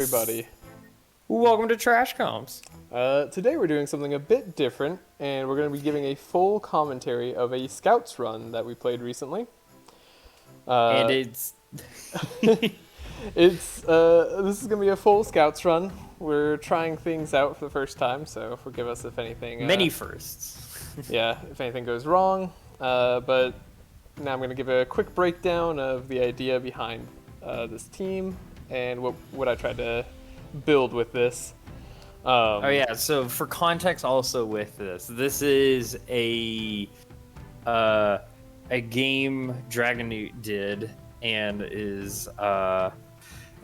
Everybody. Welcome to Trash Comps. Today we're doing something a bit different, and we're going to be giving a full commentary of a Scouts run that we played recently. And it's This is going to be a full Scouts run. We're trying things out for the first time, so forgive us if anything. many firsts. Yeah, if anything goes wrong. But now I'm going to give a quick breakdown of the idea behind this team and what I tried to build with this. Oh yeah, so for context also with this is a game Dragon did and is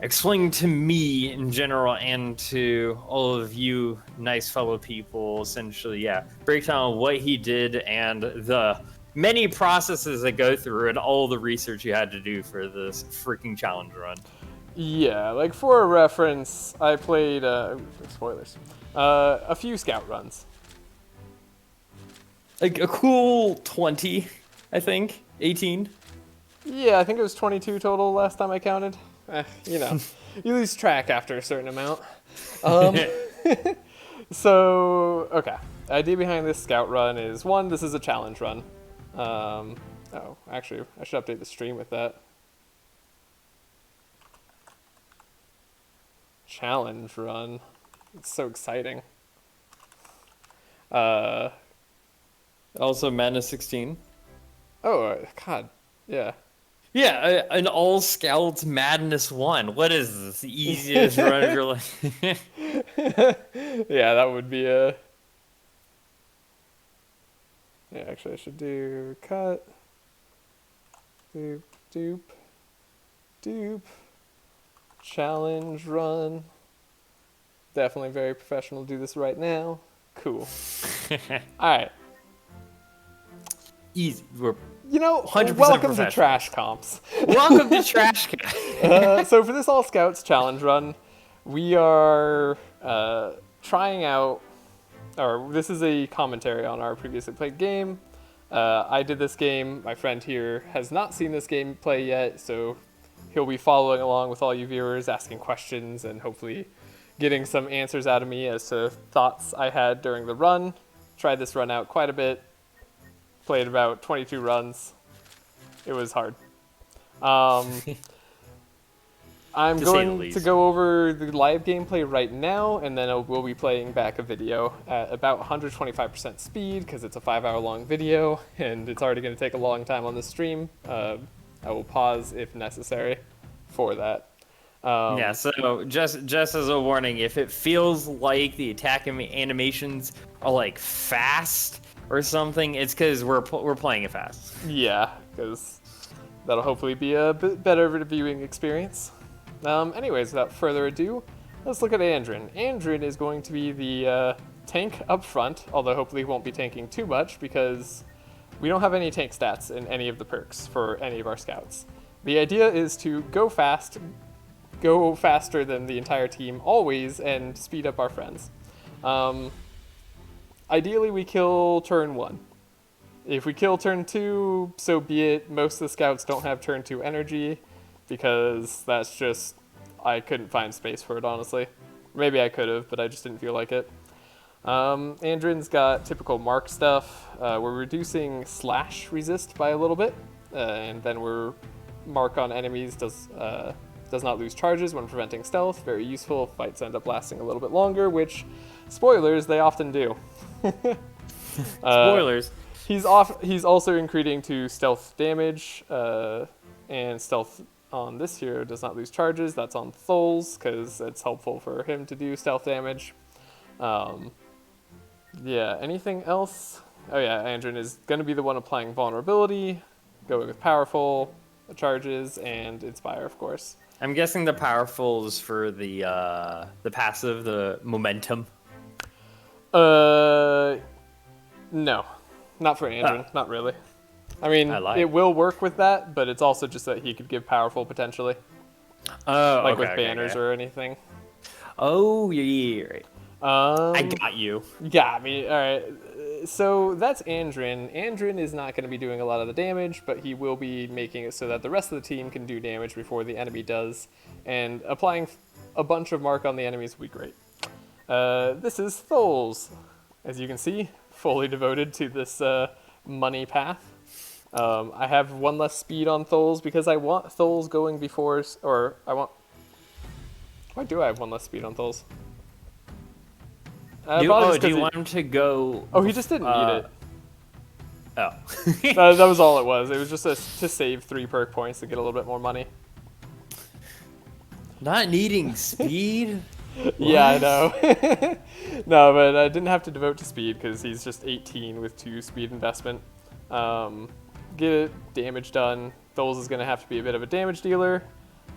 explaining to me in general and to all of you nice fellow people, essentially, yeah, breakdown of what he did and the many processes that go through and all the research you had to do for this freaking challenge run. Yeah, like for a reference, I played, spoilers, a few Scout runs. Like a cool 20, I think, 18. Yeah, I think it was 22 total last time I counted. You lose track after a certain amount. So, okay. The idea behind this Scout run is, one, this is a challenge run. Actually, I should update the stream with that. Challenge run. It's so exciting. Also, Madness 16. Oh, God. Yeah. Yeah, an all Scouts Madness 1. What is this? The easiest run of your life? Yeah, that would be a... Yeah, actually, I should do cut. Doop, doop, doop. Challenge run. Definitely very professional. Do this right now. Cool. All right. Easy. We're 100%100% welcome to professional. Trash Comps. Welcome to Trash Comps. So for this All Scouts challenge run, we are trying out, or this is a commentary on our previously played game. I did this game. My friend here has not seen this game play yet, so he'll be following along with all you viewers, asking questions, and hopefully getting some answers out of me as to thoughts I had during the run. Tried this run out quite a bit. Played about 22 runs. It was hard. I'm going to go over the live gameplay right now, and then we'll be playing back a video at about 125% speed because it's a 5-hour-long video, and it's already going to take a long time on the stream. I will pause if necessary for that. Yeah, so just as a warning, if it feels like the attack animations are like fast or something, it's because we're playing it fast. Yeah, because that'll hopefully be a bit better viewing experience. Anyways, without further ado, let's look at Andrin. Andrin is going to be the tank up front, although hopefully he won't be tanking too much because we don't have any tank stats in any of the perks for any of our scouts. The idea is to go fast, go faster than the entire team always, and speed up our friends. Ideally, we kill turn 1. If we kill turn 2, so be it. Most of the scouts don't have turn 2 energy because that's just, I couldn't find space for it, honestly. Maybe I could have, but I just didn't feel like it. Andrin's got typical mark stuff. We're reducing slash resist by a little bit, and then we're mark on enemies does not lose charges when preventing stealth. Very useful. Fights end up lasting a little bit longer, which, spoilers, they often do. Spoilers. He's also increasing to stealth damage, and stealth on this hero does not lose charges. That's on Tholes, because it's helpful for him to do stealth damage. Yeah, anything else? Oh yeah, Andrin is going to be the one applying vulnerability, going with powerful charges, and inspire, of course. I'm guessing the powerful is for the passive, the momentum. No, not for Andrin, not really. I mean, it will work with that, but it's also just that he could give powerful potentially. Oh, like with banners or anything. Oh, yeah, right. I got you. You got me. All right. So that's Andrin. Andrin is not going to be doing a lot of the damage, but he will be making it so that the rest of the team can do damage before the enemy does, and applying a bunch of mark on the enemies will be great. This is Tholes, as you can see, fully devoted to this money path. I have one less speed on Tholes because I want Tholes going before, or I want... Why do I have one less speed on Tholes? Do you want him to go? Oh, he just didn't need it. Oh. That was all it was. It was just to save 3 perk points to get a little bit more money. Not needing speed? Yeah, I know. No, but I didn't have to devote to speed because he's just 18 with 2 speed investment. Get it, damage done. Tholes is going to have to be a bit of a damage dealer.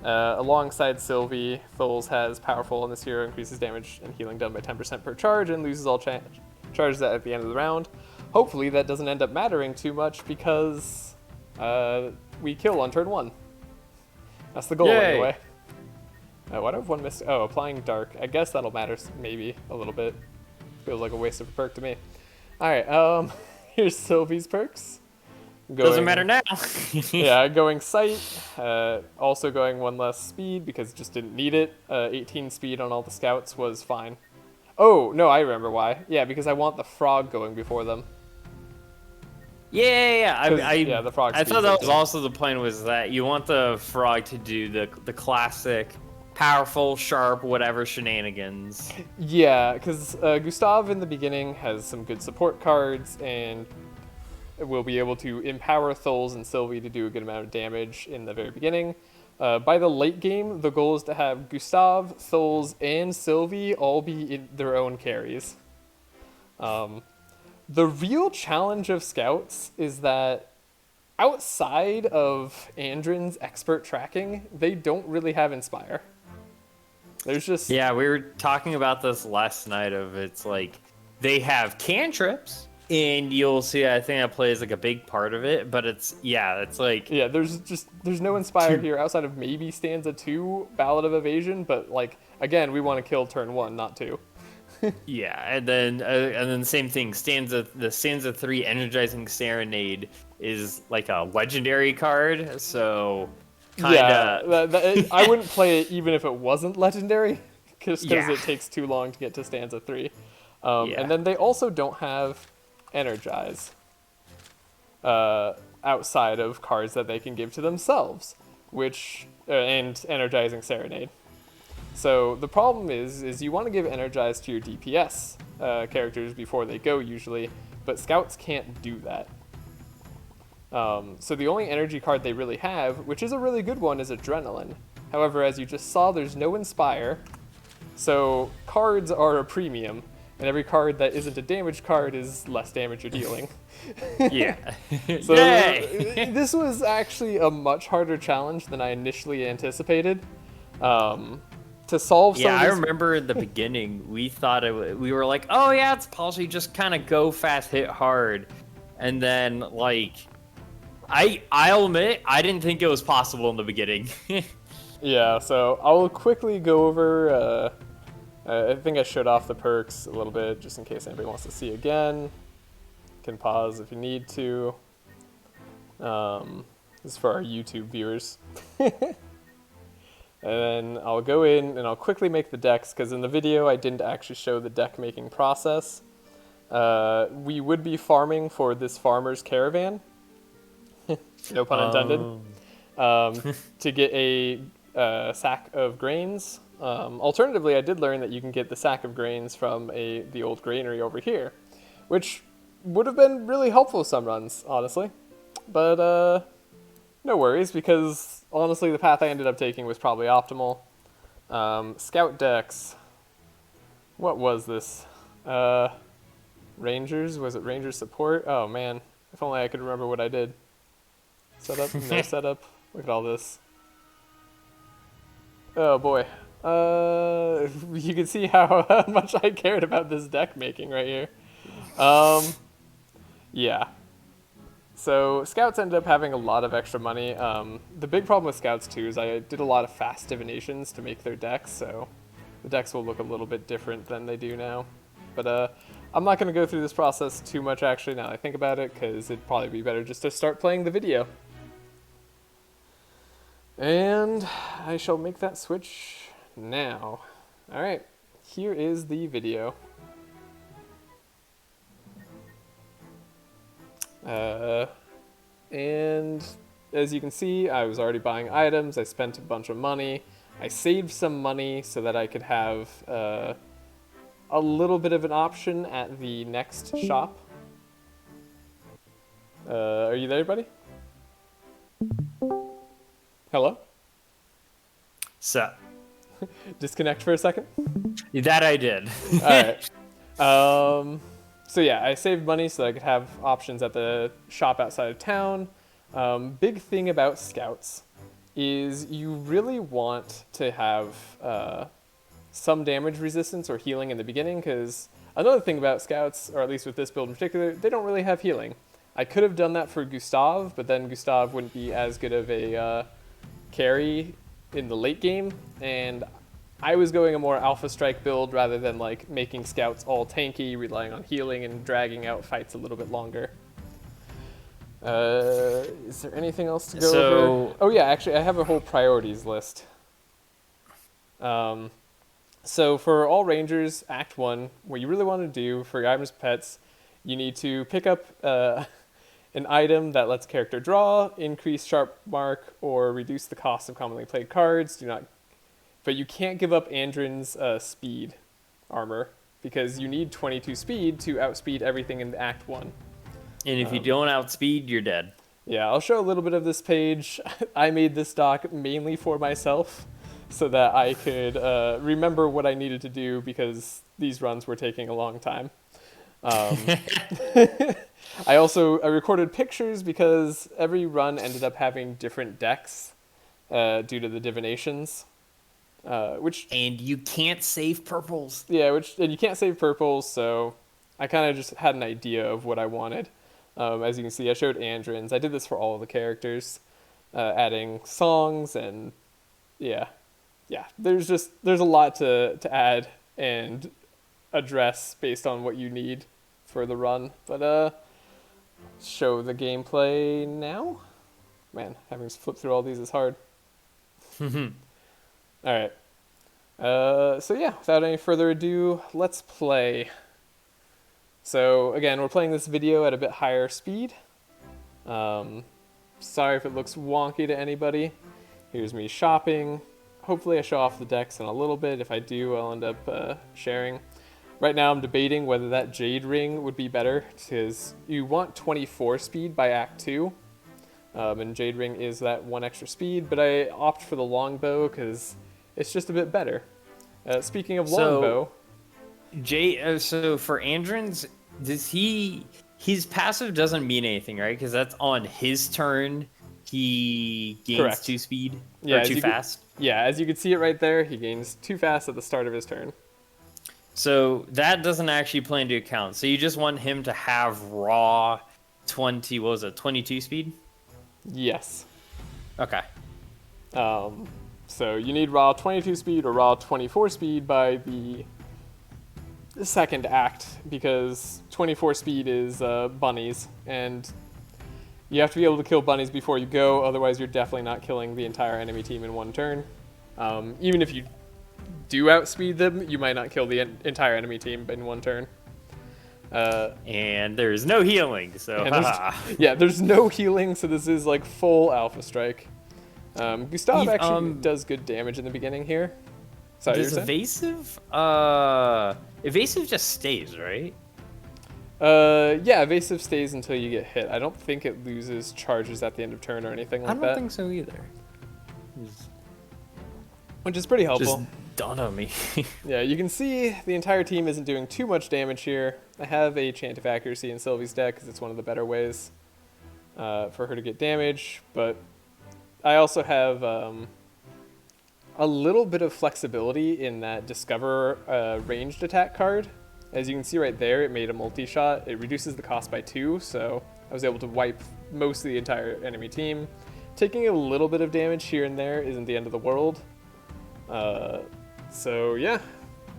Alongside Sylvie, Tholes has Powerful in this hero, increases damage and healing done by 10% per charge, and loses all charges at the end of the round. Hopefully that doesn't end up mattering too much because we kill on turn 1. That's the goal. Yay. Anyway. Why do I have one miss? Oh, applying Dark. I guess that'll matter maybe a little bit. Feels like a waste of a perk to me. Alright, here's Sylvie's perks. Doesn't matter now. Yeah, going Sight, also going 1 less speed because just didn't need it. 18 speed on all the scouts was fine. Oh, no, I remember why. Yeah, because I want the frog going before them. Yeah. The frog. I thought that was also the point, was that you want the frog to do the classic powerful, sharp, whatever shenanigans. Yeah, because Gustav in the beginning has some good support cards, and we'll be able to empower Tholes and Sylvie to do a good amount of damage in the very beginning. By the late game, the goal is to have Gustav, Tholes, and Sylvie all be in their own carries. The real challenge of Scouts is that outside of Andrin's expert tracking, they don't really have Inspire. There's just... Yeah, we were talking about this last night it's like, they have cantrips, and you'll see, I think that plays like a big part of it, but it's like... Yeah, there's no Inspire here outside of maybe Stanza 2, Ballad of Evasion, but like, again, we want to kill turn 1, not 2. Yeah, and then same thing, the Stanza 3 Energizing Serenade is like a legendary card, so kinda... Yeah, I wouldn't play it even if it wasn't legendary, just because it takes too long to get to Stanza 3. And then they also don't have Energize outside of cards that they can give to themselves, which and Energizing Serenade. So the problem is you want to give Energize to your DPS characters before they go usually, but Scouts can't do that. So the only energy card they really have, which is a really good one, is Adrenaline. However, as you just saw, there's no Inspire, so cards are a premium, and every card that isn't a damage card is less damage you're dealing. Yeah. So this was actually a much harder challenge than I initially anticipated. To solve some of I remember in the beginning, we thought we were like, oh yeah, it's possible, just kind of go fast, hit hard. And then, like, I'll admit, I didn't think it was possible in the beginning. Yeah, so I will quickly go over, I think I showed off the perks a little bit, just in case anybody wants to see again. Can pause if you need to. This is for our YouTube viewers. And then I'll go in and I'll quickly make the decks, because in the video I didn't actually show the deck making process. We would be farming for this farmer's caravan, no pun intended, to get a sack of grains. Alternatively, I did learn that you can get the sack of grains from the old granary over here, which would have been really helpful some runs, honestly. But no worries, because honestly the path I ended up taking was probably optimal. Scout decks. What was this? Rangers? Was it Ranger support? Oh man, if only I could remember what I did. Setup, no setup. Look at all this. Oh boy. You can see how much I cared about this deck making right here. Yeah. So Scouts ended up having a lot of extra money. The big problem with Scouts too is I did a lot of fast divinations to make their decks, so the decks will look a little bit different than they do now. But I'm not going to go through this process too much, actually, now that I think about it, because it'd probably be better just to start playing the video. And I shall make that switch now. Alright, here is the video. And as you can see, I was already buying items, I spent a bunch of money, I saved some money so that I could have a little bit of an option at the next shop. Are you there, buddy? Hello? So, Disconnect for a second? that I did. Alright. So yeah, I saved money so that I could have options at the shop outside of town. Big thing about scouts is you really want to have some damage resistance or healing in the beginning, because another thing about scouts, or at least with this build in particular, they don't really have healing. I could have done that for Gustav, but then Gustav wouldn't be as good of a carry in the late game, and I was going a more Alpha Strike build rather than like making scouts all tanky, relying on healing and dragging out fights a little bit longer. Is there anything else to go over? Oh yeah, actually I have a whole priorities list. So for all rangers, Act 1, what you really want to do for your items pets, you need to pick up an item that lets character draw, increase sharp mark, or reduce the cost of commonly played cards. But you can't give up Andrin's speed armor, because you need 22 speed to outspeed everything in Act 1. And if you don't outspeed, you're dead. Yeah, I'll show a little bit of this page. I made this doc mainly for myself so that I could remember what I needed to do, because these runs were taking a long time. I recorded pictures because every run ended up having different decks due to the divinations. And you can't save purples. Yeah, and you can't save purples, so I kind of just had an idea of what I wanted. As you can see, I showed Andrin's. I did this for all of the characters, adding songs, and yeah. There's a lot to add and address based on what you need for the run. But show the gameplay now. Man, having to flip through all these is hard. All right. So yeah, without any further ado, let's play. So again, we're playing this video at a bit higher speed. Sorry if it looks wonky to anybody. Here's me shopping. Hopefully I show off the decks in a little bit. If I do, I'll end up sharing. Right now I'm debating whether that Jade Ring would be better, because you want 24 speed by Act 2. And Jade Ring is that 1 extra speed, but I opt for the longbow because it's just a bit better. Speaking of longbow... So for Andrin's, his passive doesn't mean anything, right? Because that's on his turn, he gains Correct. 2 speed, yeah, or 2 fast. Yeah, as you can see it right there, he gains 2 fast at the start of his turn. So that doesn't actually play into account. So you just want him to have raw 22 speed? Yes. Okay. So you need raw 22 speed or raw 24 speed by the second act, because 24 speed is bunnies, and you have to be able to kill bunnies before you go, otherwise you're definitely not killing the entire enemy team in one turn. Even if you do outspeed them, you might not kill the entire enemy team in one turn. And there's no healing, so there's no healing, so this is like full Alpha Strike. Gustav actually does good damage in the beginning here. Sorry, does evasive? Evasive just stays, right? Yeah, evasive stays until you get hit. I don't think it loses charges at the end of turn or anything like that. I don't think so either. Which is pretty helpful. Just dawned on me. Yeah, you can see the entire team isn't doing too much damage here. I have a Chant of Accuracy in Sylvie's deck because it's one of the better ways for her to get damage, but I also have a little bit of flexibility in that Discover ranged attack card. As you can see right there, it made a multi-shot. It reduces the cost by 2, so I was able to wipe most of the entire enemy team. Taking a little bit of damage here and there isn't the end of the world. So yeah,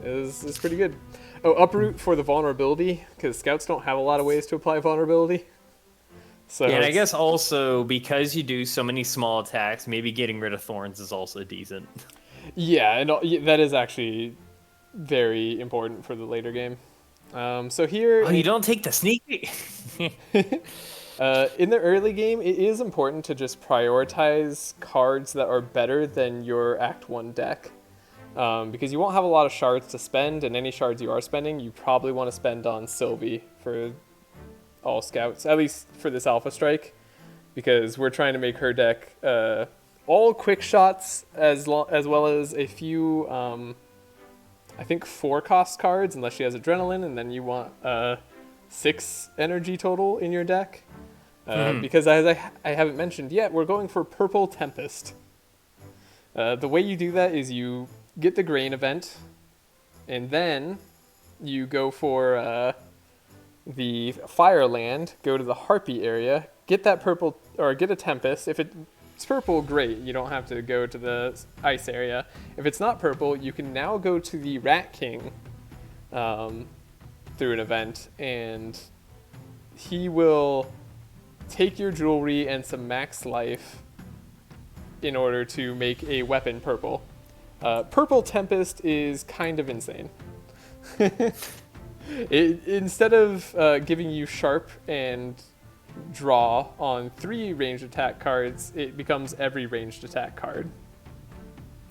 it's pretty good. Oh, uproot for the vulnerability, because scouts don't have a lot of ways to apply vulnerability. So Yeah, and I guess also because you do so many small attacks, maybe getting rid of thorns is also decent. yeah, and that is actually very important for the later game. So here Oh, you don't take the sneak peek. in the early game, it is important to just prioritize cards that are better than your Act 1 deck. Because you won't have a lot of shards to spend, and any shards you are spending, you probably want to spend on Sylvie for all scouts, at least for this Alpha Strike, because we're trying to make her deck all quick shots as well as a few, I think 4 cost cards, unless she has Adrenaline, and then you want 6 energy total in your deck. Because as I haven't mentioned yet, we're going for Purple Tempest. The way you do that is you get the Grain event, and then you go for the Fireland, go to the Harpy area, get that purple, or get a Tempest. If it's purple, great. You don't have to go to the ice area. If it's not purple, you can now go to the Rat King through an event, and he will take your jewelry and some max life in order to make a weapon purple. Purple Tempest is kind of insane. Instead of giving you sharp and draw on 3 ranged attack cards, it becomes every ranged attack card.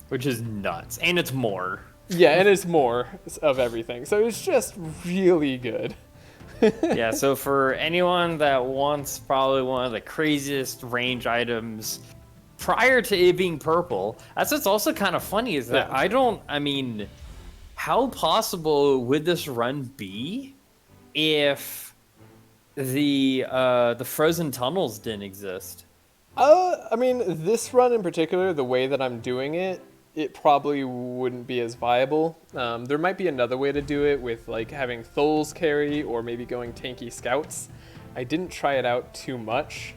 Which is nuts. And it's more. Yeah, and it's more of everything. So it's just really good. Yeah, so for anyone that wants probably one of the craziest range items prior to it being purple, that's what's also kind of funny is that Yeah. how possible would this run be if the frozen tunnels didn't exist? I mean, this run in particular, the way that I'm doing it, it probably wouldn't be as viable. There might be another way to do it with like having Tholes carry or maybe going tanky scouts. I didn't try it out too much.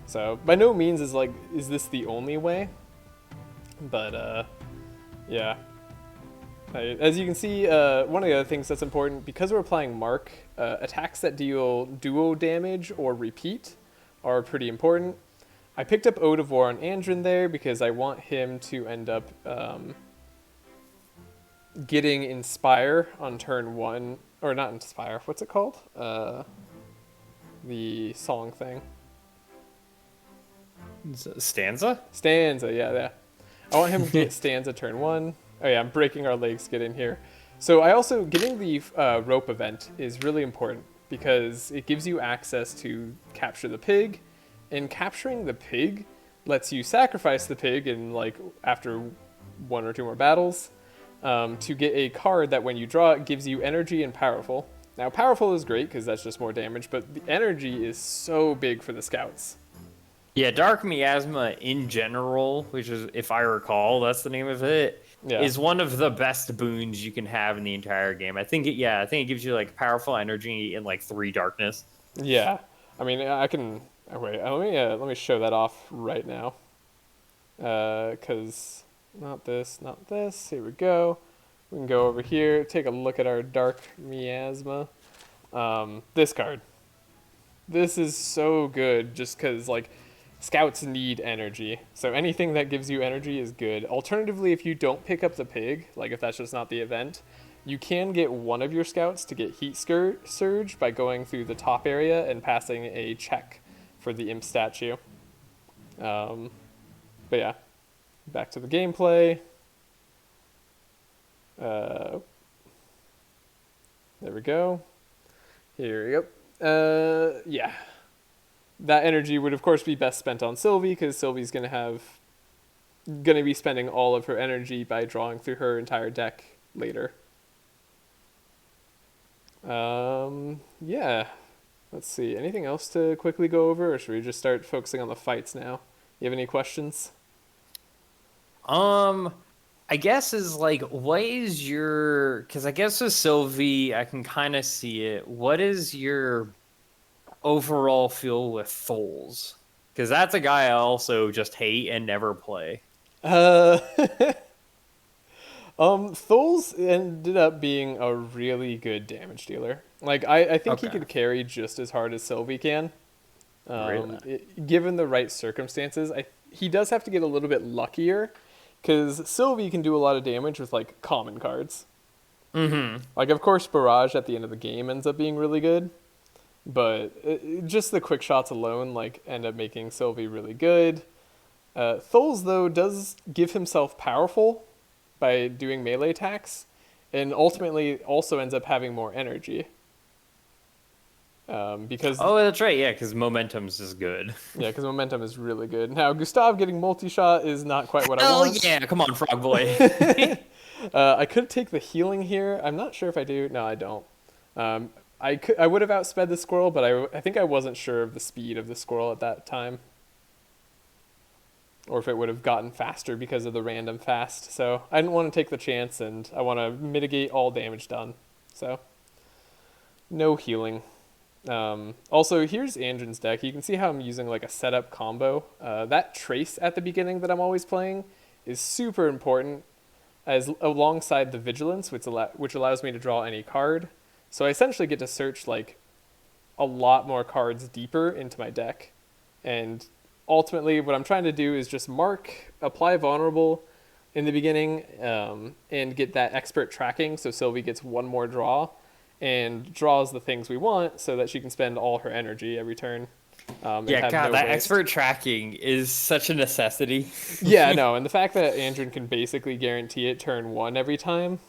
So by no means is this the only way, but yeah. As you can see, one of the other things that's important, because we're applying Mark, attacks that deal duo damage or repeat are pretty important. I picked up Odivore on Andrin there because I want him to end up getting Inspire on turn 1, or not Inspire, what's it called? The song thing. Stanza? Stanza, yeah. I want him to get Stanza turn 1. Oh yeah, I'm breaking our legs to get in here. So I also, getting the rope event is really important because it gives you access to capture the pig, and capturing the pig lets you sacrifice the pig in like after 1 or 2 more battles to get a card that when you draw it gives you energy and powerful. Now powerful is great because that's just more damage, but the energy is so big for the scouts. Yeah, Dark Miasma in general, which is, if I recall, that's the name of it, Yeah. is one of the best boons you can have in the entire game. I think it gives you like powerful energy and like 3 darkness. Yeah. I mean, I can wait. Let me show that off right now. Cause not this. Here we go. We can go over here, take a look at our Dark Miasma. This card. This is so good just because, like, scouts need energy. So anything that gives you energy is good. Alternatively, if you don't pick up the pig, like if that's just not the event, you can get one of your scouts to get Heat Surge by going through the top area and passing a check for the imp statue. But yeah, back to the gameplay. There we go. Here we go. Yeah. That energy would of course be best spent on Sylvie because Sylvie's gonna be spending all of her energy by drawing through her entire deck later. Yeah. Let's see. Anything else to quickly go over, or should we just start focusing on the fights now? You have any questions? I guess is like, what is your? Because I guess with Sylvie, I can kind of see it. What is your overall feel with Tholes? Because that's a guy I also just hate and never play. Uh, Thuls ended up being a really good damage dealer. Like, I think he Okay. could carry just as hard as Sylvie can. Really? Given the right circumstances, he does have to get a little bit luckier, because Sylvie can do a lot of damage with, like, common cards. Mm-hmm. Like, of course, Barrage at the end of the game ends up being really good, but just the quick shots alone, like, end up making Sylvie really good. Thuls, though, does give himself powerful by doing melee attacks, and ultimately also ends up having more energy. Because Oh, that's right. Yeah, because momentum's is good. yeah, because momentum is really good. Now, Gustav getting multi-shot is not quite what I Hell want. yeah! Come on, Frog Boy. I could take the healing here. I'm not sure if I do. No, I don't. I would have outsped the squirrel, but I think I wasn't sure of the speed of the squirrel at that time, or if it would have gotten faster because of the random fast. So I didn't want to take the chance, and I want to mitigate all damage done. So no healing. Also, here's Andrin's deck. You can see how I'm using like a setup combo. That trace at the beginning that I'm always playing is super important, as alongside the vigilance, which allows me to draw any card. So I essentially get to search like a lot more cards deeper into my deck, and ultimately what I'm trying to do is just apply vulnerable in the beginning, and get that expert tracking, so Sylvie gets one more draw and draws the things we want so that she can spend all her energy every turn. Yeah, God, that waste. expert tracking is such a necessity. Yeah, no, and the fact that Andrin can basically guarantee it turn 1 every time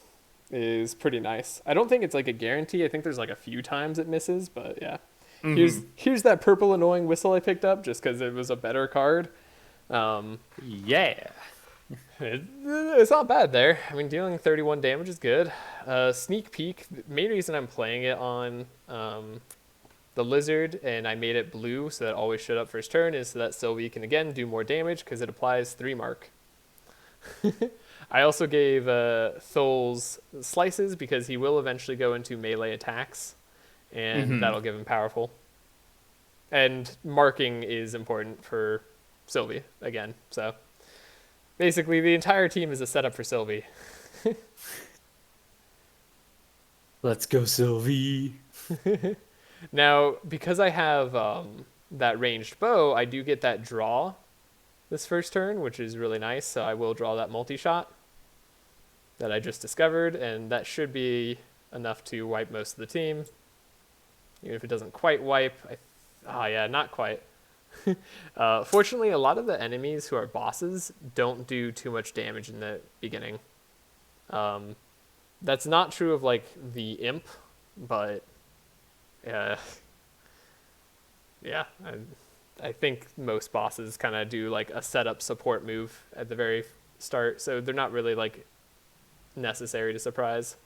is pretty nice. I don't think it's like a guarantee. I think there's like a few times it misses, but yeah. Here's that purple annoying whistle I picked up just because it was a better card. Yeah. It's not bad there. I mean, dealing 31 damage is good. Sneak peek. The main reason I'm playing it on the lizard, and I made it blue so that it always showed up first turn, is so that Sylvie can again do more damage because it applies 3 mark. I also gave Thuls slices because he will eventually go into melee attacks, and that'll give him powerful. And marking is important for Sylvie again, so basically the entire team is a setup for Sylvie. Let's go, Sylvie. Now, because I have that ranged bow, I do get that draw this first turn, which is really nice, so I will draw that multi-shot that I just discovered, and that should be enough to wipe most of the team. Even if it doesn't quite wipe, yeah, not quite. Fortunately, a lot of the enemies who are bosses don't do too much damage in the beginning. That's not true of like the imp, but yeah, I think most bosses kind of do like a setup support move at the very start, so they're not really like necessary to surprise.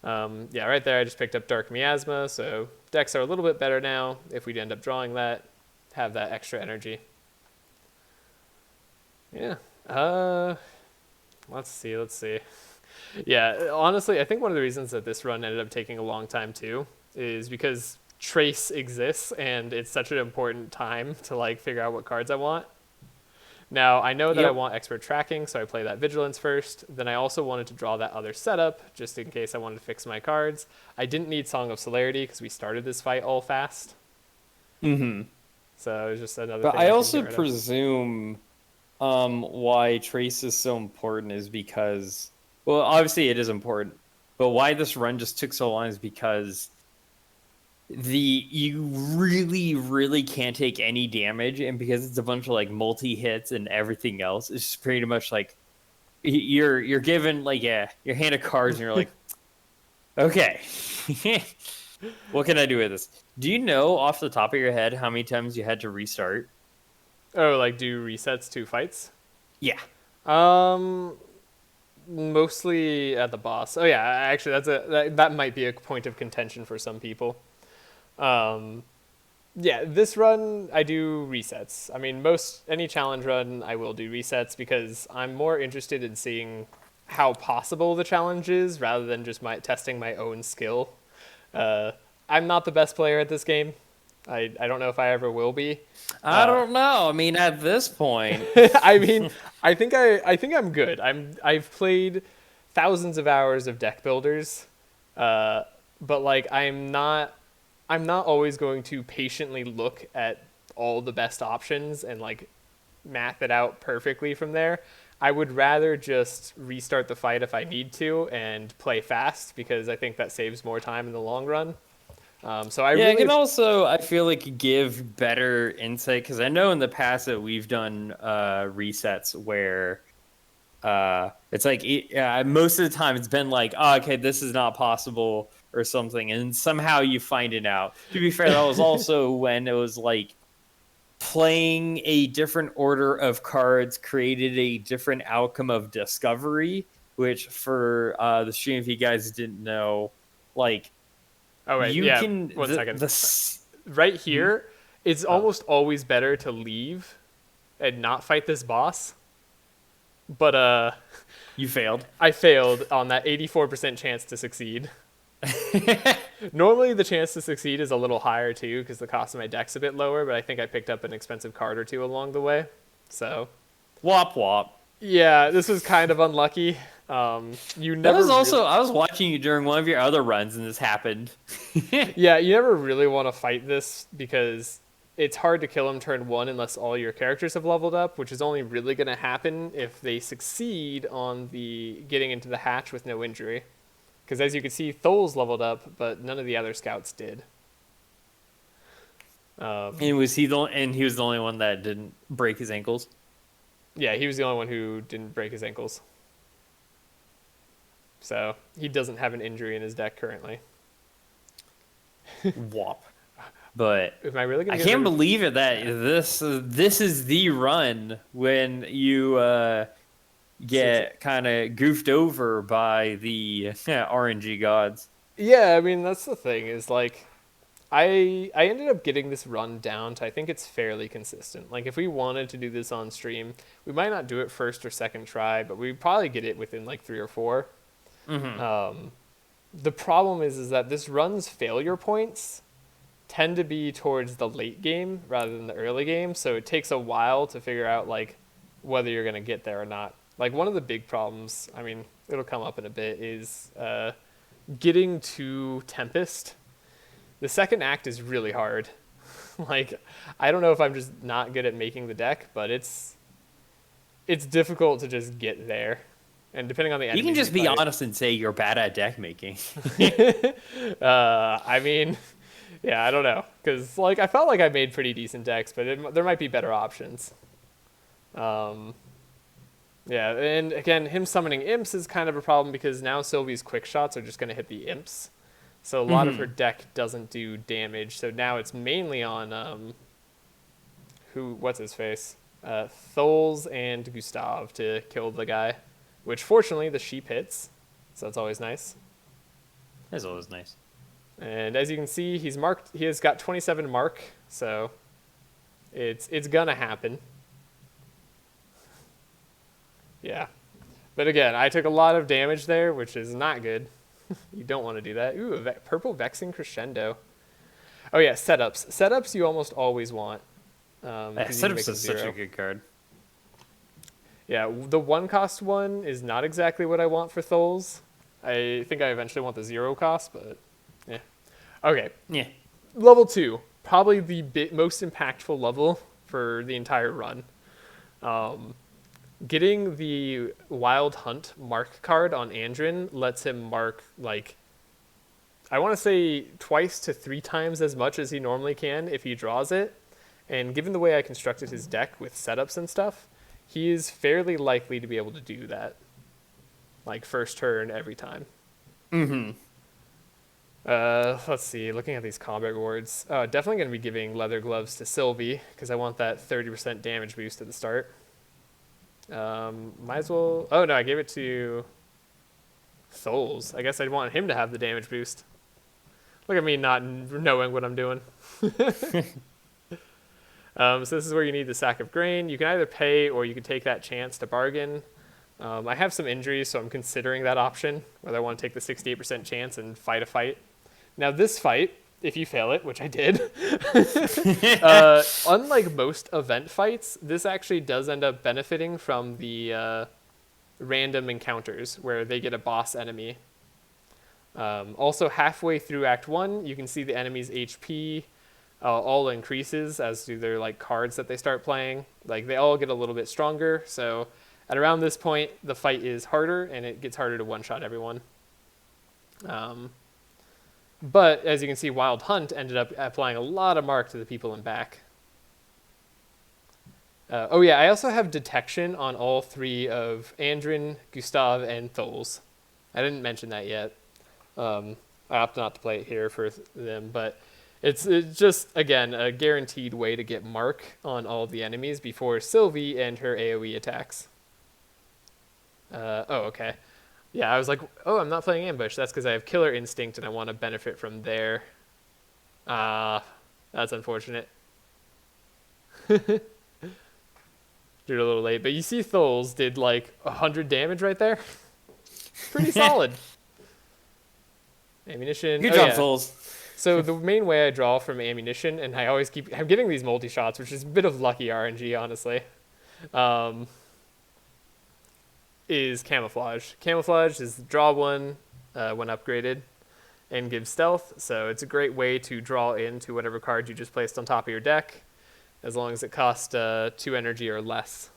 Yeah, right there I just picked up Dark Miasma, so decks are a little bit better now if we end up drawing that, have that extra energy. Yeah. Let's see. Yeah, honestly, I think one of the reasons that this run ended up taking a long time too is because Trace exists and it's such an important time to like figure out what cards I want. Now, I know that I want expert tracking, so I play that Vigilance first. Then I also wanted to draw that other setup, just in case I wanted to fix my cards. I didn't need Song of Celerity, because we started this fight all fast. Mm-hmm. So it was just another But thing. I also presume why Trace is so important is because, well, obviously it is important, but why this run just took so long is because you really can't take any damage, and because it's a bunch of like multi hits and everything else, it's just pretty much like you're given like your hand of cards and you're like, okay, what can I do with this? Do you know off the top of your head how many times you had to restart? Oh, like do resets to fights? Yeah. Mostly at the boss. Oh yeah, actually that might be a point of contention for some people. Yeah, this run I do resets. I mean, any challenge run I will do resets because I'm more interested in seeing how possible the challenge is rather than just testing my own skill. I'm not the best player at this game, I don't know if I ever will be. I don't know. I mean, at this point, I mean, I think I'm good. I've played thousands of hours of deck builders, but like I'm not always going to patiently look at all the best options and like map it out perfectly from there. I would rather just restart the fight if I need to and play fast because I think that saves more time in the long run. So I yeah, really it can also, I feel like, give better insight because I know in the past that we've done resets where it's like most of the time it's been like, oh, okay, this is not possible or something, and somehow you find it out. To be fair, that was also when it was like playing a different order of cards created a different outcome of discovery, which for the stream, if you guys didn't know, like oh wait, you yeah, can one second. the Right hmm? here, it's Oh, almost always better to leave and not fight this boss. But you failed. I failed on that 84% chance to succeed. Normally the chance to succeed is a little higher too because the cost of my deck's a bit lower, but I think I picked up an expensive card or two along the way. So, Wop wop. yeah, this was kind of unlucky. You That never was really also I was watching you during one of your other runs, and this happened. Yeah, you never really want to fight this because it's hard to kill him turn 1 unless all your characters have leveled up, which is only really going to happen if they succeed on the getting into the hatch with no injury. Because as you can see, Thol's leveled up, but none of the other scouts did. And he was the only one that didn't break his ankles. Yeah, he was the only one who didn't break his ankles. So he doesn't have an injury in his deck currently. Wop. But Am I really I going to can't believe it that this is the run when you get kind of goofed over by the RNG gods. Yeah, I mean, that's the thing is like I ended up getting this run down to I think it's fairly consistent. Like if we wanted to do this on stream, we might not do it first or second try, but we'd probably get it within like 3 or 4. The problem is that this run's failure points tend to be towards the late game rather than the early game, so it takes a while to figure out like whether you're going to get there or not. Like one of the big problems, I mean, it'll come up in a bit, is getting to Tempest. The second act is really hard. Like I don't know if I'm just not good at making the deck, but it's difficult to just get there. And depending on the You enemies can just be fight, honest and say you're bad at deck making. I mean, yeah, I don't know, because like I felt like I made pretty decent decks, but there might be better options. Yeah, and again, him summoning imps is kind of a problem because now Sylvie's quick shots are just going to hit the imps, so a lot of her deck doesn't do damage. So now it's mainly on what's his face, Tholes and Gustav to kill the guy, which fortunately the sheep hits, so that's always nice. That's always nice. And as you can see, he's marked. He has got 27 mark, so it's gonna happen. Yeah, but again, I took a lot of damage there, which is not good. You don't want to do that. Ooh, purple vexing crescendo. Oh yeah, setups. Setups you almost always want. Setups is such a good card. Yeah, the 1-cost one is not exactly what I want for Tholes. I think I eventually want the 0-cost, but yeah. Okay, Yeah. level 2, probably the most impactful level for the entire run. Getting the Wild Hunt mark card on Andrin lets him mark, like, I want to say twice to 3 times as much as he normally can if he draws it. And given the way I constructed his deck with setups and stuff, he is fairly likely to be able to do that. Like, first turn every time. Let's see, looking at these combat rewards. Definitely going to be giving leather gloves to Sylvie, because I want that 30% damage boost at the start. Might as well... Oh, no, I gave it to Tholes. I guess I'd want him to have the damage boost. Look at me not knowing what I'm doing. So this is where you need the sack of grain. You can either pay or you can take that chance to bargain. I have some injuries, so I'm considering that option, whether I want to take the 68% chance and fight a fight. Now this fight, if you fail it, which I did. Unlike most event fights, this actually does end up benefiting from the random encounters where they get a boss enemy. Also, halfway through Act 1, you can see the enemy's HP all increases, as do their like cards that they start playing. Like they all get a little bit stronger, so at around this point, the fight is harder, and it gets harder to one-shot everyone. But as you can see, Wild Hunt ended up applying a lot of mark to the people in back. Oh yeah, I also have detection on all three of Andrin, Gustav, and Tholes. I didn't mention that yet. I opted not to play it here for them, but it's just, again, a guaranteed way to get mark on all of the enemies before Sylvie and her AoE attacks. Oh, okay. Yeah, I was like, oh, I'm not playing Ambush. That's because I have Killer Instinct and I want to benefit from there. That's unfortunate. Did it a little late, but you see Tholes did like 100 damage right there. Pretty solid. Ammunition. Good job, Tholes. So the main way I draw from ammunition, and I'm getting these multi-shots, which is a bit of lucky RNG, honestly, is Camouflage. Camouflage is draw one when upgraded and gives stealth, so it's a great way to draw into whatever card you just placed on top of your deck, as long as it costs 2 energy or less.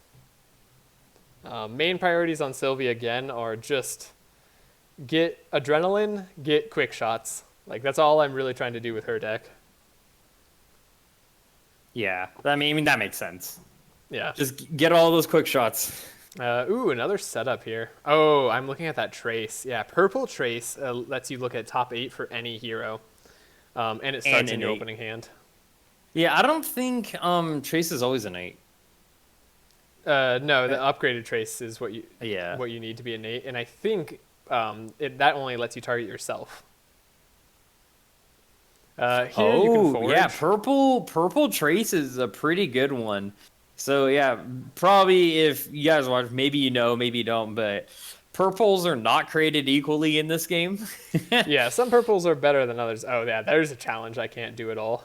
Main priorities on Sylvie, again, are just get adrenaline, get quick shots. Like, that's all I'm really trying to do with her deck. Yeah, I mean that makes sense. Yeah. Just get all those quick shots. Ooh, another setup here. Oh, I'm looking at that trace. Yeah, purple trace lets you look at top 8 for any hero. And it starts in your opening hand. Yeah, I don't think trace is always innate. No, the upgraded trace is what you need to be innate, and I think that only lets you target yourself. Here you can forge. Yeah, purple trace is a pretty good one. So yeah, probably if you guys watch, maybe you know, maybe you don't, but purples are not created equally in this game. Yeah, some purples are better than others. Oh yeah, there's a challenge I can't do at all.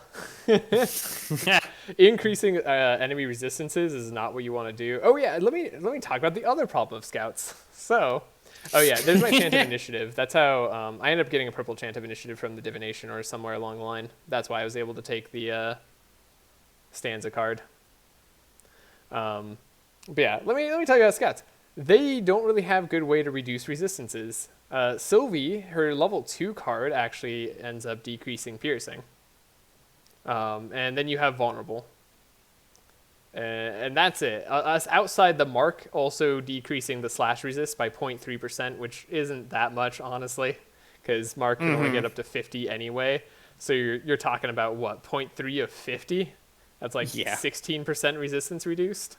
Increasing enemy resistances is not what you want to do. Oh yeah, let me talk about the other problem of scouts. So, oh yeah, there's my chant of initiative. That's how I ended up getting a purple chant of initiative from the divination or somewhere along the line. That's why I was able to take the stanza card. But yeah, let me tell you about scouts. They don't really have good way to reduce resistances. Sylvie, her level 2 card actually ends up decreasing piercing. And then you have vulnerable. And that's it. Us outside the mark also decreasing the slash resist by 0.3%, which isn't that much, honestly, because mark can only get up to 50 anyway. So you're talking about what, 0.3 of 50? That's like 16% resistance reduced.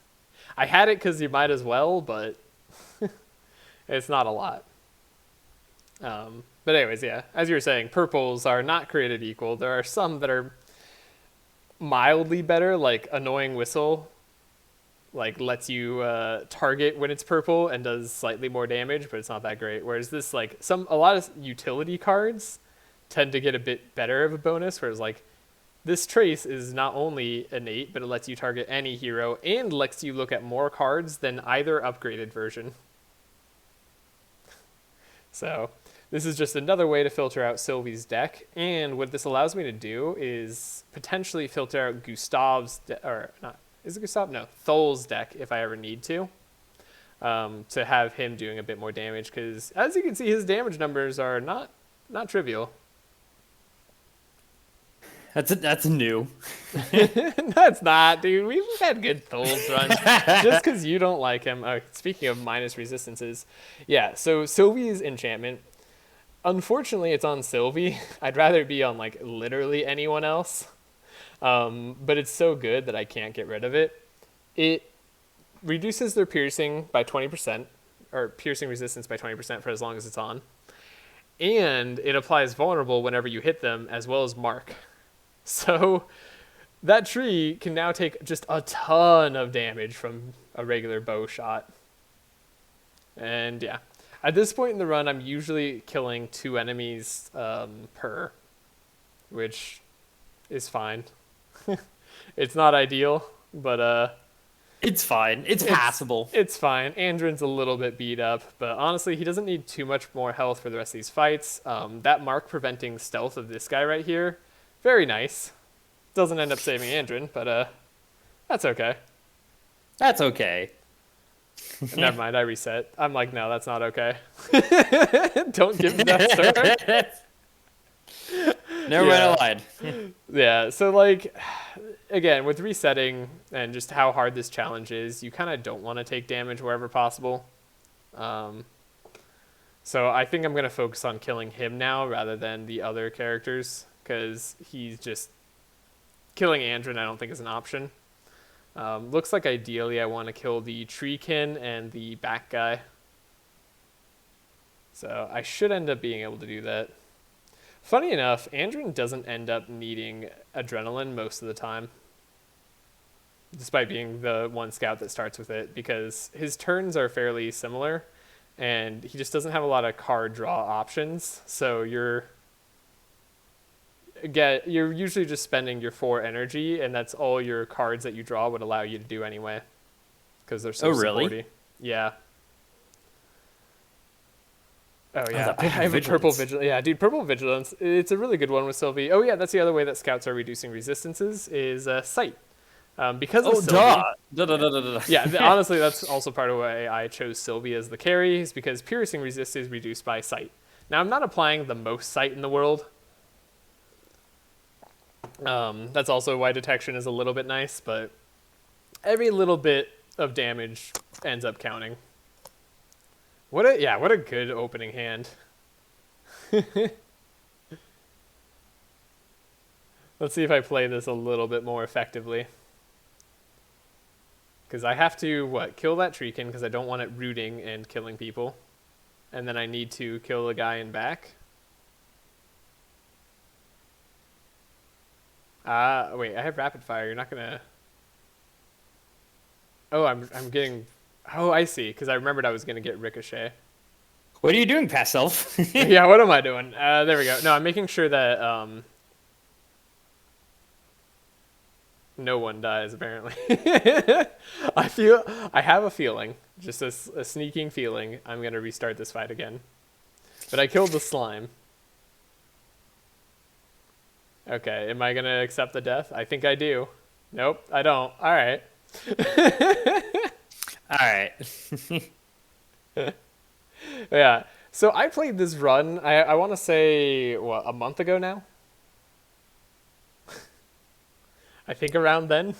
I had it because you might as well, but it's not a lot. But anyways, yeah, as you were saying, purples are not created equal. There are some that are mildly better, like Annoying Whistle, like lets you target when it's purple and does slightly more damage, but it's not that great. Whereas this, like, a lot of utility cards tend to get a bit better of a bonus, whereas like this trace is not only innate, but it lets you target any hero and lets you look at more cards than either upgraded version. So this is just another way to filter out Sylvie's deck, and what this allows me to do is potentially filter out Gustav's Thol's deck if I ever need to have him doing a bit more damage, because as you can see, his damage numbers are not trivial. That's new. That's not, dude. We've had good Thol's runs. Just because you don't like him. Speaking of minus resistances, yeah. So Sylvie's enchantment. Unfortunately, it's on Sylvie. I'd rather it be on like literally anyone else. But it's so good that I can't get rid of it. It reduces their piercing by 20%, or piercing resistance by 20% for as long as it's on. And it applies vulnerable whenever you hit them, as well as mark. So that tree can now take just a ton of damage from a regular bow shot. And yeah, at this point in the run, I'm usually killing 2 enemies per. which is fine. It's not ideal, but It's fine. It's passable. It's fine. Andrin's a little bit beat up, but honestly, he doesn't need too much more health for the rest of these fights. That mark preventing stealth of this guy right here, very nice. Doesn't end up saving Andrin, but that's okay. That's okay. Never mind, I reset. I'm like, no, that's not okay. Don't give me that start. Never mind, I lied. Yeah, so like, again, with resetting and just how hard this challenge is, you kind of don't want to take damage wherever possible. So I think I'm going to focus on killing him now rather than the other characters, because he's just... Killing Andrin I don't think is an option. Looks like ideally I want to kill the treekin and the back guy. So I should end up being able to do that. Funny enough, Andrin doesn't end up needing adrenaline most of the time, despite being the one scout that starts with it, because his turns are fairly similar, and he just doesn't have a lot of card draw options. So you're usually just spending your 4 energy, and that's all your cards that you draw would allow you to do anyway, because they're so supporty. Yeah. Oh yeah, I have a purple vigilance. Yeah, dude, purple vigilance. It's a really good one with Sylvie. Oh yeah, that's the other way that scouts are reducing resistances is sight. Because of Sylvie. Duh. Yeah, honestly, that's also part of why I chose Sylvie as the carry, is because piercing resist is reduced by sight. Now I'm not applying the most sight in the world. That's also why detection is a little bit nice, but every little bit of damage ends up counting. What a good opening hand. Let's see if I play this a little bit more effectively. Because I have to, kill that treekin because I don't want it rooting and killing people. And then I need to kill the guy in back. Wait, I have rapid fire. You're not gonna... Oh, I'm getting... Oh, I see, because I remembered I was gonna get ricochet. What are you doing, past self? Yeah, what am I doing? There we go. No, I'm making sure that no one dies, apparently. I have a feeling, just a sneaking feeling, I'm gonna restart this fight again. But I killed the slime. Okay, am I gonna accept the death? I think I do. Nope, I don't. Alright. Alright. Yeah, so I played this run, I want to say, a month ago now? I think around then.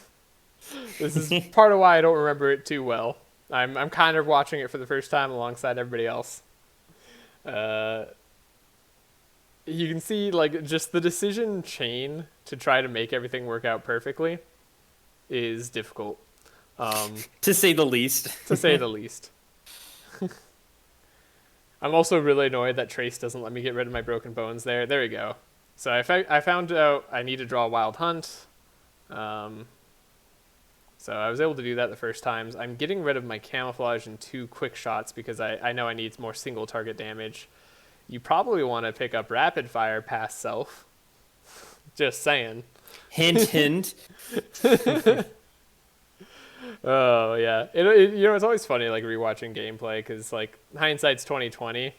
This is part of why I don't remember it too well. I'm kind of watching it for the first time alongside everybody else. You can see, like, just the decision chain to try to make everything work out perfectly is difficult. To say the least. To say the least. I'm also really annoyed that Trashe doesn't let me get rid of my broken bones there. There we go. So I found out I need to draw a wild hunt. So I was able to do that the first times. I'm getting rid of my camouflage and 2 quick shots because I know I need more single target damage. You probably want to pick up rapid fire past self. Just saying. Hint, hint. Oh yeah, it's always funny like rewatching gameplay because like hindsight's 2020,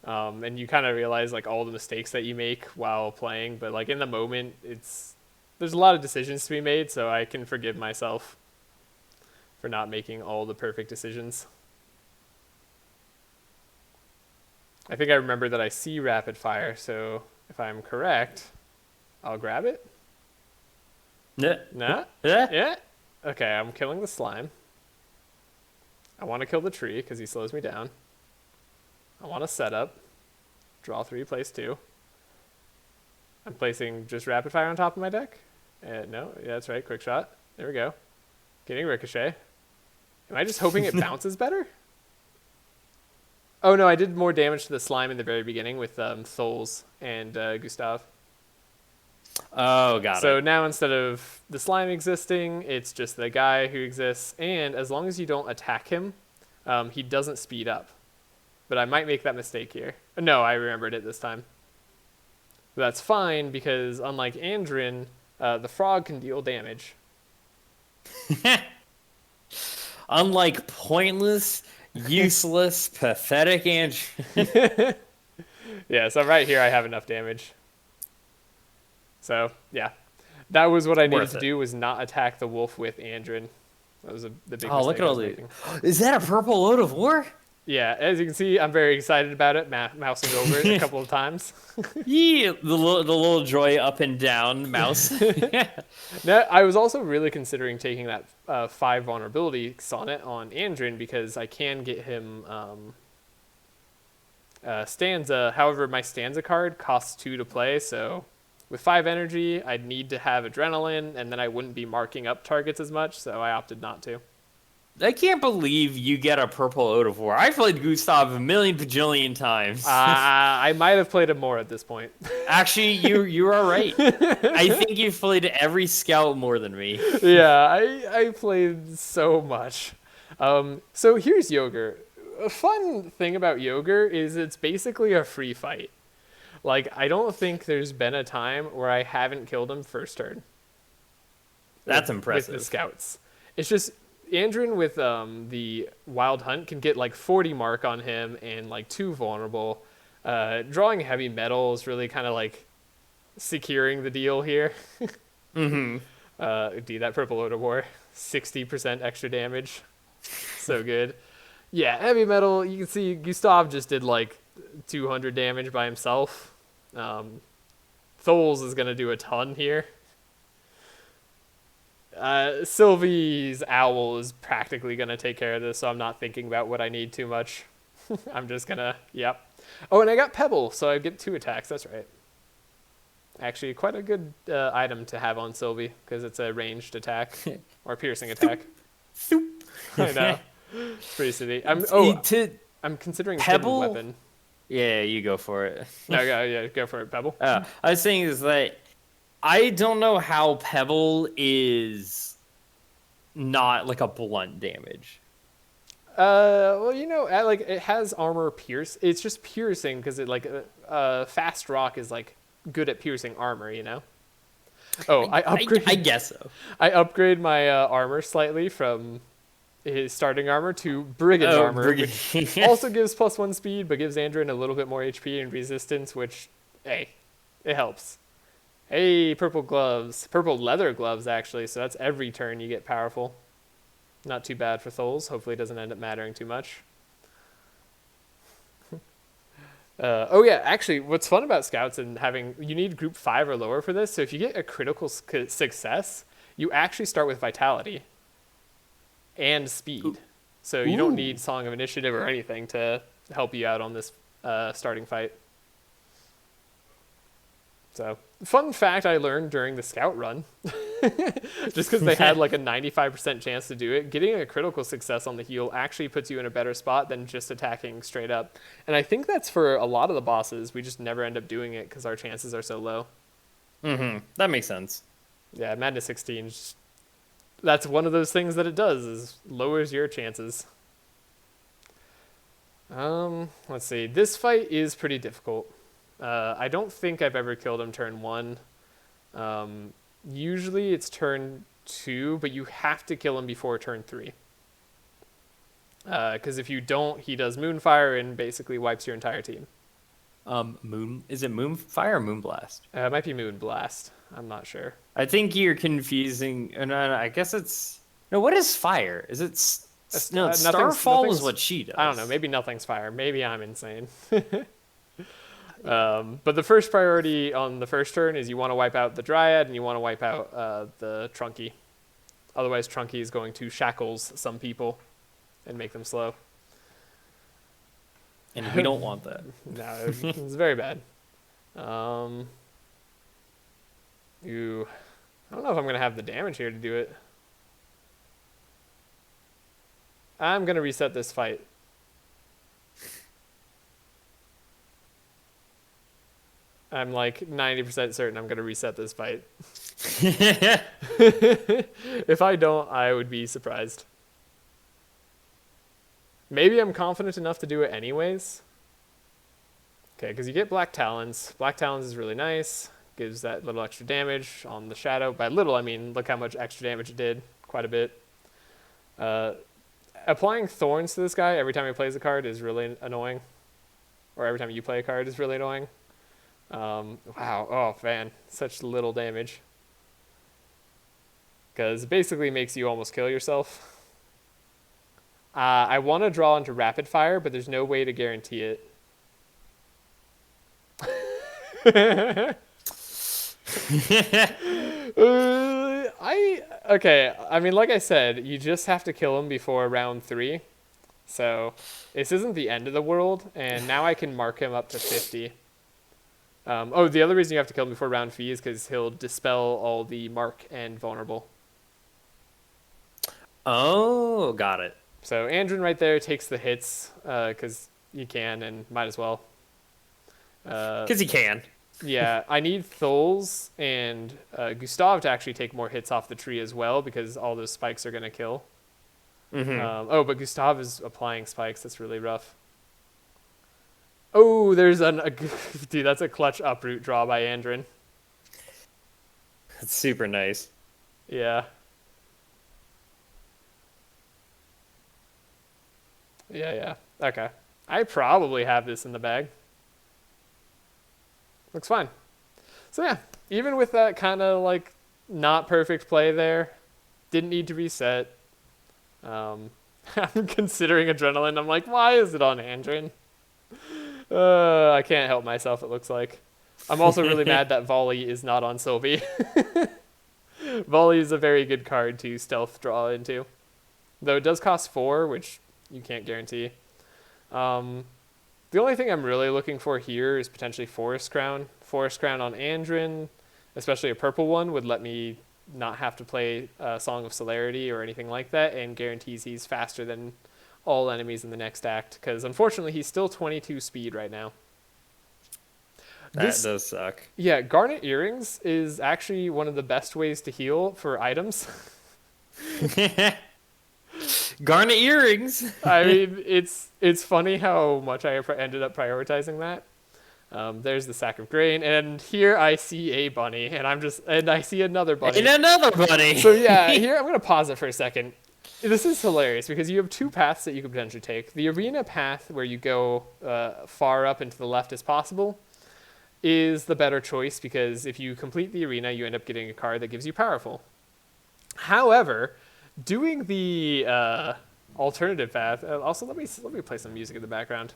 and you kind of realize like all the mistakes that you make while playing, but like in the moment there's a lot of decisions to be made, so I can forgive myself for not making all the perfect decisions. I think I remember that I see rapid fire, so if I'm correct, I'll grab it. Nah? Yeah? Okay, I'm killing the slime. I want to kill the tree because he slows me down. I want to set up. Draw 3, place 2. I'm placing just rapid fire on top of my deck. No, yeah, that's right, quick shot. There we go. Getting ricochet. Am I just hoping it bounces better? Oh no, I did more damage to the slime in the very beginning with Souls and Gustav. Oh, got it. So now instead of the slime existing, it's just the guy who exists, and as long as you don't attack him, he doesn't speed up. But I might make that mistake here. No, I remembered it this time. That's fine because unlike Andrin, the frog can deal damage. Unlike pointless, useless, pathetic Andrew. Yeah, so right here I have enough damage. So yeah, that was what I needed Worth to it. do, was not attack the wolf with Andrin. That was the big Oh, look mistake at I all was these. making. Is that a purple load of war? Yeah, as you can see, I'm very excited about it. Mousing over it a couple of times. Yeah, the little joy up and down mouse. Now, I was also really considering taking that 5 vulnerability sonnet on Andrin because I can get him stanza. However, my stanza card costs 2 to play, so with 5 energy, I'd need to have adrenaline, and then I wouldn't be marking up targets as much, so I opted not to. I can't believe you get a purple Ode of War. I played Gustav a million bajillion times. I might have played him more at this point. Actually, you are right. I think you've played every scout more than me. Yeah, I played so much. So here's Yogurt. A fun thing about Yogurt is it's basically a free fight. Like, I don't think there's been a time where I haven't killed him first turn. That's with impressive. the scouts. It's just Andrin with the Wild Hunt can get like 40 mark on him and like 2 vulnerable. Drawing heavy metal is really kind of like securing the deal here. Mm-hmm. That purple Lord of War, 60% extra damage. So good. Yeah, heavy metal, you can see Gustav just did like 200 damage by himself. Tholes is going to do a ton here. Sylvie's owl is practically going to take care of this, so I'm not thinking about what I need too much. I'm just going to, yep. Oh, and I got Pebble, so I get 2 attacks, that's right. Actually, quite a good item to have on Sylvie, because it's a ranged attack, or piercing attack. I know. It's pretty silly. I'm considering Pebble? hidden weapon. Yeah, you go for it. No, yeah, go for it, Pebble. I was saying is that I don't know how Pebble is not like a blunt damage. Well, like it has armor pierce. It's just piercing because it like fast rock is like good at piercing armor. Oh, I upgrade. I guess so. I upgrade my armor slightly from his starting armor to brigand armor, which also gives +1 speed, but gives Andrin a little bit more HP and resistance, which, hey, it helps. Hey, purple gloves. Purple leather gloves, actually, so that's every turn you get powerful. Not too bad for Tholes. Hopefully it doesn't end up mattering too much. Oh yeah, actually, what's fun about scouts and you need group 5 or lower for this, so if you get a critical success, you actually start with vitality and speed. So you don't need Song of Initiative or anything to help you out on this starting fight. So, fun fact I learned during the scout run, just because they had like a 95% chance to do it, getting a critical success on the heal actually puts you in a better spot than just attacking straight up. And I think that's for a lot of the bosses. We just never end up doing it because our chances are so low. Mm-hmm. That makes sense. Yeah, Madness 16, that's one of those things that it does, is lowers your chances. Let's see. This fight is pretty difficult. I don't think I've ever killed him turn 1. Usually it's turn 2, but you have to kill him before turn 3. Because if you don't, he does Moonfire and basically wipes your entire team. Is it Moonfire or Moonblast? It might be Moonblast. I'm not sure. I think you're confusing. No, I guess it's no. What is fire? Is it no? Starfall is what she does. I don't know. Maybe nothing's fire. Maybe I'm insane. But the first priority on the first turn is you want to wipe out the Dryad and you want to wipe out the Trunky. Otherwise, Trunky is going to shackles some people and make them slow. And we don't want that. No, it's very bad. I don't know if I'm going to have the damage here to do it. I'm going to reset this fight. I'm like 90% certain I'm going to reset this fight. If I don't, I would be surprised. Maybe I'm confident enough to do it anyways. Okay, because you get Black Talons. Black Talons is really nice. Gives that little extra damage on the shadow. By little, I mean look how much extra damage it did. Quite a bit. Applying Thorns to this guy every time he plays a card is really annoying. Or every time you play a card is really annoying. Wow. Oh, man. Such little damage. Because it basically makes you almost kill yourself. I want to draw into Rapid Fire, but there's no way to guarantee it. Okay, I mean, like I said, you just have to kill him before round 3. So this isn't the end of the world, and now I can mark him up to 50. Oh, the other reason you have to kill him before round fee is because he'll dispel all the mark and vulnerable. Oh, got it. So Andrin right there takes the hits because he can and might as well. Because he can. Yeah, I need Tholes and Gustav to actually take more hits off the tree as well because all those spikes are going to kill. Mm-hmm. Oh, but Gustav is applying spikes. That's really rough. Oh, there's dude, that's a clutch uproot draw by Andrin. That's super nice. Yeah. Yeah. Okay. I probably have this in the bag. Looks fine. So yeah, even with that kind of like not perfect play there, didn't need to reset. I'm considering Adrenaline. I'm like, why is it on Andrin? I can't help myself, it looks like. I'm also really mad that Volley is not on Sylvie. Volley is a very good card to stealth draw into. Though it does cost 4, which you can't guarantee. The only thing I'm really looking for here is potentially Forest Crown. Forest Crown on Andrin, especially a purple one, would let me not have to play Song of Celerity or anything like that, and guarantees he's faster than all enemies in the next act, because unfortunately he's still 22 speed right now. That does suck. Yeah, Garnet Earrings is actually one of the best ways to heal for items. Garnet Earrings. I mean, it's funny how much I ended up prioritizing that. There's the sack of grain, and here I see a bunny, and I see another bunny. And another bunny. So yeah, here I'm gonna pause it for a second. This is hilarious because you have 2 paths that you could potentially take. The arena path, where you go far up and to the left as possible, is the better choice because if you complete the arena, you end up getting a card that gives you powerful. However, doing the alternative path, also let me play some music in the background,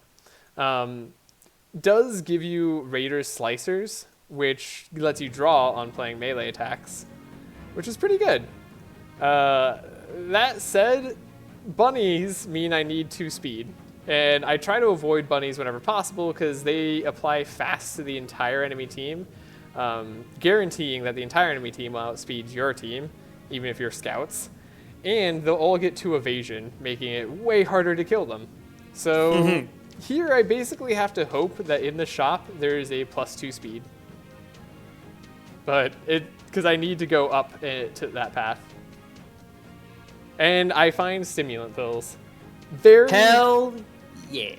does give you Raider's Slicers, which lets you draw on playing melee attacks, which is pretty good. That said, bunnies mean I need 2 speed, and I try to avoid bunnies whenever possible because they apply fast to the entire enemy team, guaranteeing that the entire enemy team will outspeed your team, even if you're scouts, and they'll all get 2 evasion, making it way harder to kill them. So here I basically have to hope that in the shop there is a +2 speed, but because I need to go up to that path. And I find stimulant pills. Hell yeah.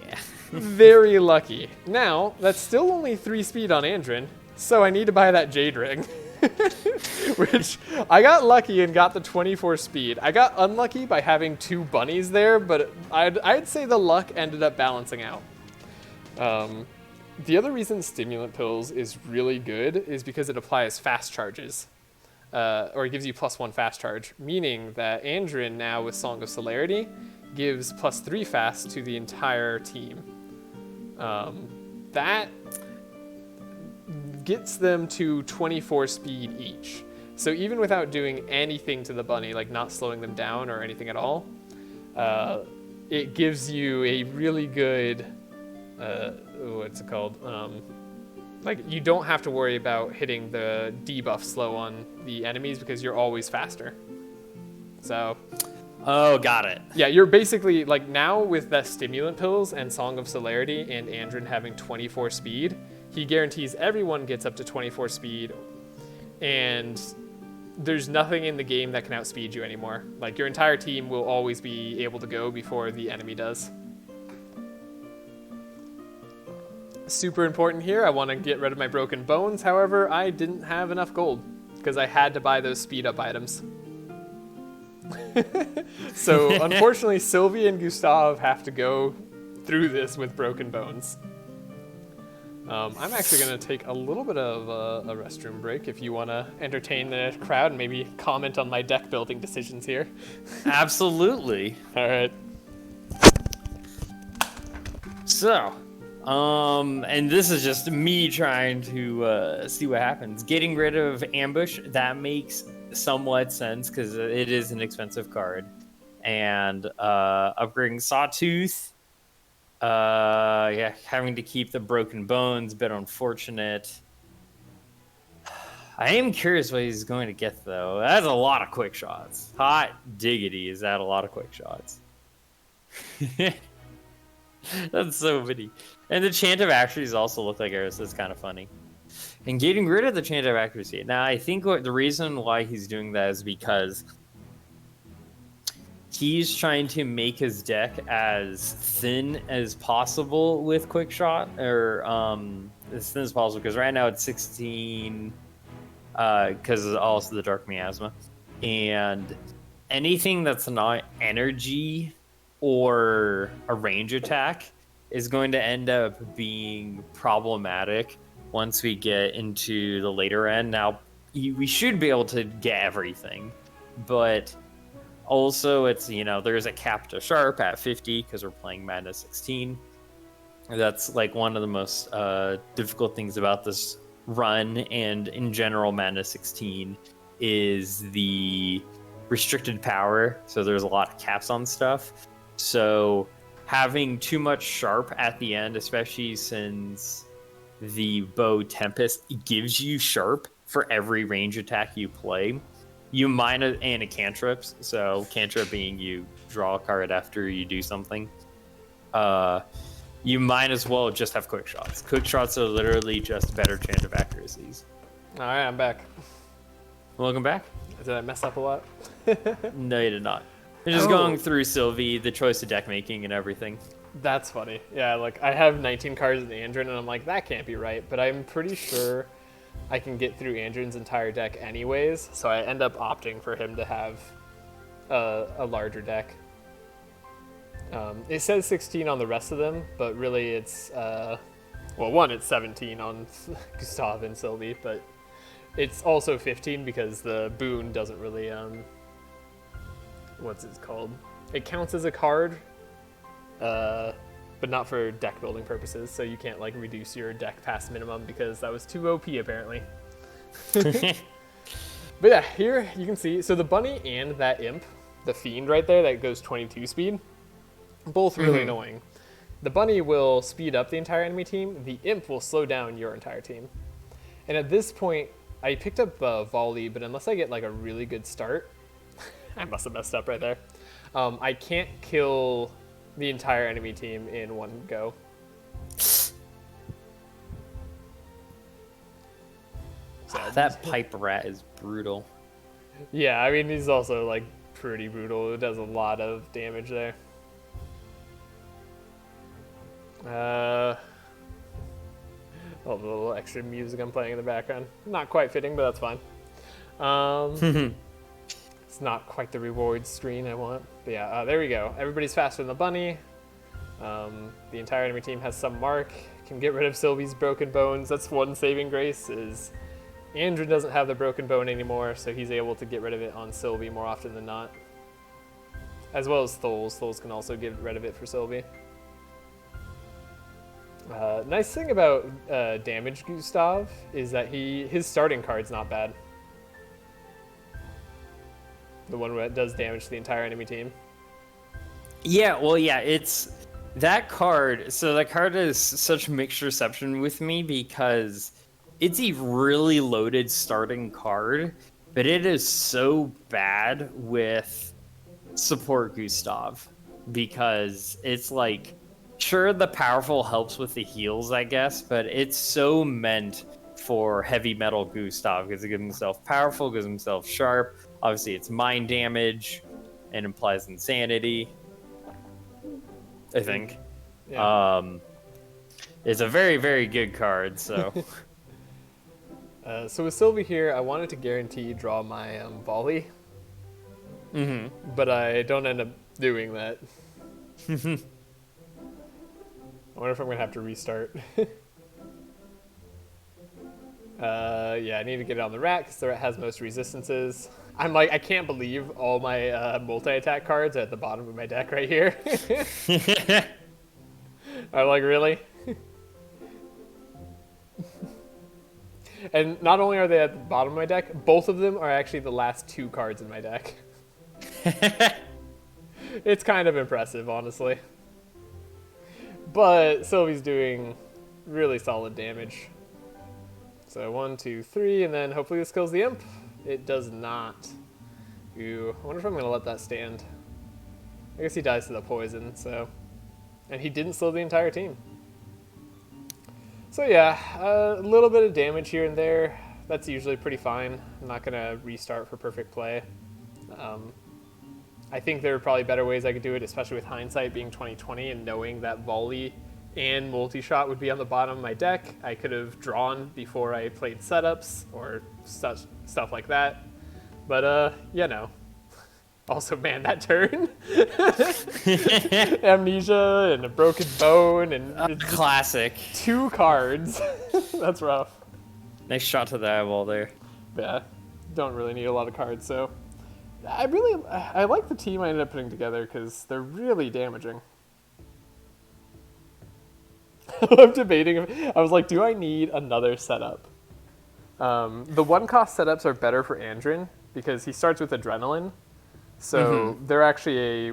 Very lucky. Now, that's still only 3 speed on Andrin, so I need to buy that Jade Ring. Which, I got lucky and got the 24 speed. I got unlucky by having 2 bunnies there, but I'd say the luck ended up balancing out. The other reason stimulant pills is really good is because it applies fast charges. Or it gives you +1 fast charge, meaning that Andrin now with Song of Celerity gives +3 fast to the entire team. That gets them to 24 speed each. So even without doing anything to the bunny, like not slowing them down or anything at all, it gives you a really good, what's it called? Like, you don't have to worry about hitting the debuff slow on the enemies because you're always faster. So... Oh, got it. Yeah, you're basically, like, now with that stimulant pills and Song of Celerity and Andrin having 24 speed, he guarantees everyone gets up to 24 speed, and there's nothing in the game that can outspeed you anymore. Like, your entire team will always be able to go before the enemy does. super important here. I want to get rid of my broken bones. However, I didn't have enough gold because I had to buy those speed up items. So unfortunately, Sylvie and Gustav have to go through this with broken bones. I'm actually going to take a little bit of a restroom break if you want to entertain the crowd and maybe comment on my deck building decisions here. Absolutely. All right. So, and this is just me trying to see what happens. Getting rid of Ambush, that makes somewhat sense because it is an expensive card. And upgrading Sawtooth, having to keep the broken bones, a bit unfortunate. I am curious what he's going to get, though. That's a lot of quick shots. Hot diggity, is that a lot of quick shots? That's so funny. And the Chant of Accuracy also look like arrows. That's kind of funny. And getting rid of the Chant of Accuracy. Now, I think the reason why he's doing that is because he's trying to make his deck as thin as possible with quick shot, or as thin as possible, because right now it's 16, because also the Dark Miasma. And anything that's not energy or a range attack is going to end up being problematic once we get into the later end. Now, we should be able to get everything, but also it's, there's a cap to sharp at 50 because we're playing Madness 16. That's like one of the most difficult things about this run, and in general Madness 16, is the restricted power. So there's a lot of caps on stuff. So having too much sharp at the end, especially since the bow Tempest gives you sharp for every range attack you play, you mine and a cantrips. So cantrip being you draw a card after you do something. You might as well just have quick shots. Quick shots are literally just better Chant of Accuracies. All right, I'm back. Welcome back. Did I mess up a lot? No, you did not. You're just going through Sylvie, the choice of deck making and everything. That's funny. Yeah, like I have 19 cards in Andrin, and I'm like, that can't be right. But I'm pretty sure I can get through Andrin's entire deck anyways, so I end up opting for him to have a larger deck. It says 16 on the rest of them, but really it's, it's 17 on Gustav and Sylvie, but it's also 15 because the boon doesn't really, what's it called? It counts as a card, but not for deck building purposes, so you can't like reduce your deck past minimum because that was too OP apparently. But yeah, here you can see, so the bunny and that imp, the fiend right there that goes 22 speed, both really annoying. The bunny will speed up the entire enemy team, the imp will slow down your entire team. And at this point, I picked up volley, but unless I get like a really good start, I must have messed up right there. I can't kill the entire enemy team in one go. So, that pipe rat is brutal. Yeah, I mean, he's also like pretty brutal. It does a lot of damage there. Oh, the little extra music I'm playing in the background. Not quite fitting, but that's fine. It's not quite the reward screen I want. But yeah, there we go. Everybody's faster than the bunny. The entire enemy team has some mark. Can get rid of Sylvie's broken bones. That's one saving grace, is Andrew doesn't have the broken bone anymore, so he's able to get rid of it on Sylvie more often than not. As well as Tholes. Tholes can also get rid of it for Sylvie. Nice thing about damage Gustav is that his starting card's not bad. The one that does damage to the entire enemy team. Yeah, well, yeah, it's that card. So that card is such mixed reception with me because it's a really loaded starting card, but it is so bad with support Gustav because it's like, sure, the powerful helps with the heals, I guess, but it's so meant for heavy metal Gustav because it gives himself powerful, gives himself sharp. Obviously, it's mind damage and implies insanity, I think. Yeah. It's a very, very good card, so. So with Sylvie here, I wanted to guarantee draw my volley, but I don't end up doing that. I wonder if I'm going to have to restart. Yeah, I need to get it on the rat because the rat has most resistances. I'm like, I can't believe all my multi-attack cards are at the bottom of my deck right here. I'm like, really? And not only are they at the bottom of my deck, both of them are actually the last 2 cards in my deck. It's kind of impressive, honestly. But Sylvie's doing really solid damage. So 1, 2, 3, and then hopefully this kills the imp. It does not. Ooh, I wonder if I'm going to let that stand. I guess he dies to the poison, so... And he didn't slow the entire team. So yeah, a little bit of damage here and there. That's usually pretty fine. I'm not going to restart for perfect play. I think there are probably better ways I could do it, especially with hindsight being 2020 and knowing that volley and multi-shot would be on the bottom of my deck. I could have drawn before I played setups or stuff like that. But, you know. Also, man, that turn. Amnesia and a broken bone and Classic. 2 cards. That's rough. Nice shot to the eyeball there. Yeah, don't really need a lot of cards, so I like the team I ended up putting together because they're really damaging. I'm debating. I was like, do I need another setup? The 1-cost setups are better for Andrin because he starts with Adrenaline. So they're actually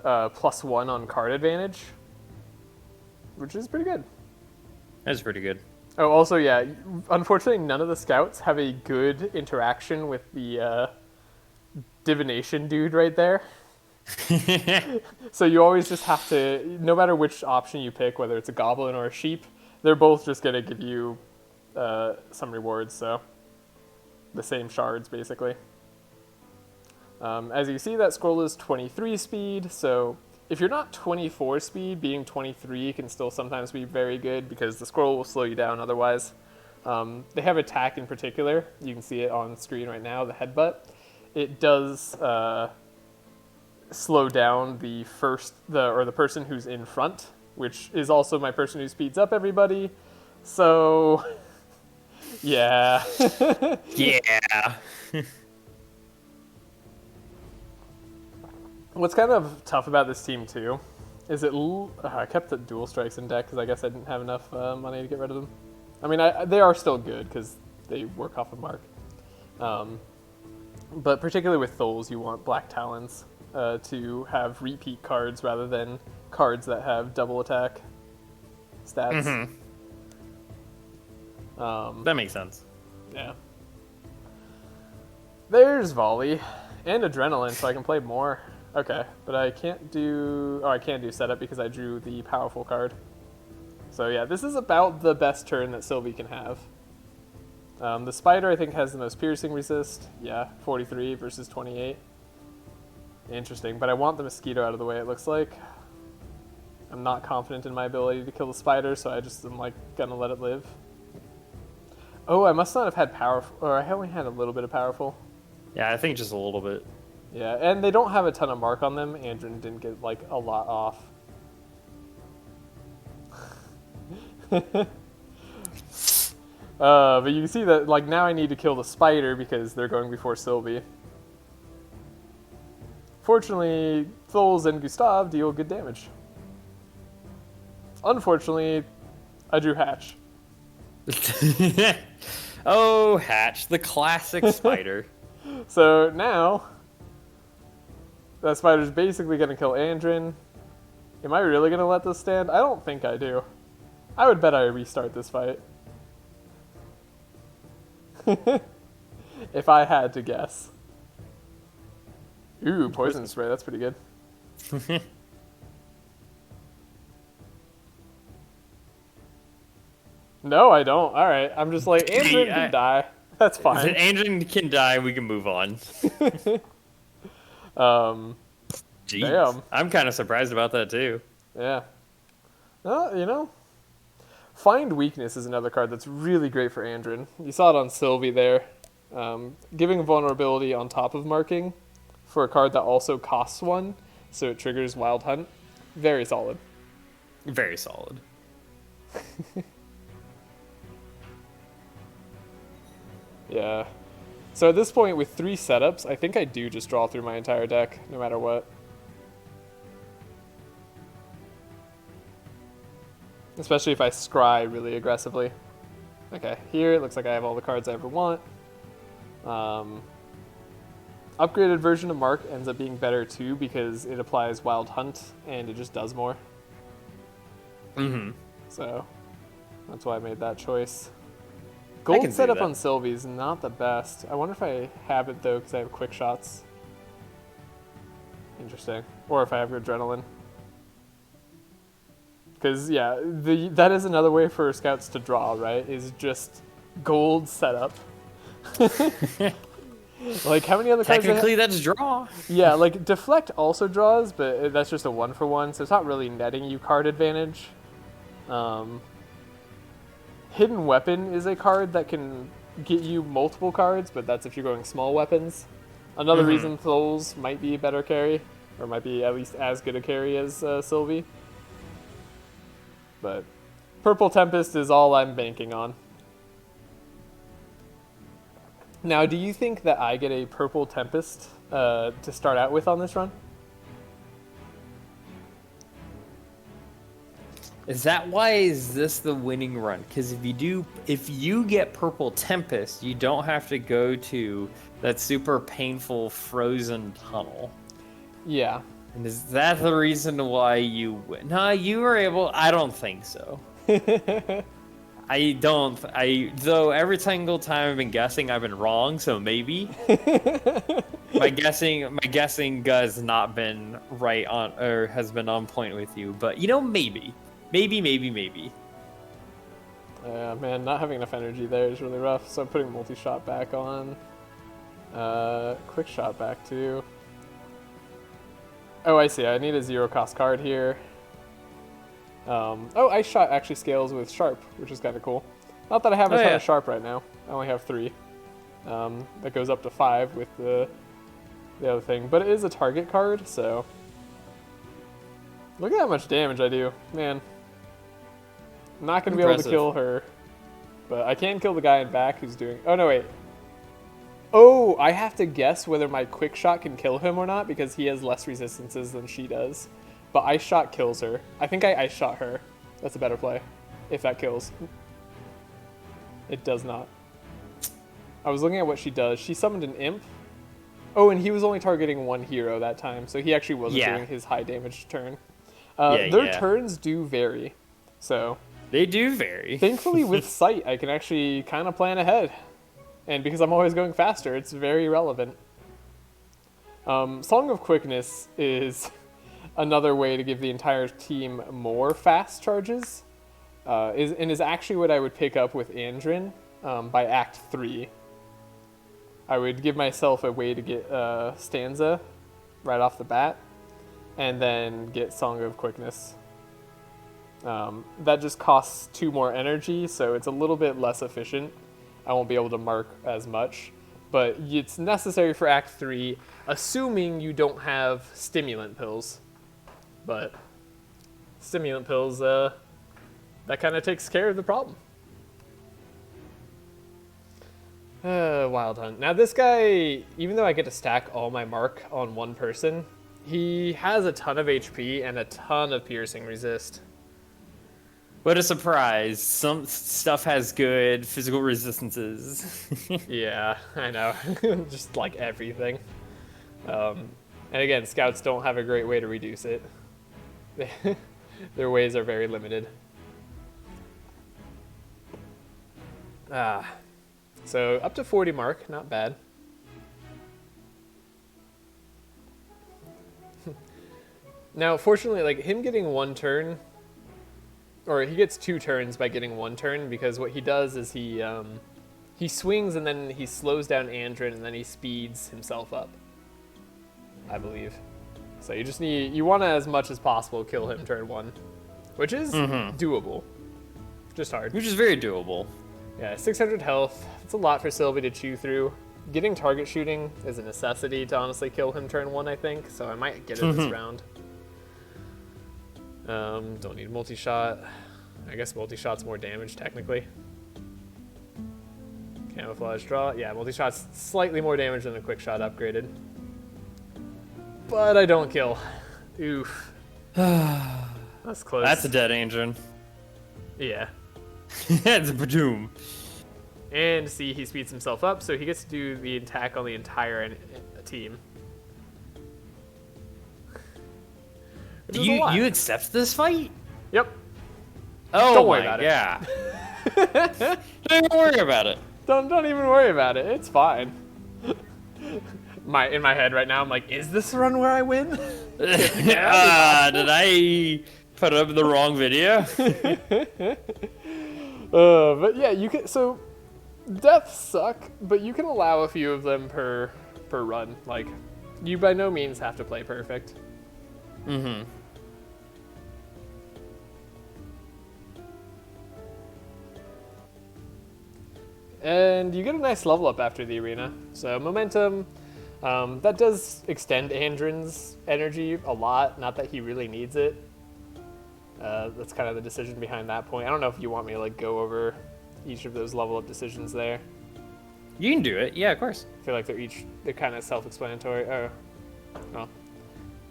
a +1 on card advantage, which is pretty good. That's pretty good. Oh, also, yeah, unfortunately, none of the scouts have a good interaction with the divination dude right there. So you always just have to, no matter which option you pick, whether it's a goblin or a sheep, they're both just going to give you some rewards, so the same shards, basically. As you see, that scroll is 23 speed, so if you're not 24 speed, being 23 can still sometimes be very good because the scroll will slow you down otherwise. They have attack in particular. You can see it on screen right now, the headbutt. It does slow down the person who's in front, which is also my person who speeds up everybody. So, yeah. Yeah. What's kind of tough about this team, too, is I kept the dual strikes in deck because I guess I didn't have enough money to get rid of them. I mean, they are still good because they work off of Mark. But particularly with Tholes, you want Black Talons to have repeat cards rather than cards that have double attack stats. That makes sense. Yeah. There's Volley and Adrenaline, so I can play more. Okay, but I can't do... Oh, I can do setup because I drew the powerful card. So yeah, this is about the best turn that Sylvie can have. The Spider, I think, has the most piercing resist. Yeah, 43 versus 28. Interesting, but I want the Mosquito out of the way, it looks like. I'm not confident in my ability to kill the Spider, so I just am, like, gonna let it live. Oh, I must not have had powerful... Or I only had a little bit of powerful. Yeah, I think just a little bit. Yeah, and they don't have a ton of mark on them. Andrin didn't get, like, a lot off. But you can see that, like, now I need to kill the Spider because they're going before Sylvie. Fortunately, Tholes and Gustav deal good damage. Unfortunately, I drew Hatch. Oh, Hatch, the classic spider. So now, that Spider's basically going to kill Andrin. Am I really going to let this stand? I don't think I do. I would bet I restart this fight. If I had to guess. Ooh, poison spray, that's pretty good. No, I don't. Alright, I'm just like, Andrin can die. That's fine. If Andrin can die, we can move on. Jeez. I'm kind of surprised about that, too. Yeah. Well, you know, Find Weakness is another card that's really great for Andrin. You saw it on Sylvie there. Giving vulnerability on top of marking for a card that also costs 1, so it triggers Wild Hunt. Very solid. Very solid. Yeah. So at this point, with 3 setups, I think I do just draw through my entire deck, no matter what. Especially if I scry really aggressively. Okay, here it looks like I have all the cards I ever want. Upgraded version of Mark ends up being better too because it applies Wild Hunt and it just does more. Mm-hmm. So that's why I made that choice. Gold setup on Sylvie is not the best. I wonder if I have it though because I have quick shots. Interesting. Or if I have Adrenaline. Because, yeah, that is another way for scouts to draw, right? Is just gold setup. Like, how many other cards? Technically, that's draw. Yeah, like, Deflect also draws, but that's just a 1-for-1, so it's not really netting you card advantage. Hidden Weapon is a card that can get you multiple cards, but that's if you're going small weapons. Another reason Tholes might be a better carry, or might be at least as good a carry as Sylvie. But Purple Tempest is all I'm banking on. Now, do you think that I get a Purple Tempest to start out with on this run? Is this the winning run? Because if you get Purple Tempest, you don't have to go to that super painful frozen tunnel. Yeah. And is that the reason why you win? No, you were able. I don't think so. Though every single time I've been guessing, I've been wrong. So maybe my guessing has not been right on, or has been on point with you. But maybe. Yeah, man, not having enough energy there is really rough. So I'm putting multi-shot back on. Quick shot back too. Oh, I see. I need a 0-cost card here. Ice Shot actually scales with Sharp, which is kind of cool. Not that I have a ton of Sharp right now. I only have 3. That goes up to 5 with the other thing. But it is a target card, so... Look at how much damage I do. Man. I'm not going to be able to kill her. But I can kill the guy in back who's doing... Oh, no, wait. Oh, I have to guess whether my quick shot can kill him or not because he has less resistances than she does. But ice shot kills her. I think I ice shot her. That's a better play. If that kills. It does not. I was looking at what she does. She summoned an imp. Oh, and he was only targeting 1 hero that time, so he actually wasn't doing his high damage turn. Their turns do vary. So they do vary. Thankfully, with Sight, I can actually kind of plan ahead. And because I'm always going faster, it's very relevant. Song of Quickness is another way to give the entire team more fast charges. Is actually what I would pick up with Andrin by Act 3. I would give myself a way to get Stanza right off the bat, and then get Song of Quickness. That just costs 2 more energy, so it's a little bit less efficient. I won't be able to mark as much, but it's necessary for Act 3, assuming you don't have stimulant pills. But stimulant pills, that kind of takes care of the problem. Wild Hunt. Now this guy, even though I get to stack all my mark on one person, he has a ton of HP and a ton of piercing resist. What a surprise. Some stuff has good physical resistances. Yeah, I know. Just like everything. And again, scouts don't have a great way to reduce it. Their ways are very limited. So up to 40 mark, not bad. Now, fortunately, like him getting 1 turn, or he gets 2 turns by getting 1 turn, because what he does is he swings and then he slows down Andrin and then he speeds himself up, I believe. So you want to, as much as possible, kill him turn 1, which is doable. Just hard. Which is very doable. Yeah, 600 health. It's a lot for Sylvie to chew through. Getting target shooting is a necessity to honestly kill him turn 1, I think. So I might get it this round. Don't need multi-shot. I guess multi-shot's more damage, technically. Camouflage draw. Yeah, multi-shot's slightly more damage than a quick shot upgraded. But I don't kill. Oof. That's close. That's a dead engine. Yeah. That's a badoom. And see, he speeds himself up, so he gets to do the attack on the entire team. Do you accept this fight? Yep. Oh, don't worry about it. Don't even worry about it. Don't even worry about it. It's fine. In my head right now, I'm like, is this the run where I win? Did I put up the wrong video? But yeah, you can. So deaths suck, but you can allow a few of them per run. Like, you by no means have to play perfect. Mm-hmm. And you get a nice level up after the arena. So momentum, that does extend Andrin's energy a lot. Not that he really needs it. That's kind of the decision behind that point. I don't know if you want me to like go over each of those level up decisions there. You can do it. Yeah, of course. I feel like they're kind of self-explanatory. Oh, well,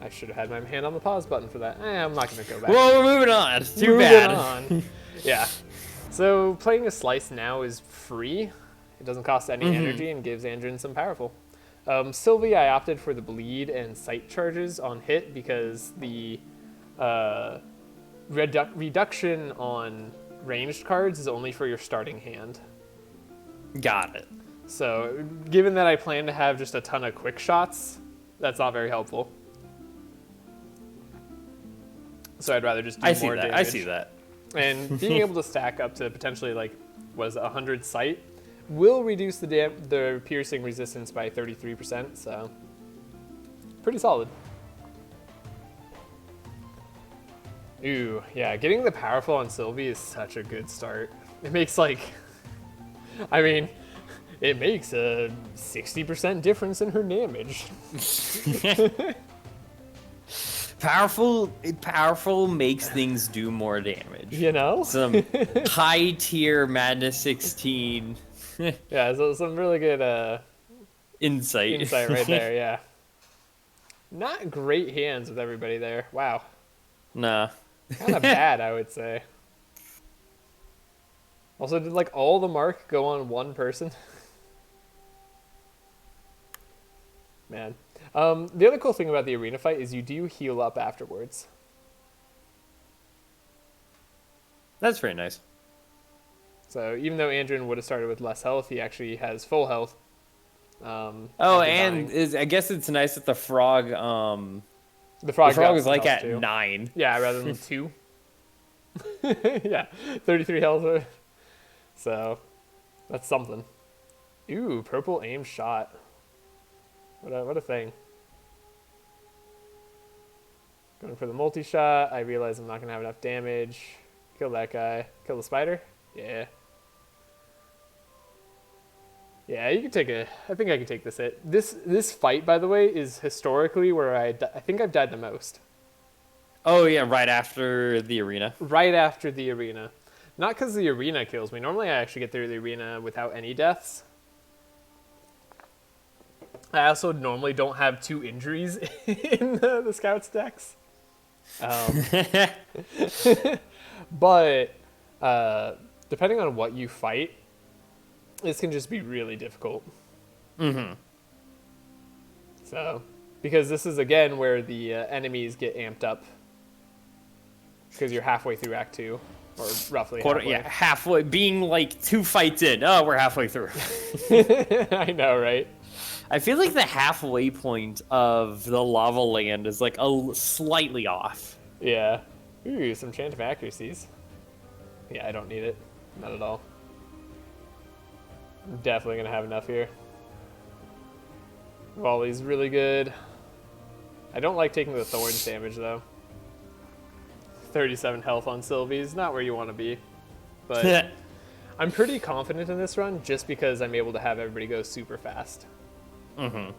I should have had my hand on the pause button for that. I'm not going to go back. Well, we're moving on. It's too Moving bad. on. Yeah. So playing a slice now is free. It doesn't cost any energy and gives Andrin some powerful. Sylvie, I opted for the bleed and sight charges on hit because the reduction on ranged cards is only for your starting hand. Got it. So given that I plan to have just a ton of quick shots, that's not very helpful. So I'd rather just do more damage. I see that. And being able to stack up to potentially like, 100 sight will reduce the piercing resistance by 33%, so pretty solid. Ooh, yeah, getting the powerful on Sylvie is such a good start. It makes it makes a 60% difference in her damage. Powerful makes things do more damage. You know? Some high tier Madness 16. Yeah, so some really good insight right there, yeah. Not great hands with everybody there. Wow. Nah. Kind of bad, I would say. Also, did like all the mark go on one person? Man. The other cool thing about the arena fight is you do heal up afterwards. That's very nice. So even though Andrin would have started with less health, he actually has full health. I guess it's nice that the frog. The frog is like at 9. Yeah, rather than 2. Yeah, 33 health. So that's something. Ooh, purple aim shot. What a thing. Going for the multi-shot. I realize I'm not going to have enough damage. Kill that guy. Kill the spider? Yeah. Yeah, you can take I think I can take this hit. This fight, by the way, is historically where I think I've died the most. Oh, yeah, right after the arena. Right after the arena. Not because the arena kills me. Normally I actually get through the arena without any deaths. I also normally don't have 2 injuries in the Scouts decks. But depending on what you fight, this can just be really difficult. Mm-hmm. So, because this is, again, where the enemies get amped up. Because you're halfway through Act 2. Or roughly halfway. Yeah, halfway. Being like 2 fights in. Oh, we're halfway through. I know, right? I feel like the halfway point of the lava land is like slightly off. Yeah. Ooh, some chant of accuracies. Yeah, I don't need it. Not at all. I'm definitely going to have enough here. Volley's really good. I don't like taking the thorns damage, though. 37 health on Sylvie is not where you want to be. but I'm pretty confident in this run just because I'm able to have everybody go super fast. Mm-hmm.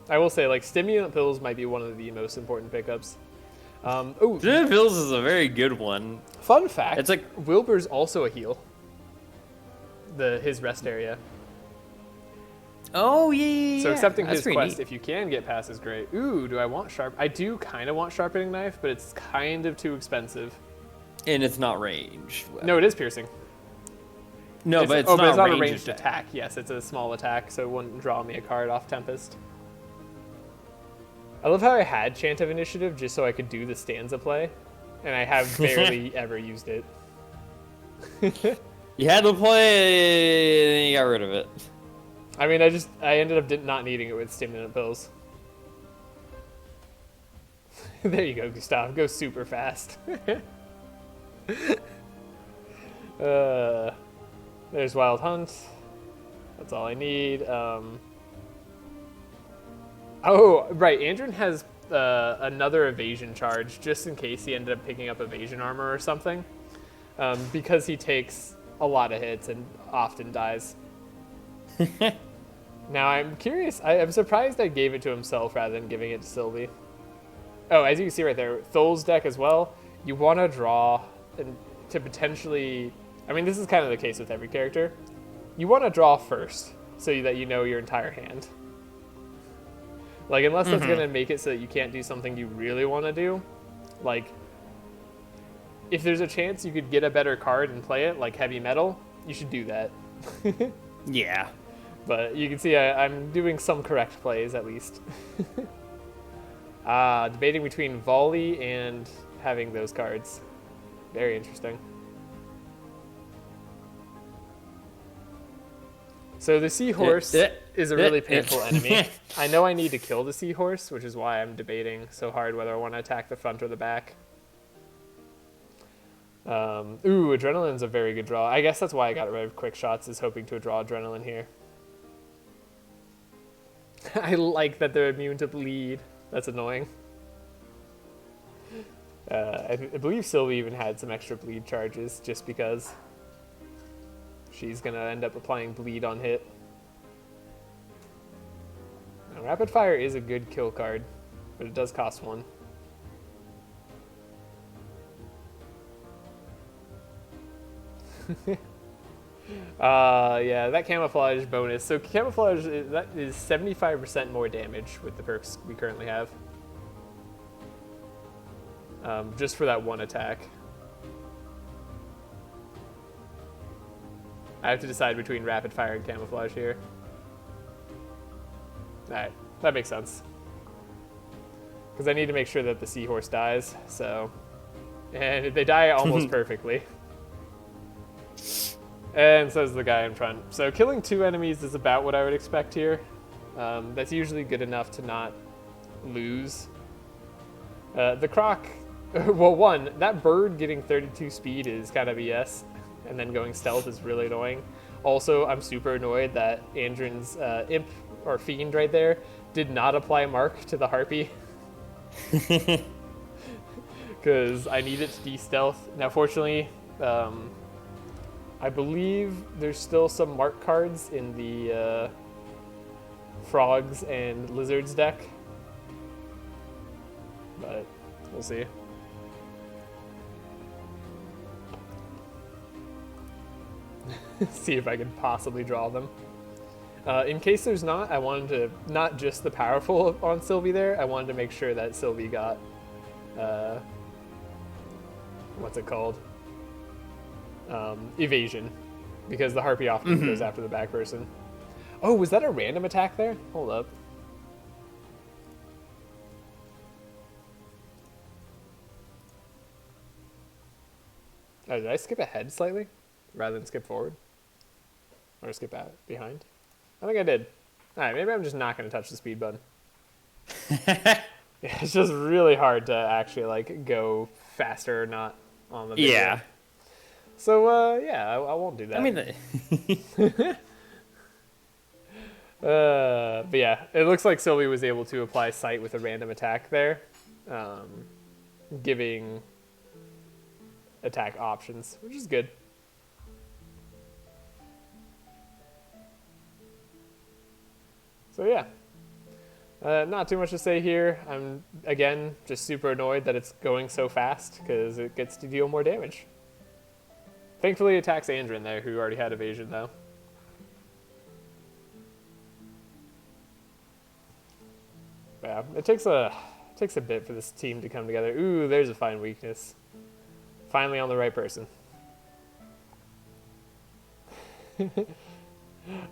I will say, like, stimulant pills might be one of the most important pickups. Stimulant pills is a very good one. Fun fact, It's like Wilbur's also a heal. His rest area. oh yeah. So accepting That's his pretty quest, neat. if you can get past, is great. Ooh, do I want sharp? I do kind of want sharpening knife, but it's kind of too expensive. And it's not ranged. No, it is piercing. No, but it's but not, it's not a ranged ranged attack. Yes, it's a small attack, so it wouldn't draw me a card off Tempest. I love how I had Chant of Initiative just so I could do the stanza play, and I have barely ever used it. You had to play, and then you got rid of it. I mean, I ended up not needing it with stimulant pills. There you go, Gustav. Go super fast. There's Wild Hunt. That's all I need. Oh, right. Andrin has another evasion charge just in case he ended up picking up evasion armor or something. Because he takes a lot of hits and often dies. Now, I'm curious. I'm surprised I gave it to himself rather than giving it to Sylvie. Oh, as you can see right there, Thul's deck as well. You want to draw and to potentially... I mean, this is kind of the case with every character. You want to draw first so that you know your entire hand. Like, unless that's going to make it so that you can't do something you really want to do. Like, if there's a chance you could get a better card and play it, like Heavy Metal, you should do that. Yeah. But you can see I'm doing some correct plays, at least. Debating between Volley and having those cards. Very interesting. So the Seahorse is a really painful enemy. I know I need to kill the Seahorse, which is why I'm debating so hard whether I want to attack the front or the back. Ooh, Adrenaline's a very good draw. I guess that's why I got rid of Quick Shots, is hoping to draw Adrenaline here. I like that they're immune to bleed. That's annoying. I believe Sylvie even had some extra bleed charges just because she's going to end up applying bleed on hit. Now, Rapid Fire is a good kill card, but it does cost 1. Yeah, that camouflage bonus. So camouflage, that is 75% more damage with the perks we currently have. Just for that one attack. I have to decide between rapid fire and camouflage here. Alright, that makes sense. Because I need to make sure that the Seahorse dies, so... And they die almost perfectly. And so does the guy in front. So killing 2 enemies is about what I would expect here. That's usually good enough to not lose. The Croc... Well, one, that bird getting 32 speed is kind of BS. And then going stealth is really annoying. Also, I'm super annoyed that Andrin's Imp, or Fiend right there, did not apply Mark to the Harpy. Because I need it to de-stealth. Now, fortunately, I believe there's still some Mark cards in the Frogs and Lizards deck. But we'll see. See if I can possibly draw them. In case there's not, I wanted to, not just the powerful on Sylvie there, I wanted to make sure that Sylvie got, what's it called? Evasion. Because the Harpy often goes after the back person. Oh, was that a random attack there? Hold up. Oh, did I skip ahead slightly? Rather than skip forward? Or skip out behind? I think I did. Alright, maybe I'm just not going to touch the speed button. It's just really hard to actually like go faster or not on the video. Yeah. So, yeah, I won't do that. I mean, but yeah, it looks like Sylvie was able to apply Sight with a random attack there. Giving attack options, which is good. So yeah, not too much to say here. I'm, again, just super annoyed that it's going so fast because it gets to deal more damage. Thankfully, it attacks Andrin there, who already had evasion, though. Yeah, it takes a bit for this team to come together. Ooh, there's a fine weakness. Finally on the right person.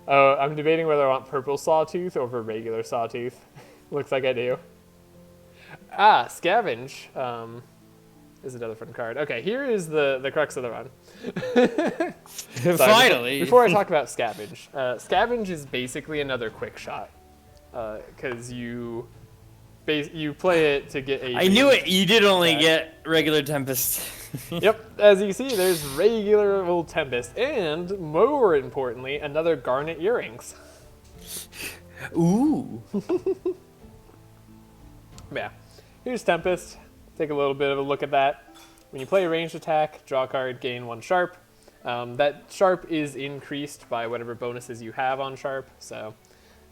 Oh, I'm debating whether I want purple Sawtooth over regular Sawtooth. Looks like I do. Ah, Scavenge is another fun card. Okay, here is the crux of the run. Sorry, Finally. Before I talk about Scavenge. Scavenge is basically another quick shot. Because you play it to get a... I knew it. You did only get regular Tempest. Yep, as you can see, there's regular old Tempest, and more importantly, another Garnet Earrings. Ooh. Yeah, here's Tempest. Take a little bit of a look at that. When you play a ranged attack, draw a card, gain 1 sharp. That sharp is increased by whatever bonuses you have on sharp. So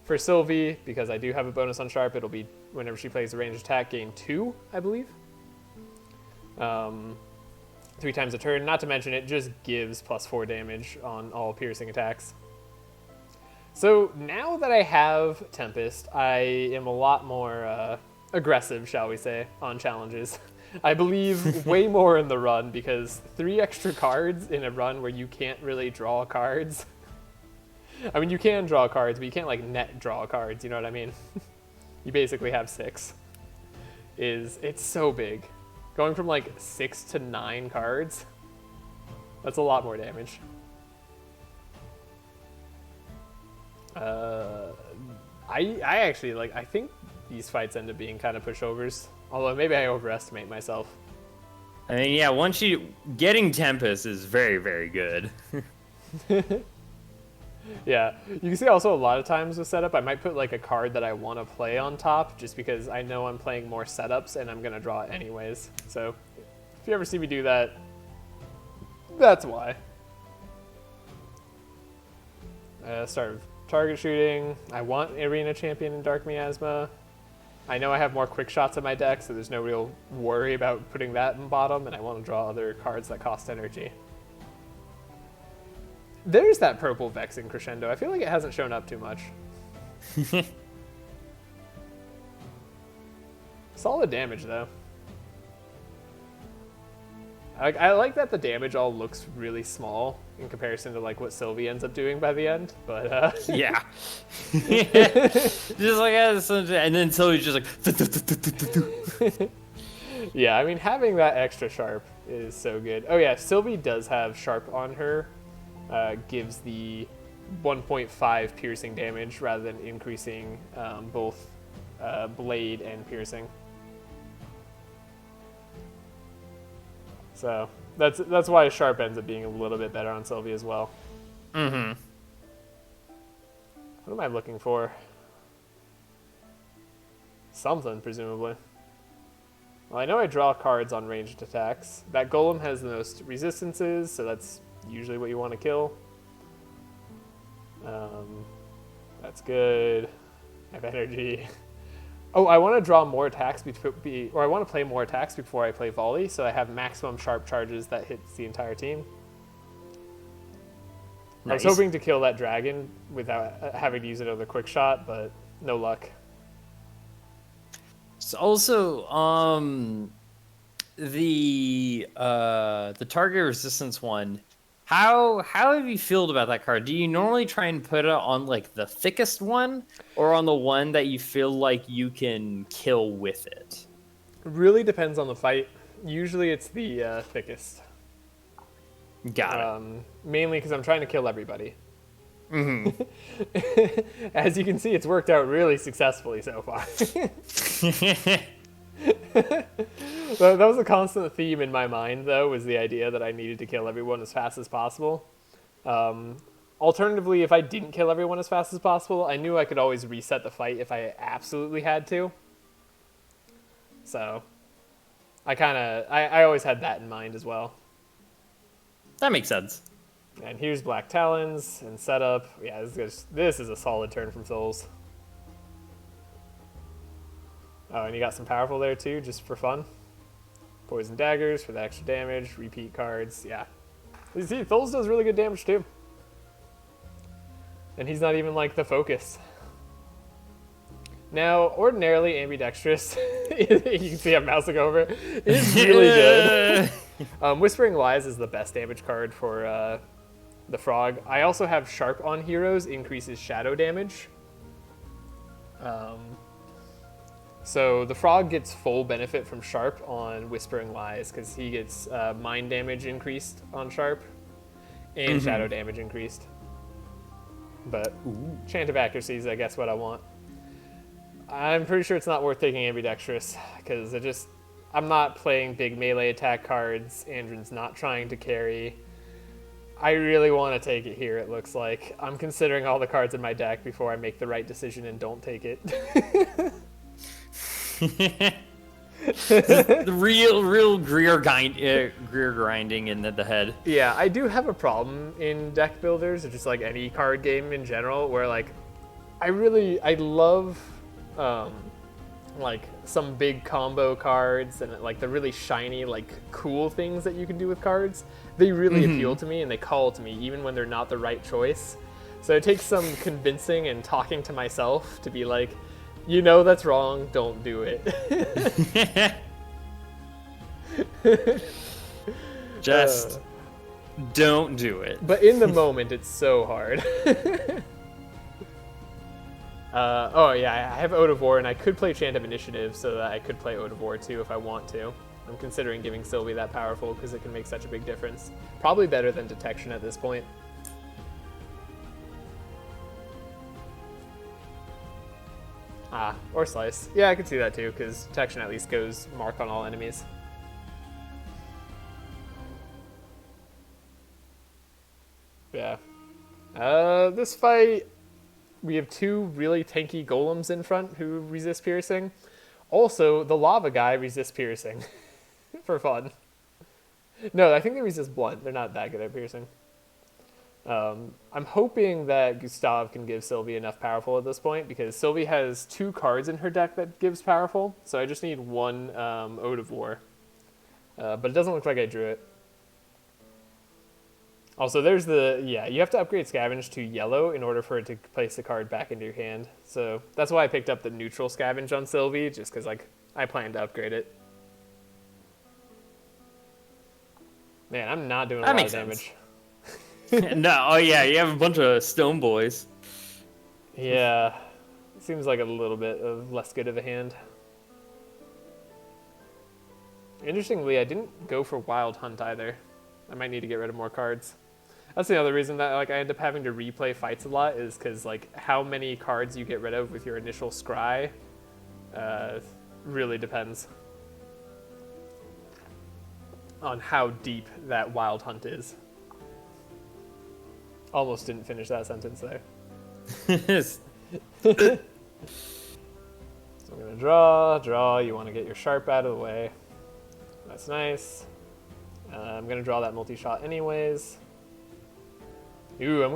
for Sylvie, because I do have a bonus on sharp, it'll be whenever she plays a ranged attack, gain 2, I believe. 3 times a turn. Not to mention it just gives +4 damage on all piercing attacks. So now that I have Tempest, I am a lot more aggressive, shall we say, on challenges. I believe way more in the run, because 3 extra cards in a run where you can't really draw cards. I mean, you can draw cards, but you can't like net draw cards, you know what I mean? You basically have 6. It's so big. Going from like 6 to 9 cards, that's a lot more damage. I actually, like, I think these fights end up being kind of pushovers. Although maybe I overestimate myself. I mean, yeah, once you... Getting Tempest is very, very good. Yeah, you can see also a lot of times with setup, I might put like a card that I want to play on top just because I know I'm playing more setups and I'm going to draw it anyways. So if you ever see me do that, that's why. Start with target shooting. I want Arena Champion and Dark Miasma. I know I have more quick shots in my deck, so there's no real worry about putting that in bottom, and I want to draw other cards that cost energy. There's that purple Vexing Crescendo. I feel like it hasn't shown up too much. Solid damage, though. I like that the damage all looks really small in comparison to like what Sylvie ends up doing by the end, but yeah. Just like, and then Sylvie's just like... Yeah, I mean, having that extra sharp is so good. Oh yeah, Sylvie does have sharp on her. Gives the 1.5 piercing damage rather than increasing both blade and piercing. So that's why sharp ends up being a little bit better on Sylvie as well. Mm-hmm. What am I looking for? Something, presumably. Well, I know I draw cards on ranged attacks. That golem has the most resistances, so that's usually what you want to kill. That's good. I have energy. Oh, I want to draw more attacks or I want to play more attacks before I play volley, so I have maximum sharp charges that hits the entire team. Nice. I was hoping to kill that dragon without having to use another quick shot, but no luck. So also, the target resistance one. How have you felt about that card? Do you normally try and put it on like the thickest one, or on the one that you feel like you can kill with it? It really depends on the fight. Usually it's the thickest. Got it. Mainly because I'm trying to kill everybody. Mm-hmm. As you can see, it's worked out really successfully so far. That was a constant theme in my mind, though, was the idea that I needed to kill everyone as fast as possible. Alternatively, if I didn't kill everyone as fast as possible, I knew I could always reset the fight if I absolutely had to. So I always had that in mind as well. That makes sense. And here's Black Talons and setup. Yeah, this is a solid turn from Souls. Oh, and you got some powerful there too, just for fun. Poison daggers for the extra damage, repeat cards, yeah. You see, Souls does really good damage too. And he's not even like the focus. Now, ordinarily ambidextrous, you can see I'm mousing over, is really good. Whispering Lies is the best damage card for the frog. I also have Sharp on heroes, increases shadow damage. So the frog gets full benefit from Sharp on Whispering Lies because he gets mind damage increased on Sharp and shadow damage increased. But Chant of Accuracy is, I guess, what I want. I'm pretty sure it's not worth taking ambidextrous because I'm not playing big melee attack cards. Andron's not trying to carry. I really want to take it here, it looks like. I'm considering all the cards in my deck before I make the right decision and don't take it. The real Greer grinding in the head. Yeah, I do have a problem in deck builders, or just like any card game in general, where like I love like some big combo cards and like the really shiny, like cool things that you can do with cards. They really appeal to me and they call to me even when they're not the right choice. So it takes some convincing and talking to myself to be like, you know that's wrong, don't do it. Just don't do it. But in the moment, it's so hard. Oh yeah, I have Ode of War, and I could play Chant of Initiative so that I could play Ode of War too if I want to. I'm considering giving Sylvie that powerful because it can make such a big difference. Probably better than Detection at this point. Or Slice. Yeah, I could see that too, because Detection at least goes mark on all enemies. Yeah. This fight, we have two really tanky golems in front who resist piercing. Also, the lava guy resists piercing. For fun. No, I think they resist blunt. They're not that good at piercing. I'm hoping that Gustav can give Sylvie enough powerful at this point, because Sylvie has 2 cards in her deck that gives powerful, so I just need 1 Ode of War. But it doesn't look like I drew it. Also, there's you have to upgrade Scavenge to yellow in order for it to place the card back into your hand. So that's why I picked up the neutral Scavenge on Sylvie, just because like I plan to upgrade it. Man, I'm not doing a lot of damage. No, oh yeah, you have a bunch of stone boys. Yeah, seems like a little bit of less good of a hand. Interestingly, I didn't go for Wild Hunt either. I might need to get rid of more cards. That's the other reason that like I end up having to replay fights a lot, is because like how many cards you get rid of with your initial scry really depends on how deep that Wild Hunt is. Almost didn't finish that sentence there. So I'm gonna draw. You want to get your Sharp out of the way. That's nice. I'm gonna draw that multi-shot anyways. Ooh, am I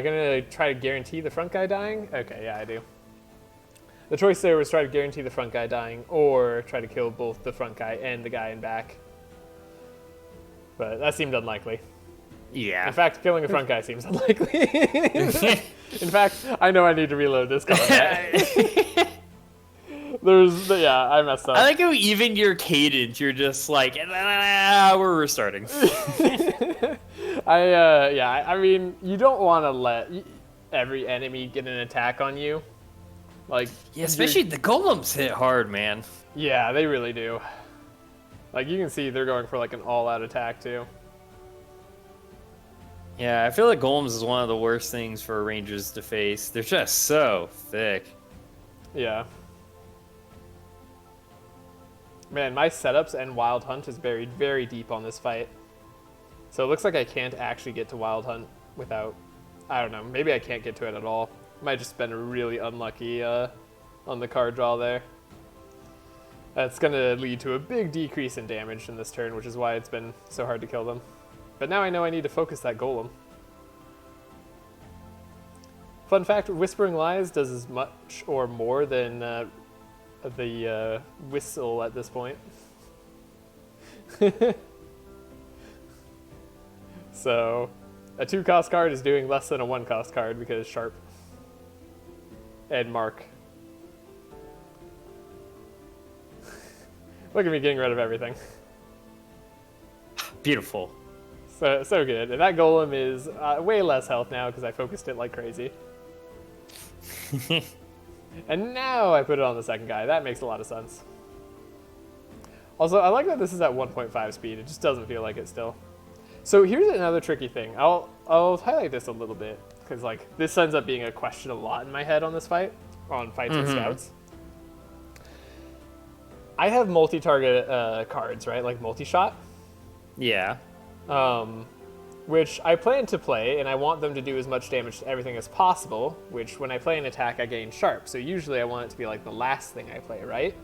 gonna try to guarantee the front guy dying? Okay, yeah, I do. The choice there was try to guarantee the front guy dying, or try to kill both the front guy and the guy in back. But that seemed unlikely. Yeah. In fact, killing a front guy seems unlikely. In fact, I know I need to reload this combat. I messed up. I like how even your cadence, you're just like, we're restarting. I mean, you don't want to let every enemy get an attack on you. Like, yeah, especially the golems hit hard, man. Yeah, they really do. Like, you can see they're going for like an all-out attack too. Yeah, I feel like golems is one of the worst things for rangers to face. They're just so thick. Yeah. Man, my setups and Wild Hunt is buried very deep on this fight. So it looks like I can't actually get to Wild Hunt without... I don't know, maybe I can't get to it at all. Might just been really unlucky on the card draw there. That's going to lead to a big decrease in damage in this turn, which is why it's been so hard to kill them. But now I know I need to focus that golem. Fun fact, Whispering Lies does as much or more than the whistle at this point. So, a 2-cost card is doing less than a 1-cost card because Sharp and Mark. Look at me getting rid of everything. Beautiful. So good. And that golem is way less health now because I focused it like crazy. And now I put it on the second guy. That makes a lot of sense. Also, I like that this is at 1.5 speed. It just doesn't feel like it still. So here's another tricky thing. I'll highlight this a little bit because like this ends up being a question a lot in my head on this fight, on fights with scouts. I have multi-target cards, right? Like multi-shot. Yeah. Which I plan to play, and I want them to do as much damage to everything as possible, which when I play an attack, I gain Sharp. So usually I want it to be like the last thing I play, right?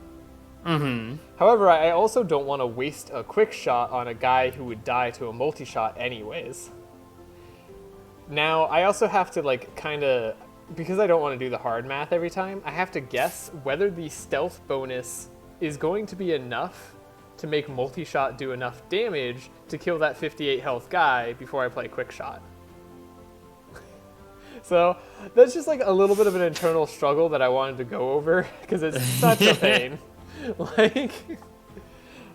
Mm-hmm. However, I also don't want to waste a quick shot on a guy who would die to a multi-shot anyways. Now, I also have to like kind of, because I don't want to do the hard math every time, I have to guess whether the stealth bonus is going to be enough to make multi-shot do enough damage to kill that 58 health guy before I play quick shot. So that's just like a little bit of an internal struggle that I wanted to go over because it's such a pain. Like,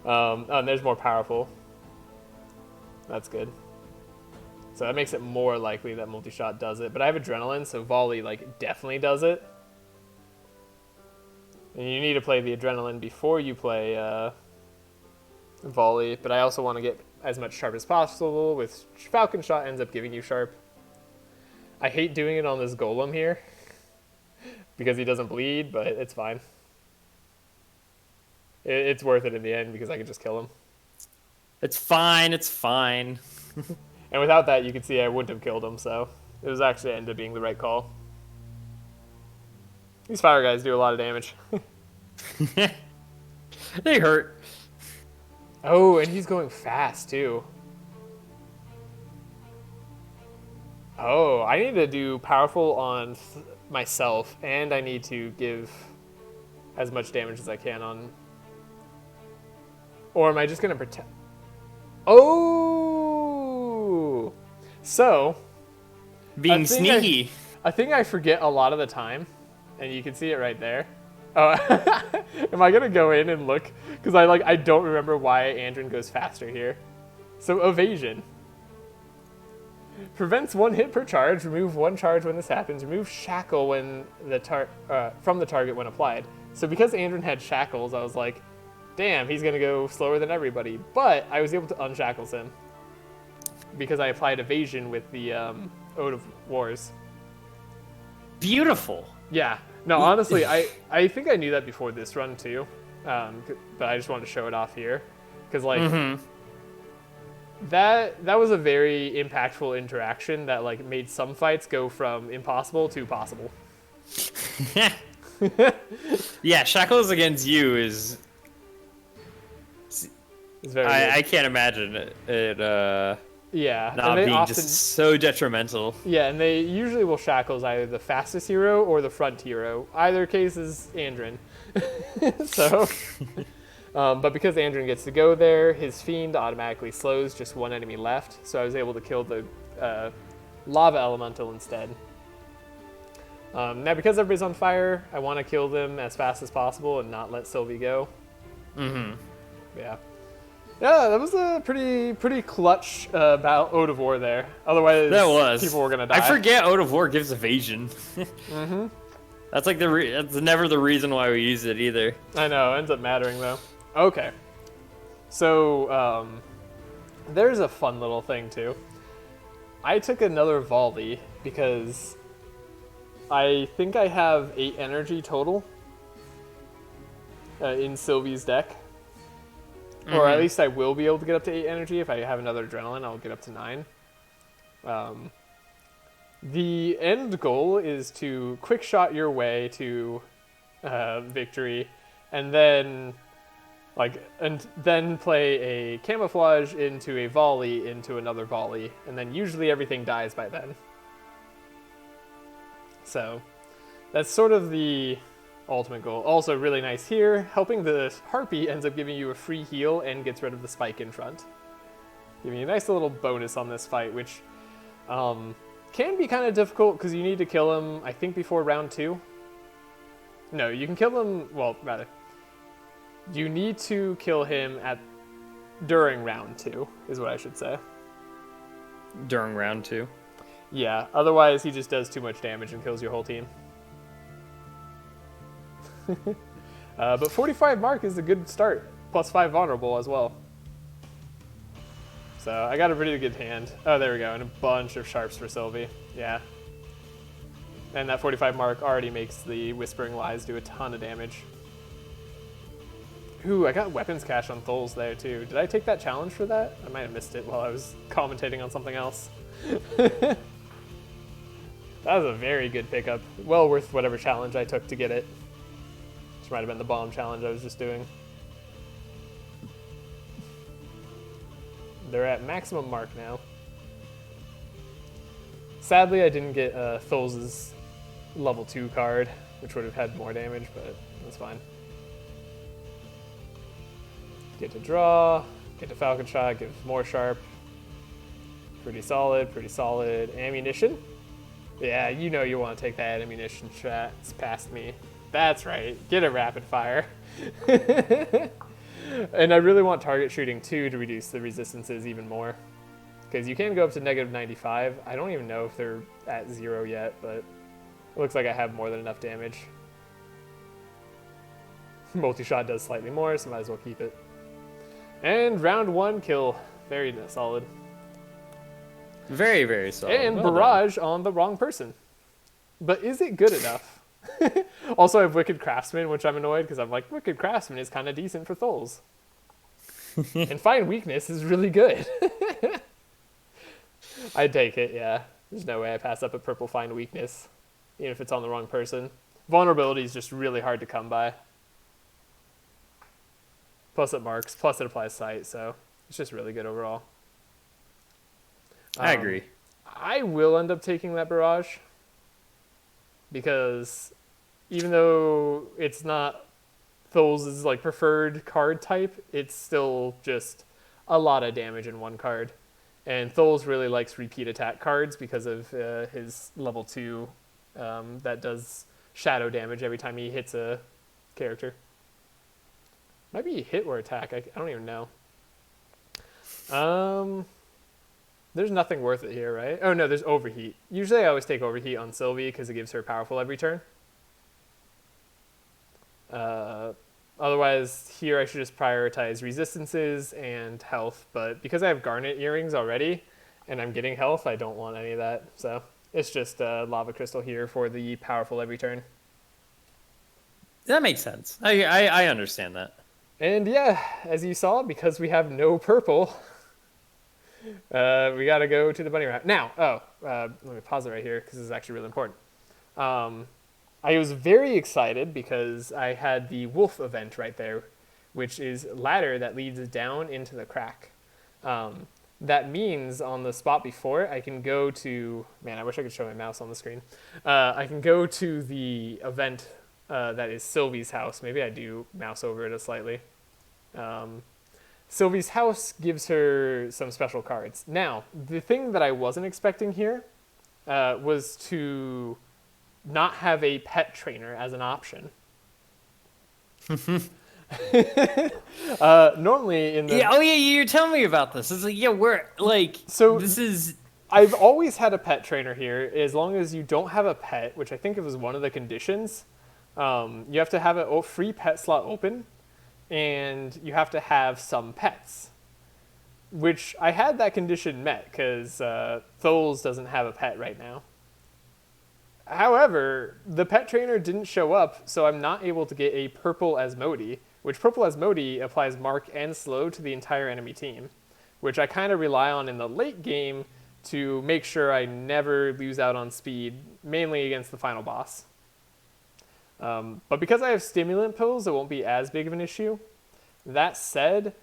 oh, and there's more powerful. That's good. So that makes it more likely that multi-shot does it. But I have adrenaline, so volley like definitely does it. And you need to play the adrenaline before you play volley, but I also want to get as much Sharp as possible, with Falcon Shot ends up giving you Sharp. I hate doing it on this golem here because he doesn't bleed, but it's fine. It's worth it in the end because I can just kill him. It's fine, it's fine. And without that, you can see I wouldn't have killed him, so it was actually ended up being the right call. These fire guys do a lot of damage. They hurt. Oh, and he's going fast, too. Oh, I need to do powerful on myself, and I need to give as much damage as I can on... Or am I just going to pretend... Oh! So... Being sneaky. A thing I forget a lot of the time, and you can see it right there. Oh, am I gonna go in and look? Because I don't remember why Andrin goes faster here. So evasion prevents 1 hit per charge. Remove 1 charge when this happens. Remove shackle when from the target when applied. So because Andrin had shackles, I was like, damn, he's gonna go slower than everybody. But I was able to unshackle him because I applied evasion with the Ode of Wars. Beautiful. Yeah. No, honestly, I think I knew that before this run too, but I just wanted to show it off here, because like that was a very impactful interaction that like made some fights go from impossible to possible. Yeah, shackles against you is. It's very I can't imagine it. Yeah, Not being often, just so detrimental. Yeah, and they usually will shackles either the fastest hero or the front hero. Either case is Andrin. So, but because Andrin gets to go there, his Fiend automatically slows just 1 enemy left. So I was able to kill the Lava Elemental instead. Now because everybody's on fire, I want to kill them as fast as possible and not let Sylvie go. Yeah. Yeah, that was a pretty clutch about Ode of War there. Otherwise, people were gonna die. I forget Ode of War gives evasion. That's like that's never the reason why we use it either. I know, it ends up mattering though. Okay, so there's a fun little thing too. I took another volley because I think I have 8 energy total in Sylvie's deck. Or at least I will be able to get up to 8 energy. If I have another adrenaline, I'll get up to 9. The end goal is to quick shot your way to victory, and then Like, and then play a camouflage into a volley into another volley, and then usually everything dies by then. So that's sort of the ultimate goal. Also really nice here, helping the Harpy ends up giving you a free heal and gets rid of the spike in front. Giving you a nice little bonus on this fight, which can be kind of difficult because you need to kill him, I think, before round 2. No, you can kill him, well, rather, you need to kill him during round 2, is what I should say. During round 2? Yeah, otherwise he just does too much damage and kills your whole team. But 45 mark is a good start, plus 5 vulnerable as well. So I got a pretty good hand. Oh, there we go, and a bunch of sharps for Sylvie. Yeah. And that 45 mark already makes the Whispering Lies do a ton of damage. Ooh, I got weapons cache on Tholes there too. Did I take that challenge for that? I might have missed it while I was commentating on something else. That was a very good pickup. Well worth whatever challenge I took to get it. Which might have been the bomb challenge I was just doing. They're at maximum mark now. Sadly, I didn't get Tholes' level 2 card, which would have had more damage, but that's fine. Get to draw, get to Falcon Shot, give more sharp. Pretty solid, pretty solid. Ammunition? Yeah, you know you want to take that ammunition shot. It's past me. That's right, get a rapid fire. And I really want target shooting too to reduce the resistances even more. Because you can go up to -95. I don't even know if they're at 0 yet, but it looks like I have more than enough damage. Multi-shot does slightly more, so might as well keep it. And round 1 kill. Very solid. Very, very solid. And well barrage done. on the wrong person. But is it good enough? Also, I have Wicked Craftsman, which I'm annoyed because I'm like, Wicked Craftsman is kind of decent for Tholes. And Find Weakness is really good. I'd take it, yeah. There's no way I pass up a purple Find Weakness, even if it's on the wrong person. Vulnerability is just really hard to come by. Plus it marks, plus it applies sight, so it's just really good overall. I agree. I will end up taking that barrage because even though it's not Tholes' like preferred card type, it's still just a lot of damage in one card. And Tholes really likes repeat attack cards because of his level 2 that does shadow damage every time he hits a character. Might be hit or attack, I don't even know. There's nothing worth it here, right? Oh no, there's Overheat. Usually I always take Overheat on Sylvie because it gives her powerful every turn. Otherwise, here I should just prioritize resistances and health, but because I have Garnet Earrings already, and I'm getting health, I don't want any of that. So it's just Lava Crystal here for the powerful every turn. That makes sense. I understand that. And yeah, as you saw, because we have no purple, we gotta go to the bunny route. Now, let me pause it right here because this is actually really important. I was very excited because I had the wolf event right there, which is ladder that leads down into the crack. That means on the spot before, I can go to, man, I wish I could show my mouse on the screen. I can go to the event that is Sylvie's house. Maybe I do mouse over it slightly. Sylvie's house gives her some special cards. Now, the thing that I wasn't expecting here was to not have a pet trainer as an option. Normally in the you're telling me about this. It's like, yeah, we're like, so this is, I've always had a pet trainer here as long as you don't have a pet, which I think it was one of the conditions. You have to have a free pet slot open, and you have to have some pets, which I had that condition met because Tholes doesn't have a pet right now. However, the pet trainer didn't show up, so I'm not able to get a purple Asmodee, which purple Asmodee applies mark and slow to the entire enemy team, which I kind of rely on in the late game to make sure I never lose out on speed, mainly against the final boss. But because I have stimulant pills, it won't be as big of an issue. That said,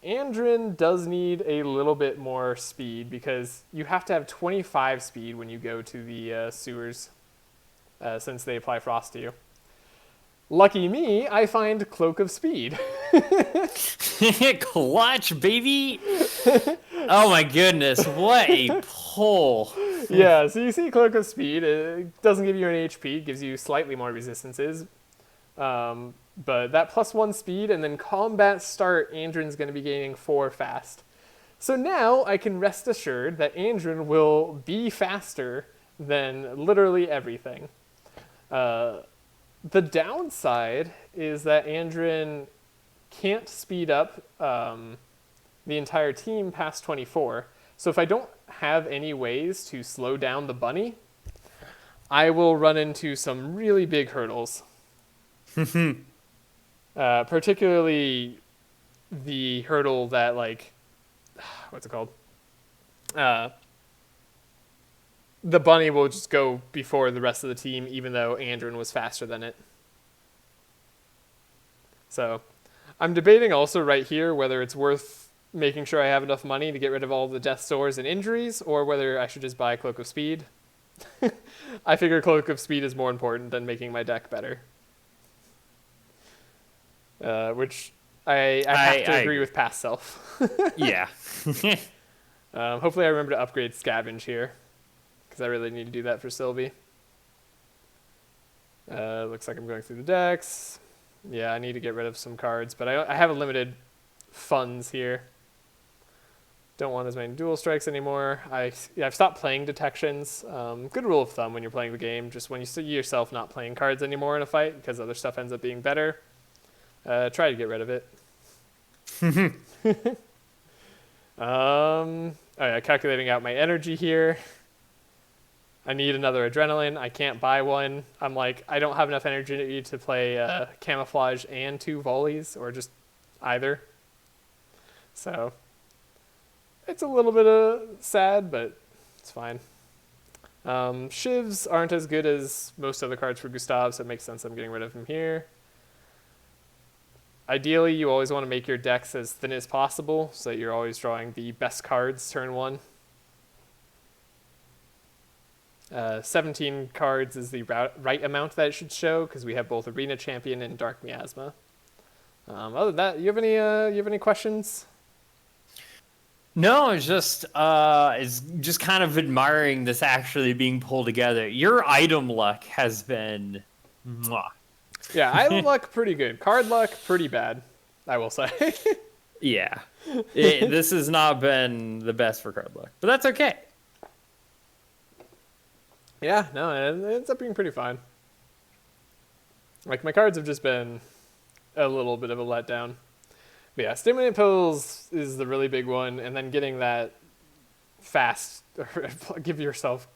Andrin does need a little bit more speed because you have to have 25 speed when you go to the sewers, since they apply frost to you. Lucky me, I find Cloak of Speed. Clutch, baby! Oh my goodness, what a pull! Yeah, so you see Cloak of Speed. It doesn't give you any HP, it gives you slightly more resistances. But that +1 speed, and then combat start, Andrin's going to be gaining 4 fast. So now I can rest assured that Andrin will be faster than literally everything. The downside is that Andrin can't speed up the entire team past 24. So if I don't have any ways to slow down the bunny, I will run into some really big hurdles. Particularly the hurdle that, like, what's it called? The bunny will just go before the rest of the team, even though Andrin was faster than it. So I'm debating also right here whether it's worth making sure I have enough money to get rid of all the death sores and injuries, or whether I should just buy Cloak of Speed. I figure Cloak of Speed is more important than making my deck better. Which I have to agree with past self. Yeah. Hopefully I remember to upgrade Scavenge here, because I really need to do that for Sylvie. Looks like I'm going through the decks. Yeah, I need to get rid of some cards, but I have a limited funds here. Don't want as many dual strikes anymore. I've stopped playing detections. Good rule of thumb when you're playing the game, just when you see yourself not playing cards anymore in a fight because other stuff ends up being better, try to get rid of it. Oh yeah, calculating out my energy here. I need another adrenaline. I can't buy one. I'm like, I don't have enough energy to play camouflage and 2 volleys, or just either. So it's a little bit sad, but it's fine. Shivs aren't as good as most other cards for Gustav, so it makes sense I'm getting rid of him here. Ideally, you always want to make your decks as thin as possible, so that you're always drawing the best cards turn 1. 17 cards is the right amount that it should show, because we have both Arena Champion and Dark Miasma. Other than that, you have any questions? No, it's just kind of admiring this actually being pulled together. Your item luck has been mwah. Yeah, item luck pretty good. Card luck pretty bad, I will say. Yeah. This has not been the best for card luck, but that's okay. Yeah, no, it ends up being pretty fine. Like, my cards have just been a little bit of a letdown. But yeah, stimulant pills is the really big one, and then getting that fast, give yourself,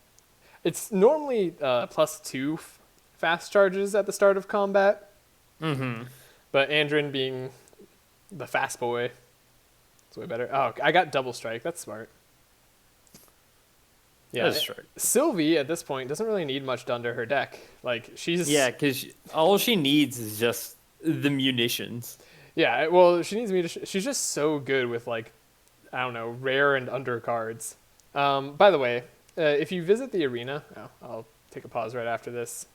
it's normally +2 fast charges at the start of combat. Mm-hmm. But Andrin being the fast boy, it's way better. Oh, I got double strike. That's smart. Yeah, that's true. Sylvie at this point doesn't really need much done to her deck. Like, she's because all she needs is just the munitions. Yeah, well, she needs me to. She's just so good with, like, I don't know, rare and under cards. By the way, if you visit the arena, I'll take a pause right after this.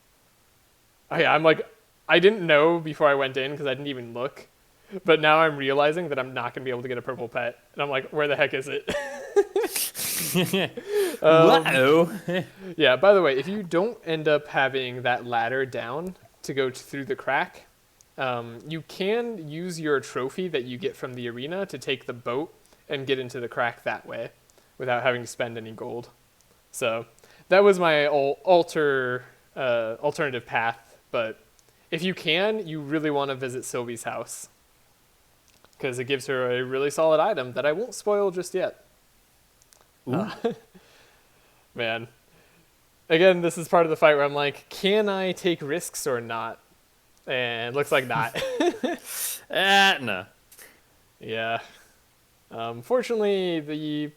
Oh yeah, I'm like, I didn't know before I went in because I didn't even look, but now I'm realizing that I'm not gonna be able to get a purple pet, and I'm like, where the heck is it? Yeah. By the way, if you don't end up having that ladder down to go through the crack, you can use your trophy that you get from the arena to take the boat and get into the crack that way without having to spend any gold. So that was my alternative path. But if you can, you really want to visit Sylvie's house, because it gives her a really solid item that I won't spoil just yet. Man. Again, this is part of the fight where I'm like, can I take risks or not? And looks like not. No. Yeah. Fortunately, the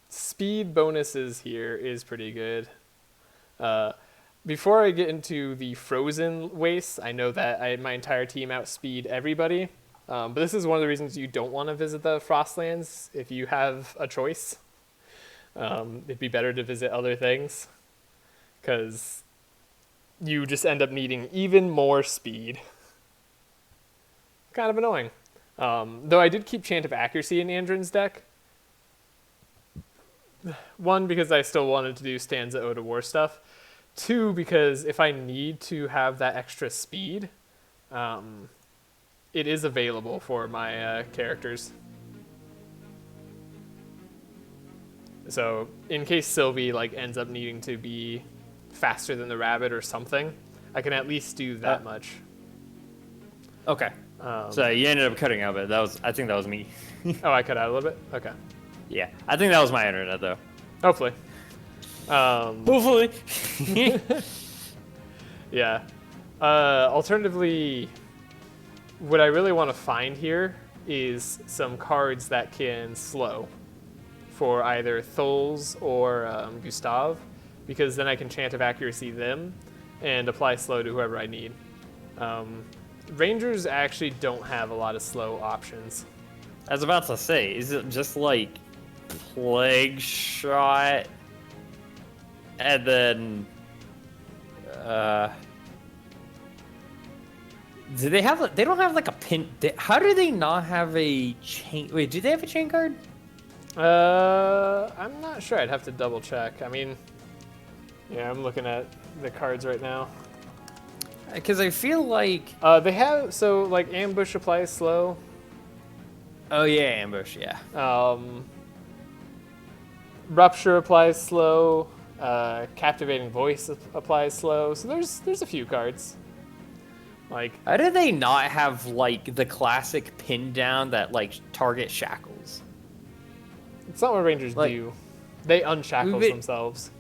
speed bonuses here is pretty good. Before I get into the frozen wastes, I know that my entire team outspeed everybody. But this is one of the reasons you don't want to visit the Frostlands if you have a choice. It'd be better to visit other things, because you just end up needing even more speed. Kind of annoying. Though I did keep Chant of Accuracy in Andron's deck. One, because I still wanted to do Stanza Ode of War stuff. Two, because if I need to have that extra speed, it is available for my characters. So in case Sylvie ends up needing to be faster than the rabbit or something, I can at least do that much. Okay. So you ended up cutting out, but I think that was me. Oh, I cut out a little bit? Okay. Yeah, I think that was my internet though. Hopefully. Hopefully. Yeah. Alternatively, what I really want to find here is some cards that can slow for either Tholes or Gustav, because then I can Chant of Accuracy them and apply slow to whoever I need. Rangers actually don't have a lot of slow options. I was about to say, is it just like Plague Shot and then do they have they don't have like a pin, how do they not have a chain? Wait, do they have a chain card? I'm not sure. I'd have to double check. I mean, yeah, I'm looking at the cards right now. Because I feel like they have, so like Ambush applies slow. Oh yeah, Ambush, yeah. Rupture applies slow. Captivating Voice applies slow. So there's a few cards. Like, how do they not have like the classic pin down that like target shackles? It's not what Rangers do. They unshackle themselves.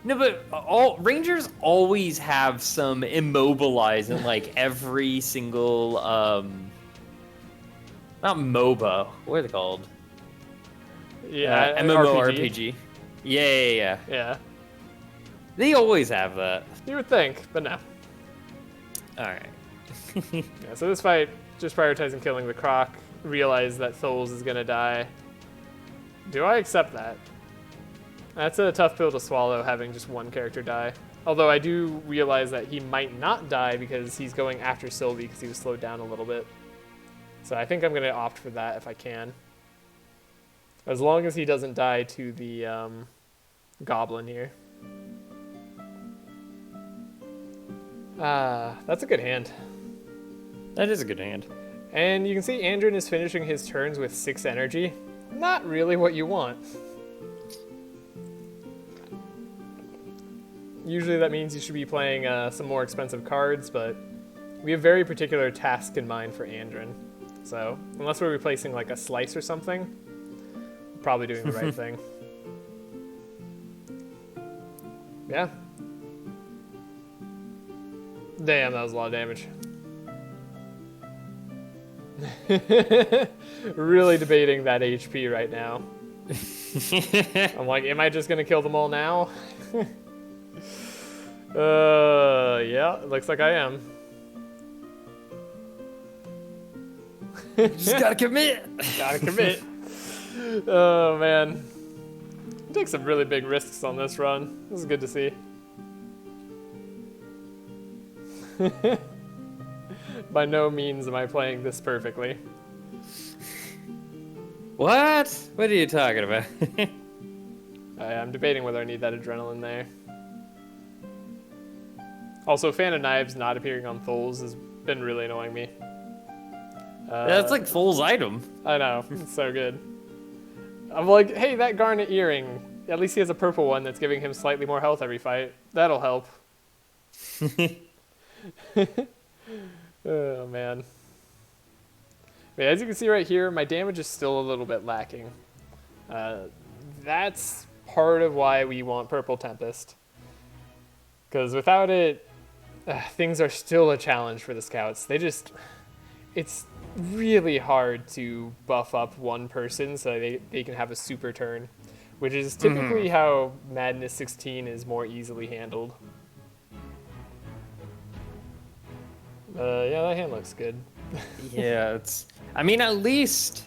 No, but all Rangers always have some immobilize in like every single not MOBA. What are they called? Yeah, MMORPG. Yeah. Yeah. They always have that. You would think, but no. All right. Yeah, so this fight, just prioritizing killing the Croc, realize that Tholes is gonna die. Do I accept that? That's a tough pill to swallow, having just one character die. Although I do realize that he might not die because he's going after Sylvie because he was slowed down a little bit. So I think I'm gonna opt for that if I can. As long as he doesn't die to the goblin here. That's a good hand. That is a good hand. And you can see Andron is finishing his turns with 6 energy. Not really what you want. Usually that means you should be playing some more expensive cards, but we have very particular tasks in mind for Andron. So unless we're replacing like a slice or something, we're probably doing the right thing. Yeah. Damn, that was a lot of damage. Really debating that HP right now. I'm like, am I just gonna kill them all now? Yeah, it looks like I am. Just gotta commit. Gotta commit. Oh man, take some really big risks on this run. This is good to see. By no means am I playing this perfectly. What? What are you talking about? I'm debating whether I need that adrenaline there. Also, Fan of Knives not appearing on Tholes has been really annoying me. That's like Fool's item. I know, it's so good. I'm like, hey, that garnet earring, at least he has a purple one that's giving him slightly more health every fight. That'll help. Oh, man. But as you can see right here, my damage is still a little bit lacking. That's part of why we want Purple Tempest. Because without it, things are still a challenge for the scouts. It's really hard to buff up one person so they can have a super turn, which is typically how Madness 16 is more easily handled. Yeah, that hand looks good. Yeah, it's I mean, at least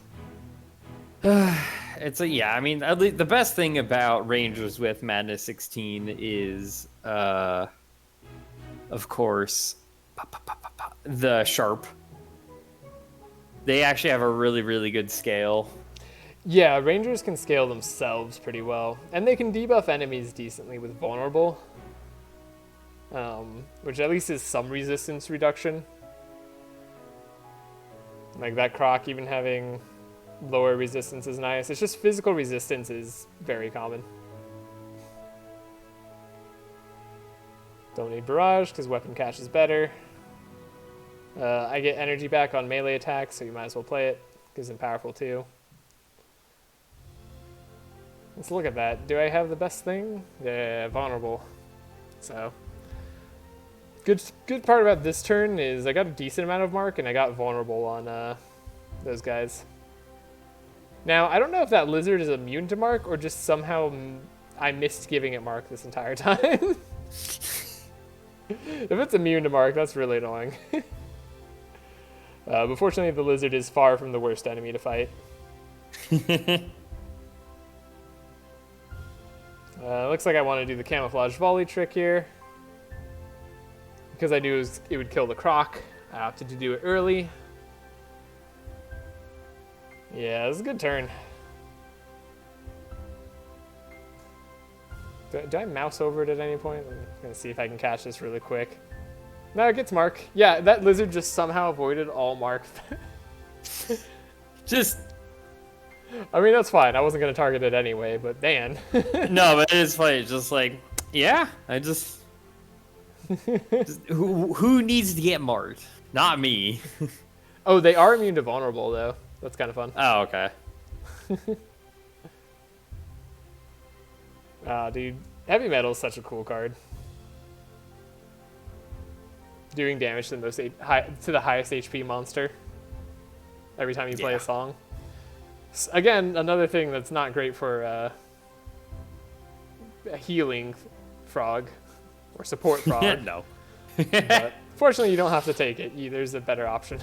it's a yeah. I mean, at least the best thing about Rangers with Madness 16 is, of course, the sharp. They actually have a really, really good scale. Yeah, Rangers can scale themselves pretty well, and they can debuff enemies decently with vulnerable, which at least is some resistance reduction. Like that Croc even having lower resistance is nice. It's just physical resistance is very common. Don't need Barrage because weapon cache is better. I get energy back on melee attacks, so you might as well play it because I'm powerful too. Let's look at that. Do I have the best thing? Yeah, vulnerable. So, good part about this turn is I got a decent amount of mark and I got vulnerable on those guys. Now, I don't know if that lizard is immune to mark or just somehow I missed giving it mark this entire time. If it's immune to mark, that's really annoying. But fortunately, the lizard is far from the worst enemy to fight. Looks like I want to do the camouflage volley trick here. Because I knew it would kill the Croc, I opted to do it early. Yeah, it was a good turn. Do I mouse over it at any point? I'm going to see if I can catch this really quick. No, it gets mark. Yeah, that lizard just somehow avoided all mark. Just... I mean, that's fine. I wasn't going to target it anyway, but man. No, but it is funny. Just like, yeah, just who needs to get marked? Not me. Oh, they are immune to vulnerable, though. That's kind of fun. Oh, okay. Dude, heavy metal is such a cool card. Doing damage to the highest HP monster every time you play a song. Again, another thing that's not great for a healing frog or support frog. No. But fortunately, you don't have to take it. There's a better option.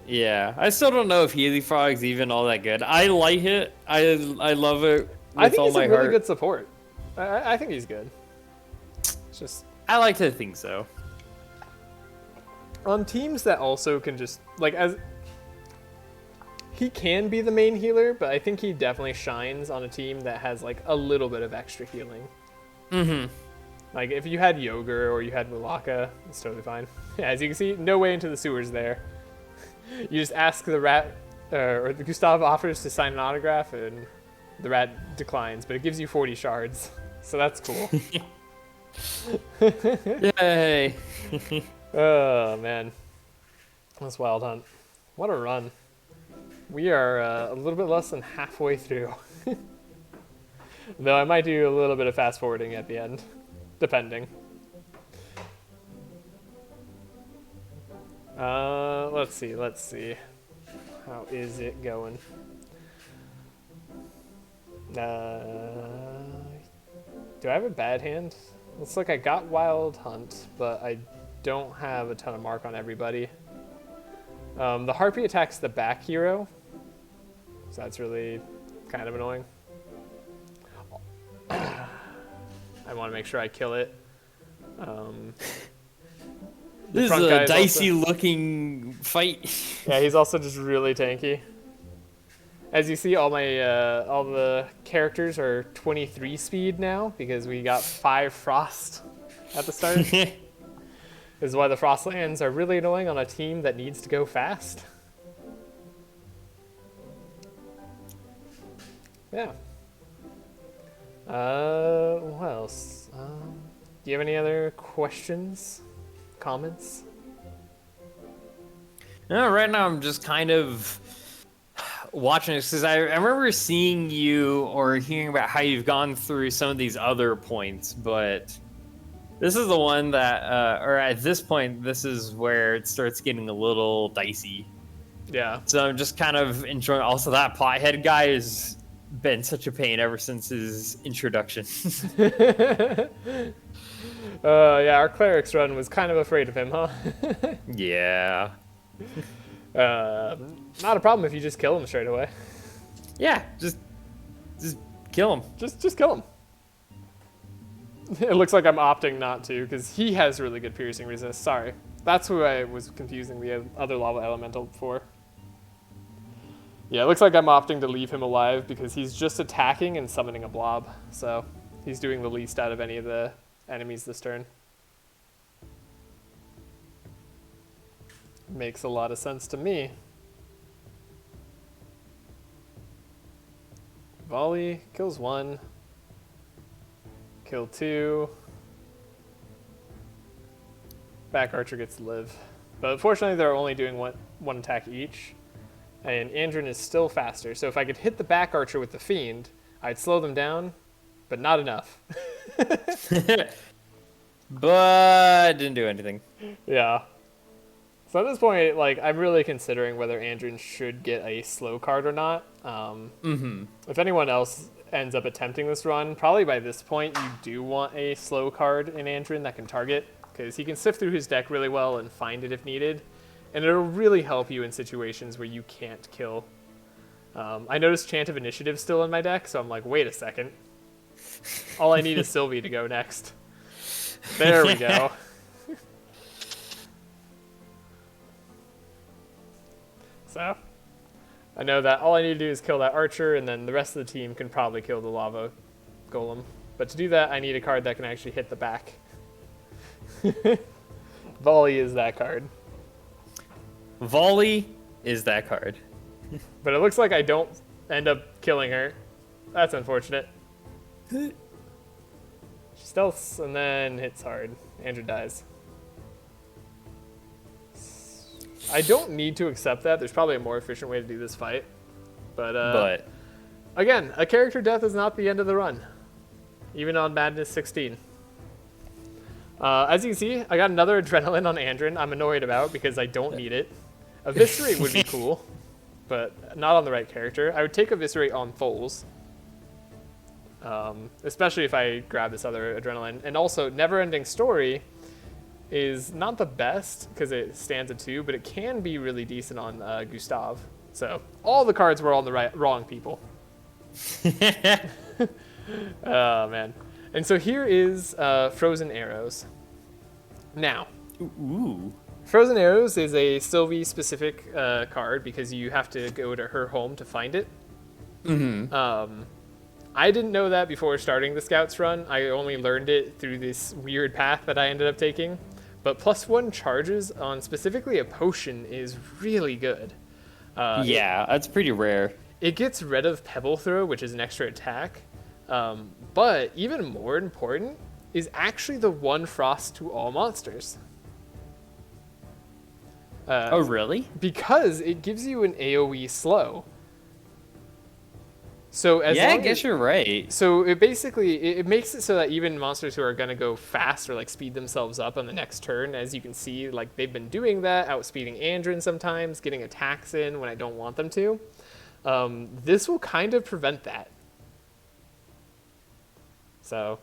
Yeah, I still don't know if healing frog's even all that good. I like it. I love it. I think he's a really heart. good support. I think he's good. It's just I like to think so. on teams that also can just like as he can be the main healer, but I think he definitely shines on a team that has like a little bit of extra healing. Mm-hmm. Like if you had Yogur or you had Mulaka, it's totally fine. Yeah, as you can see, no way into the sewers there. You just ask the rat, or the Gustav offers to sign an autograph, and the rat declines, but it gives you 40 shards, so that's cool. Yay! Oh man, that's Wild Hunt. What a run! We are a little bit less than halfway through. Though I might do a little bit of fast forwarding at the end, depending. Let's see. How is it going? Do I have a bad hand? Looks like I got Wild Hunt, but I don't have a ton of mark on everybody. The Harpy attacks the back hero, so that's really kind of annoying. I want to make sure I kill it. This is a dicey looking fight. Yeah, he's also just really tanky. As you see, all the characters are 23 speed now because we got 5 frost at the start. This is why the Frostlands are really annoying on a team that needs to go fast. Yeah. What else? Do you have any other questions? Comments? No, right now I'm just kind of watching this because I remember seeing you or hearing about how you've gone through some of these other points, but this is the one that, or at this point, this is where it starts getting a little dicey. Yeah. So I'm just kind of enjoying. Also, that pothead guy has been such a pain ever since his introduction. Yeah, our clerics run was kind of afraid of him, huh? Yeah. Not a problem if you just kill him straight away. Yeah, just kill him. Just kill him. It looks like I'm opting not to because he has really good piercing resist. Sorry. That's who I was confusing the other lava elemental for. Yeah, it looks like I'm opting to leave him alive because he's just attacking and summoning a blob. So he's doing the least out of any of the enemies this turn. Makes a lot of sense to me. Volley kills 1. Kill 2. Back archer gets to live. But unfortunately, they're only doing one attack each. And Andrin is still faster. So if I could hit the back archer with the fiend, I'd slow them down, but not enough. But didn't do anything. Yeah. So at this point, like, I'm really considering whether Andrin should get a slow card or not. If anyone else ends up attempting this run, probably by this point you do want a slow card in Andrin that can target, because he can sift through his deck really well and find it if needed, and it'll really help you in situations where you can't kill. I noticed Chant of Initiative still in my deck, so I'm like, wait a second. All I need is Sylvie to go next. There we go. So, I know that all I need to do is kill that archer, and then the rest of the team can probably kill the lava golem. But to do that, I need a card that can actually hit the back. Volley is that card. Volley is that card. But it looks like I don't end up killing her. That's unfortunate. She stealths and then hits hard. Andrew dies. I don't need to accept that. There's probably a more efficient way to do this fight. But again, a character death is not the end of the run. Even on Madness 16. As you can see, I got another Adrenaline on Andrin I'm annoyed about because I don't need it. Eviscerate would be cool, but not on the right character. I would take Eviscerate on Foals. Especially if I grab this other Adrenaline. And also, Neverending Story is not the best because it stands a 2, but it can be really decent on Gustav. So all the cards were on the wrong people. Oh man! And so here is Frozen Arrows. Now, Frozen Arrows is a Sylvie specific card because you have to go to her home to find it. I didn't know that before starting the Scouts run. I only learned it through this weird path that I ended up taking. But +1 charges on specifically a potion is really good. Yeah, that's pretty rare. It gets rid of Pebble Throw, which is an extra attack. But even more important is actually the 1 frost to all monsters. Oh, really? Because it gives you an AoE slow. So as I guess you're right. So it basically it makes it so that even monsters who are gonna go fast or like speed themselves up on the next turn, as you can see, like they've been doing that, outspeeding Andrin sometimes, getting attacks in when I don't want them to. This will kind of prevent that. So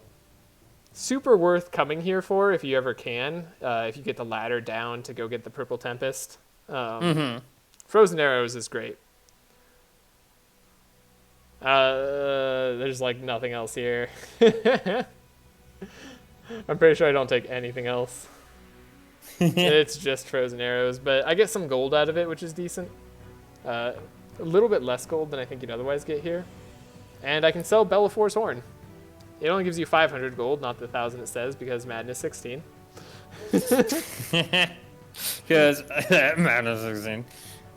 super worth coming here for if you ever can. If you get the ladder down to go get the Purple Tempest. Frozen Arrows is great. There's like nothing else here. I'm pretty sure I don't take anything else. It's just Frozen Arrows, but I get some gold out of it, which is decent. A little bit less gold than I think you'd otherwise get here. And I can sell Bellafor's Horn. It only gives you 500 gold, not the 1,000 it says, because Madness 16. Because Madness 16.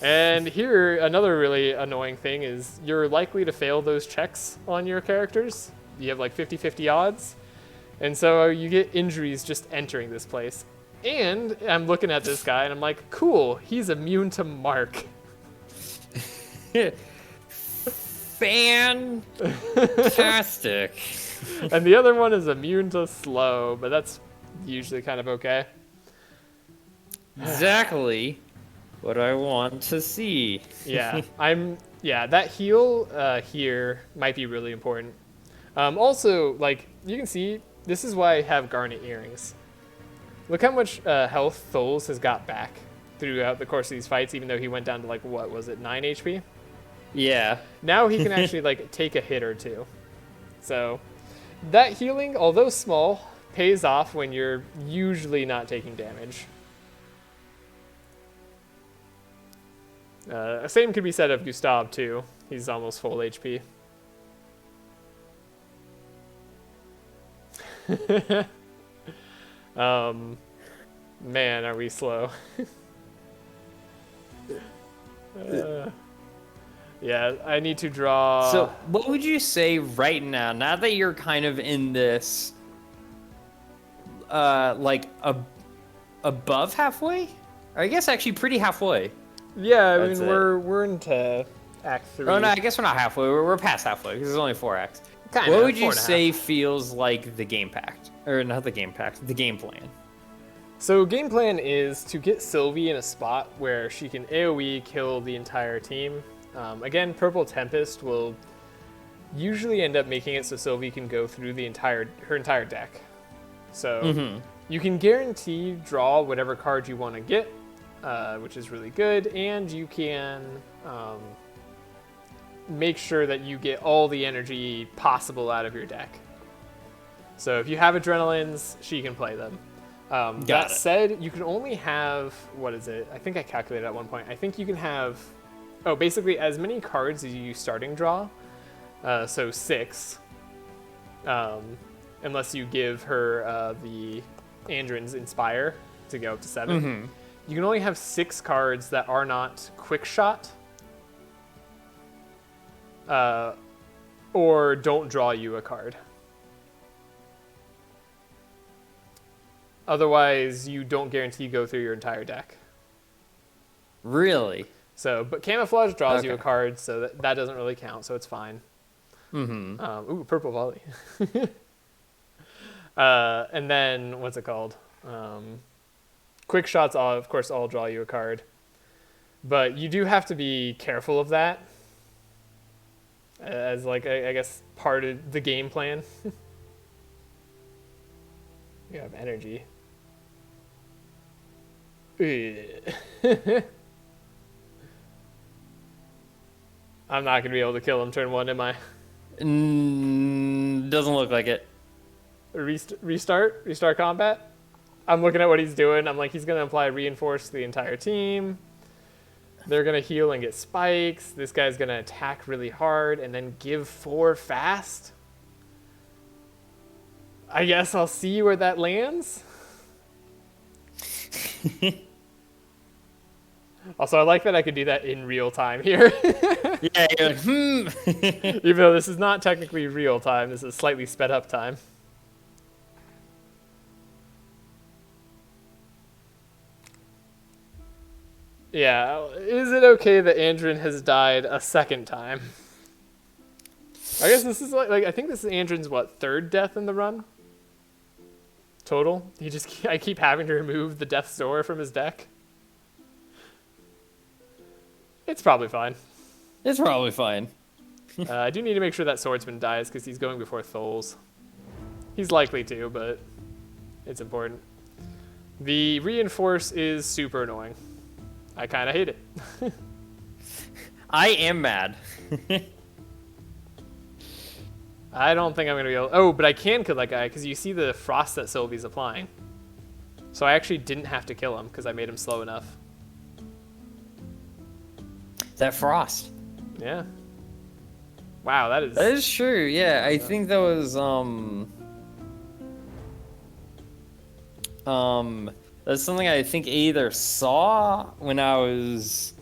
And here, another really annoying thing is you're likely to fail those checks on your characters. You have like 50-50 odds. And so you get injuries just entering this place. And I'm looking at this guy and I'm like, cool, he's immune to Mark. Fantastic. And the other one is immune to Slow, but that's usually kind of okay. Exactly what I want to see. Yeah, that heal here might be really important. Also, like, you can see, this is why I have Garnet Earrings. Look how much health Tholes has got back. throughout the course of these fights, even though he went down to like, what was it, 9 HP? Yeah. Now he can actually like take a hit or two. So that healing, although small, pays off when you're usually not taking damage. Same could be said of Gustav too. He's almost full HP. Man, are we slow. Yeah, I need to draw. So, what would you say right now that you're kind of in this, like, above halfway? Or I guess actually pretty halfway. Yeah, I That's mean, we're into Act 3. Oh, no, I guess we're not halfway. We're past halfway, because there's only 4 acts. Kinda, What would you 4.5. say feels like the game pact? Or not the game pact, the game plan. So game plan is to get Sylvie in a spot where she can AoE kill the entire team. Again, Purple Tempest will usually end up making it so Sylvie can go through her entire deck. So you can guarantee draw whatever card you want to get, which is really good, and you can make sure that you get all the energy possible out of your deck. So if you have Adrenalines, she can play them. That said, you can only have, what is it? I think I calculated at one point. I think you can have, basically as many cards as you starting draw. So 6. Unless you give her the Andrin's Inspire to go up to 7. You can only have 6 cards that are not Quick Shot. Or don't draw you a card. Otherwise, you don't guarantee go through your entire deck. Really? So, but Camouflage draws you a card, so that doesn't really count, so it's fine. Ooh, Purple Volley. And then, what's it called? Quick Shots, of course, all draw you a card. But you do have to be careful of that. As, like, I guess, part of the game plan. You have energy. I'm not going to be able to kill him turn 1, am I? Doesn't look like it. Restart combat? I'm looking at what he's doing. I'm like, he's going to apply reinforce to the entire team. They're going to heal and get spikes. This guy's going to attack really hard and then give 4 fast. I guess I'll see where that lands. Also, I like that I could do that in real time here. Yeah, you're like, Even though this is not technically real time, this is slightly sped up time. Yeah, is it okay that Andrin has died a second time? I guess this is like I think this is Andrin's, what, 3rd death in the run? Total? I keep having to remove the Death's Door from his deck. It's probably fine. It's probably fine. I do need to make sure that Swordsman dies because he's going before Tholes. He's likely to, but it's important. The Reinforce is super annoying. I kind of hate it. I am mad. I don't think I'm going to be able... Oh, but I can kill that guy because you see the frost that Sylvie's applying. So I actually didn't have to kill him because I made him slow enough. That frost. Yeah. Wow, that is... That is true, yeah. I think that was, that's something I think I either saw when I was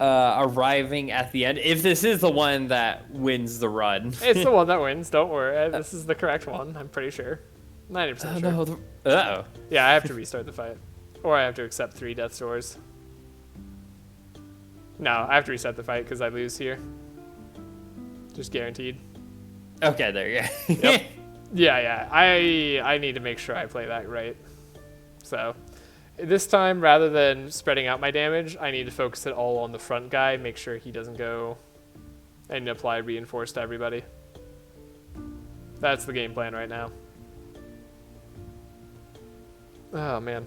arriving at the end. If this is the one that wins the run. It's the one that wins, don't worry. This is the correct one, I'm pretty sure. 90% sure. No, uh-oh. Yeah, I have to restart the fight. Or I have to accept 3 Death's Doors. No, I have to reset the fight because I lose here. Just guaranteed. Okay, there you go. Yep. Yeah. I need to make sure I play that right. So, this time, rather than spreading out my damage, I need to focus it all on the front guy, make sure he doesn't go and apply reinforce to everybody. That's the game plan right now. Oh, man.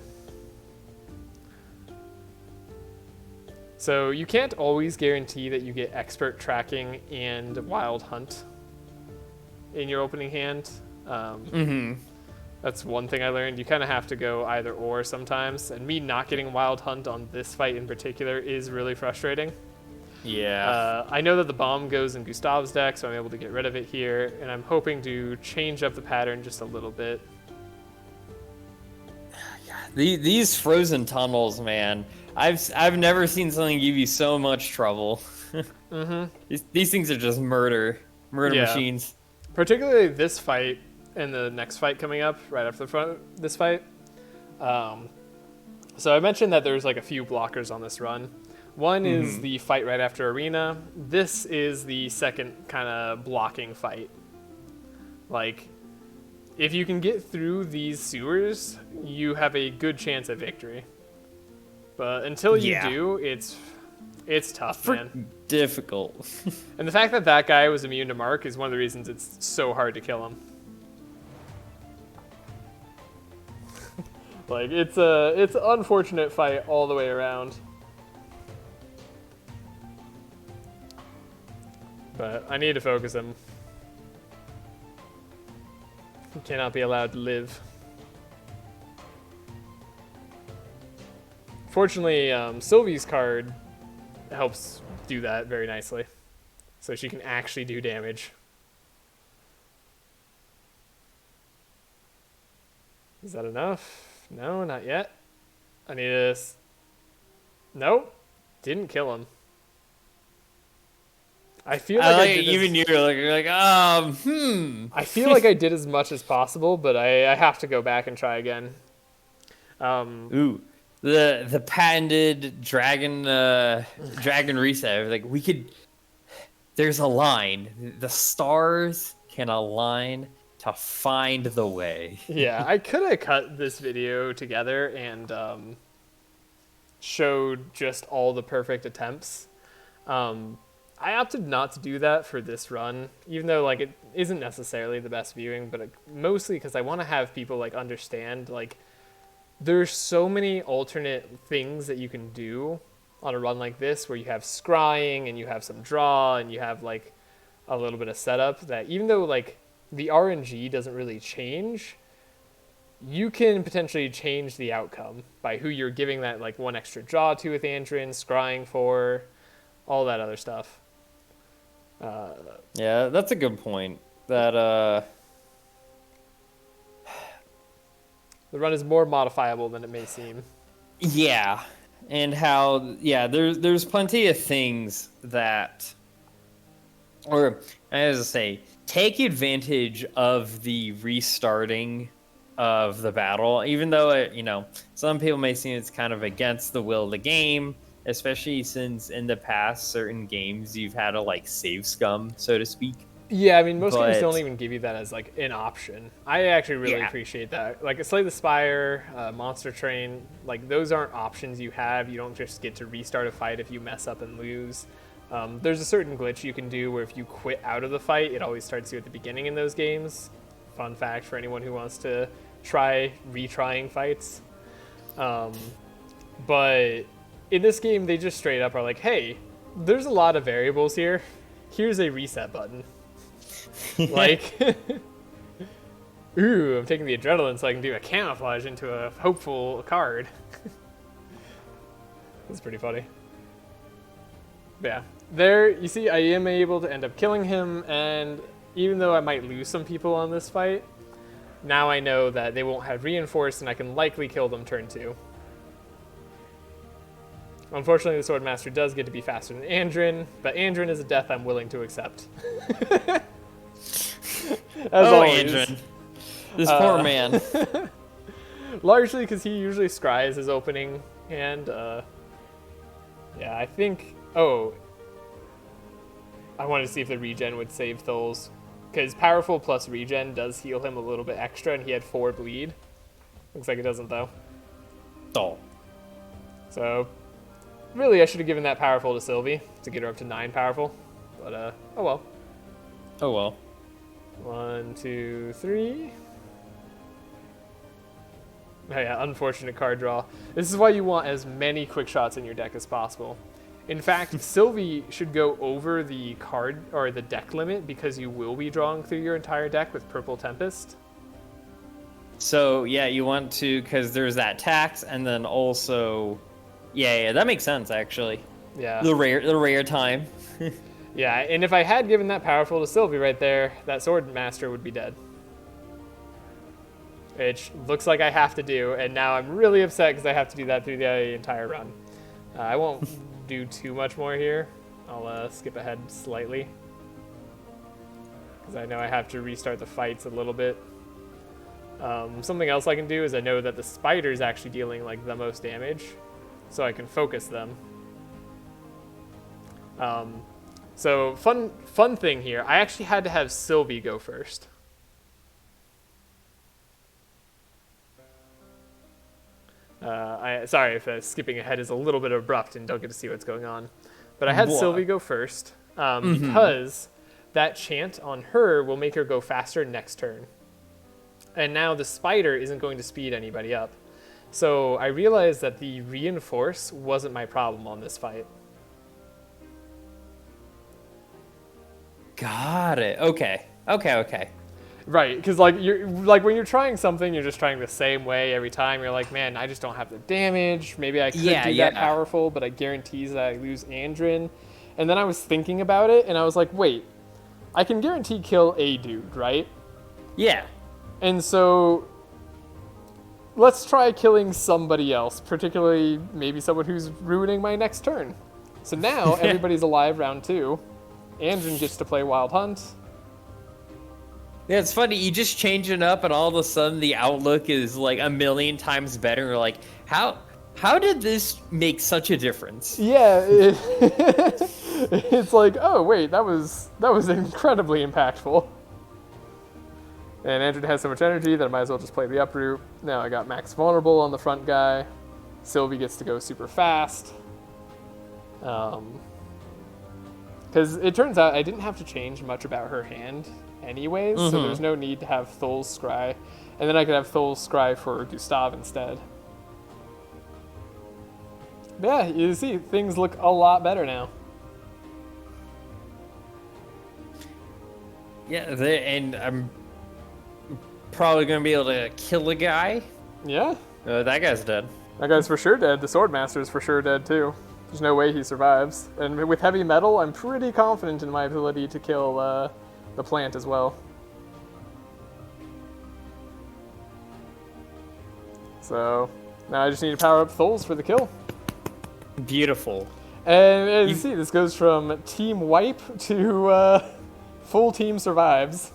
So you can't always guarantee that you get expert tracking and wild hunt in your opening hand. That's one thing I learned. You kind of have to go either or sometimes. And me not getting wild hunt on this fight in particular is really frustrating. Yeah. I know that the bomb goes in Gustav's deck, so I'm able to get rid of it here. And I'm hoping to change up the pattern just a little bit. These frozen tunnels, man. I've never seen something give you so much trouble. These things are just murder machines. Particularly this fight and the next fight coming up right after this fight. So I mentioned that there's like a few blockers on this run. One is the fight right after Arena. This is the second kind of blocking fight. Like, if you can get through these sewers, you have a good chance at victory. But until you do, it's tough, man. Difficult. And the fact that that guy was immune to Mark is one of the reasons it's so hard to kill him. Like, it's an unfortunate fight all the way around. But I need to focus him. He cannot be allowed to live. Fortunately, Sylvie's card helps do that very nicely. So she can actually do damage. Is that enough? No, not yet. I need to... Nope. Didn't kill him. I feel like I did even you're like, I feel like I did as much as possible, but I have to go back and try again. Ooh, the patented dragon reset. Like we could. There's a line. The stars can align to find the way. Yeah, I could have cut this video together and showed just all the perfect attempts. I opted not to do that for this run, even though like it isn't necessarily the best viewing, but mostly because I want to have people like understand like there's so many alternate things that you can do on a run like this where you have scrying and you have some draw and you have like a little bit of setup that even though like the RNG doesn't really change, you can potentially change the outcome by who you're giving that like one extra draw to with Andrin, scrying for, all that other stuff. Yeah, that's a good point. That the run is more modifiable than it may seem. Yeah, and how there's plenty of things that, or as I say, take advantage of the restarting of the battle, even though it, some people may see it's kind of against the will of the game. Especially since in the past, certain games you've had to like save scum, so to speak. Yeah, I mean, most games don't even give you that as like an option. I actually really appreciate that. Like Slay the Spire, Monster Train, like those aren't options you have. You don't just get to restart a fight if you mess up and lose. There's a certain glitch you can do where if you quit out of the fight, it always starts you at the beginning in those games. Fun fact for anyone who wants to try retrying fights. But in this game, they just straight up are like, hey, there's a lot of variables here. Here's a reset button. Like, ooh, I'm taking the adrenaline so I can do a camouflage into a hopeful card. That's pretty funny. But yeah, there, you see, I am able to end up killing him, and even though I might lose some people on this fight, now I know that they won't have reinforced, and I can likely kill them turn 2. Unfortunately, the Swordmaster does get to be faster than Andrin, but Andrin is a death I'm willing to accept. As always. Andrin. This poor man. Largely because he usually scries his opening, and yeah, I think... Oh, I wanted to see if the regen would save Tholes, because powerful plus regen does heal him a little bit extra, and he had 4 bleed. Looks like it doesn't, though. Oh. So... Really, I should have given that powerful to Sylvie to get her up to 9 powerful. But, oh well. Oh well. 1, 2, 3. Oh yeah, unfortunate card draw. This is why you want as many quick shots in your deck as possible. In fact, Sylvie should go over the card or the deck limit because you will be drawing through your entire deck with Purple Tempest. So yeah, you want to, because there's that tax, and then also, yeah, that makes sense actually. Yeah. The rare time. Yeah, and if I had given that powerful to Sylvie right there, that Sword Master would be dead. Which looks like I have to do, and now I'm really upset because I have to do that through the entire run. I won't do too much more here. I'll skip ahead slightly because I know I have to restart the fights a little bit. Something else I can do is I know that the spider's actually dealing like the most damage, so I can focus them. So fun thing here, I actually had to have Sylvie go first. Sorry if skipping ahead is a little bit abrupt and don't get to see what's going on. But I had Sylvie go first because that chant on her will make her go faster next turn. And now the spider isn't going to speed anybody up. So I realized that the reinforce wasn't my problem on this fight. Got it. Okay. Right, because like when you're trying something, you're just trying the same way every time. You're like, man, I just don't have the damage. Maybe I could do that powerful, but I guarantees that I lose Andrin. And then I was thinking about it, and I was like, wait, I can guarantee kill a dude, right? Yeah. And so let's try killing somebody else, particularly maybe someone who's ruining my next turn. So now everybody's alive round 2. Andrin gets to play Wild Hunt. Yeah, it's funny. You just change it up, and all of a sudden the outlook is like a million times better. You're like, how did this make such a difference? Yeah, it's like, oh wait, that was incredibly impactful. And Andrin has so much energy that I might as well just play the uproot. Now I got max vulnerable on the front guy. Sylvie gets to go super fast. Because it turns out I didn't have to change much about her hand anyways, so there's no need to have Thul's Scry. And then I could have Thul's Scry for Gustav instead. But yeah, you see, things look a lot better now. Yeah, and I'm probably going to be able to kill a guy. Yeah. That guy's dead. That guy's for sure dead. The Swordmaster is for sure dead too. There's no way he survives. And with heavy metal, I'm pretty confident in my ability to kill the plant as well. So now I just need to power up Thul's for the kill. Beautiful. And as you see, this goes from team wipe to full team survives.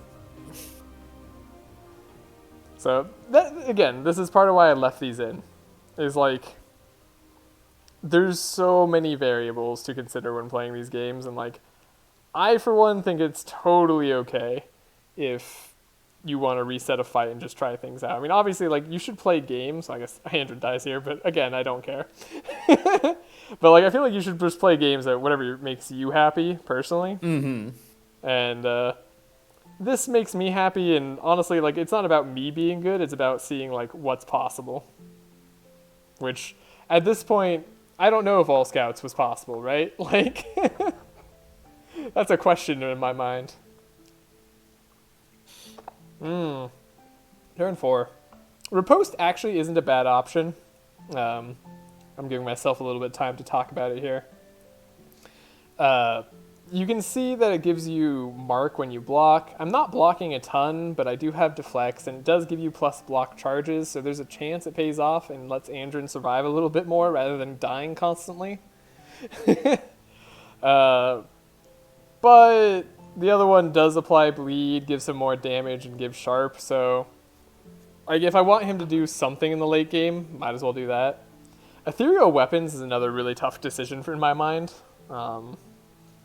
So that, again, this is part of why I left these in. Is like, there's so many variables to consider when playing these games, and like, I for one think it's totally okay if you want to reset a fight and just try things out. I mean, obviously, like, you should play games. I guess Andrin dies here, but again, I don't care. But like, I feel like you should just play games that whatever makes you happy personally. And this makes me happy, and honestly, like, it's not about me being good. It's about seeing like what's possible. Which, at this point, I don't know if all scouts was possible, right? Like, that's a question in my mind. Turn 4. Riposte actually isn't a bad option. I'm giving myself a little bit of time to talk about it here. You can see that it gives you mark when you block. I'm not blocking a ton, but I do have deflects, and it does give you plus block charges, so there's a chance it pays off and lets Andrin survive a little bit more rather than dying constantly. But the other one does apply bleed, gives him more damage, and gives sharp, so like, if I want him to do something in the late game, might as well do that. Ethereal Weapons is another really tough decision in my mind.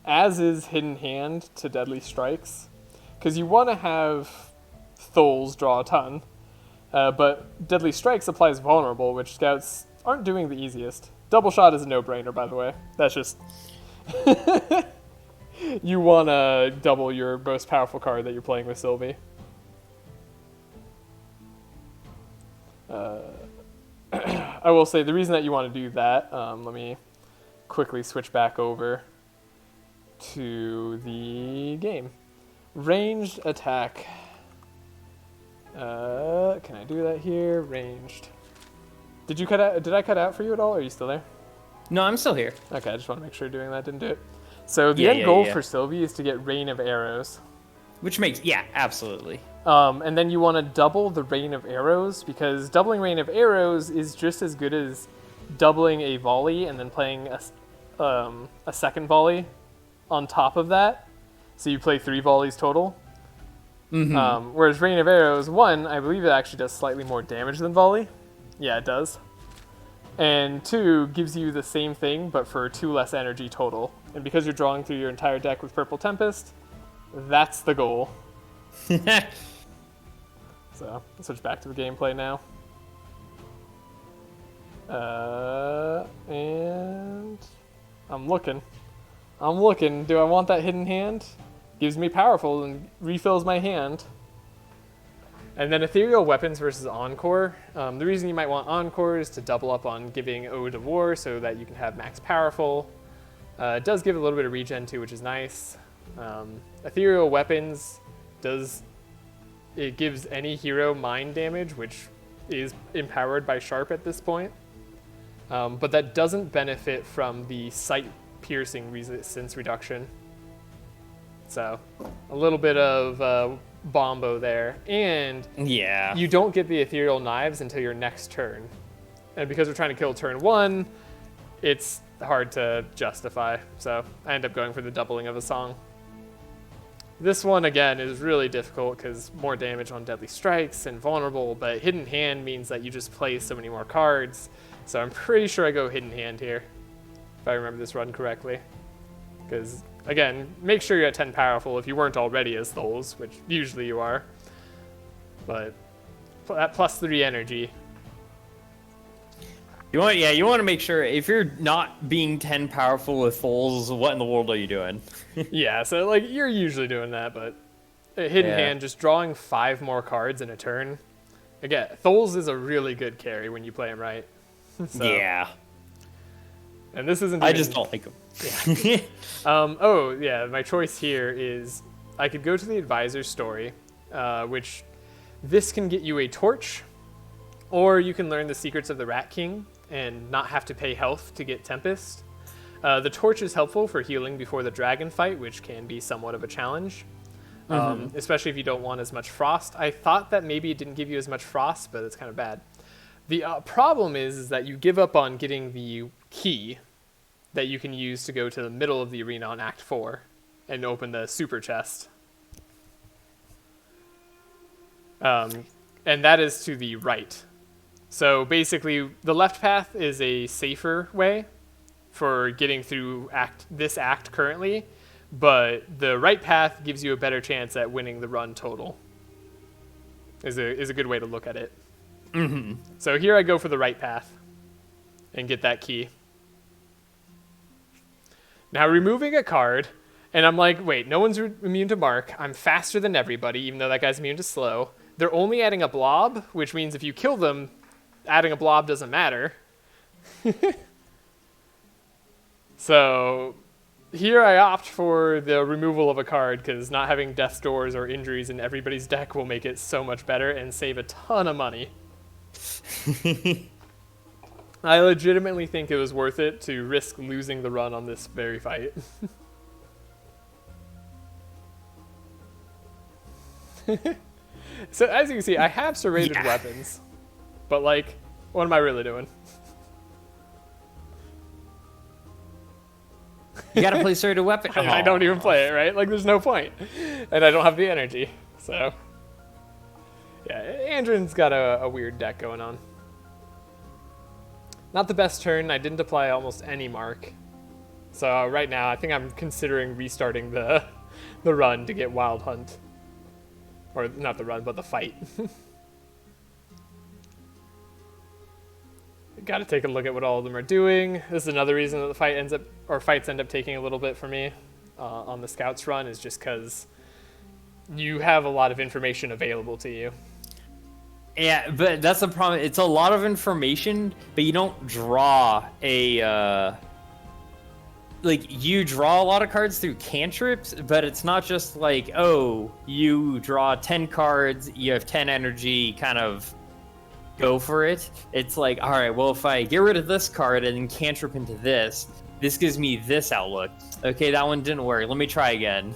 As is Hidden Hand to Deadly Strikes. Because you want to have Thul's draw a ton, but Deadly Strikes applies vulnerable, which scouts aren't doing the easiest. Double Shot is a no-brainer, by the way. That's just... you want to double your most powerful card that you're playing with Sylvie. I will say the reason that you want to do that, let me quickly switch back over to the game. Ranged attack. Can I do that here? Ranged. Did you cut out? Did I cut out for you at all? Or are you still there? No, I'm still here. Okay, I just want to make sure doing that didn't do it. So the end goal for Sylvie is to get Rain of Arrows. Which makes, absolutely. And then you want to double the Rain of Arrows, because doubling Rain of Arrows is just as good as doubling a volley and then playing a second volley on top of that. So you play 3 volleys total. Mm-hmm. Whereas Rain of Arrows, 1, I believe it actually does slightly more damage than volley. Yeah, it does. And 2, gives you the same thing, but for 2 less energy total. And because you're drawing through your entire deck with Purple Tempest, that's the goal. So, let's switch back to the gameplay now. And I'm looking. Do I want that hidden hand? Gives me powerful and refills my hand. And then ethereal weapons versus encore. The reason you might want encore is to double up on giving Ode of War so that you can have max powerful. It does give a little bit of regen too, which is nice. Ethereal weapons gives any hero mind damage, which is empowered by Sharp at this point. But that doesn't benefit from the sight piercing resistance reduction. So a little bit of bombo there. And you don't get the ethereal knives until your next turn. And because we're trying to kill turn 1, it's hard to justify. So I end up going for the doubling of a song. This one, again, is really difficult because more damage on deadly strikes and vulnerable, but hidden hand means that you just play so many more cards. So I'm pretty sure I go hidden hand here, if I remember this run correctly. Because, again, make sure you're at 10 powerful if you weren't already as Tholes, which usually you are. But that plus 3 energy. You want to make sure if you're not being 10 powerful with Tholes, what in the world are you doing? Yeah, so like you're usually doing that, but hidden hand, just drawing 5 more cards in a turn. Again, Tholes is a really good carry when you play him right. So, yeah. And this isn't. I just don't like him. Yeah. My choice here is I could go to the Advisor's Story, which this can get you a torch, or you can learn the secrets of the Rat King and not have to pay health to get Tempest. The torch is helpful for healing before the dragon fight, which can be somewhat of a challenge, especially if you don't want as much frost. I thought that maybe it didn't give you as much frost, but it's kind of bad. The problem is that you give up on getting the key that you can use to go to the middle of the arena on Act 4 and open the super chest. And that is to the right. So basically, the left path is a safer way for getting through this act currently, but the right path gives you a better chance at winning the run total. Is a good way to look at it. Mm-hmm. So here I go for the right path and get that key. Now removing a card, and I'm like, wait, no one's immune to Mark. I'm faster than everybody, even though that guy's immune to slow. They're only adding a blob, which means if you kill them, adding a blob doesn't matter. So here I opt for the removal of a card because not having death's doors or injuries in everybody's deck will make it so much better and save a ton of money. I legitimately think it was worth it to risk losing the run on this very fight. So as you can see, I have serrated weapons, but like, what am I really doing? You gotta play serrated weapon. I don't even play it, right? Like, there's no point, and I don't have the energy. So, yeah, Andrin's got a weird deck going on. Not the best turn. I didn't apply almost any mark. So right now, I think I'm considering restarting the run to get Wild Hunt. Or not the run, but the fight. Got to take a look at what all of them are doing. This is another reason that the fights end up taking a little bit for me on the Scouts run, is just because you have a lot of information available to you. Yeah, but that's the problem. It's a lot of information, but you don't draw a like you draw a lot of cards through cantrips, but it's not just like, oh, you draw 10 cards, you have 10 energy, kind of go for it. It's like, all right, well, if I get rid of this card and then cantrip into this gives me this outlook. Okay, that one didn't work. Let me try again.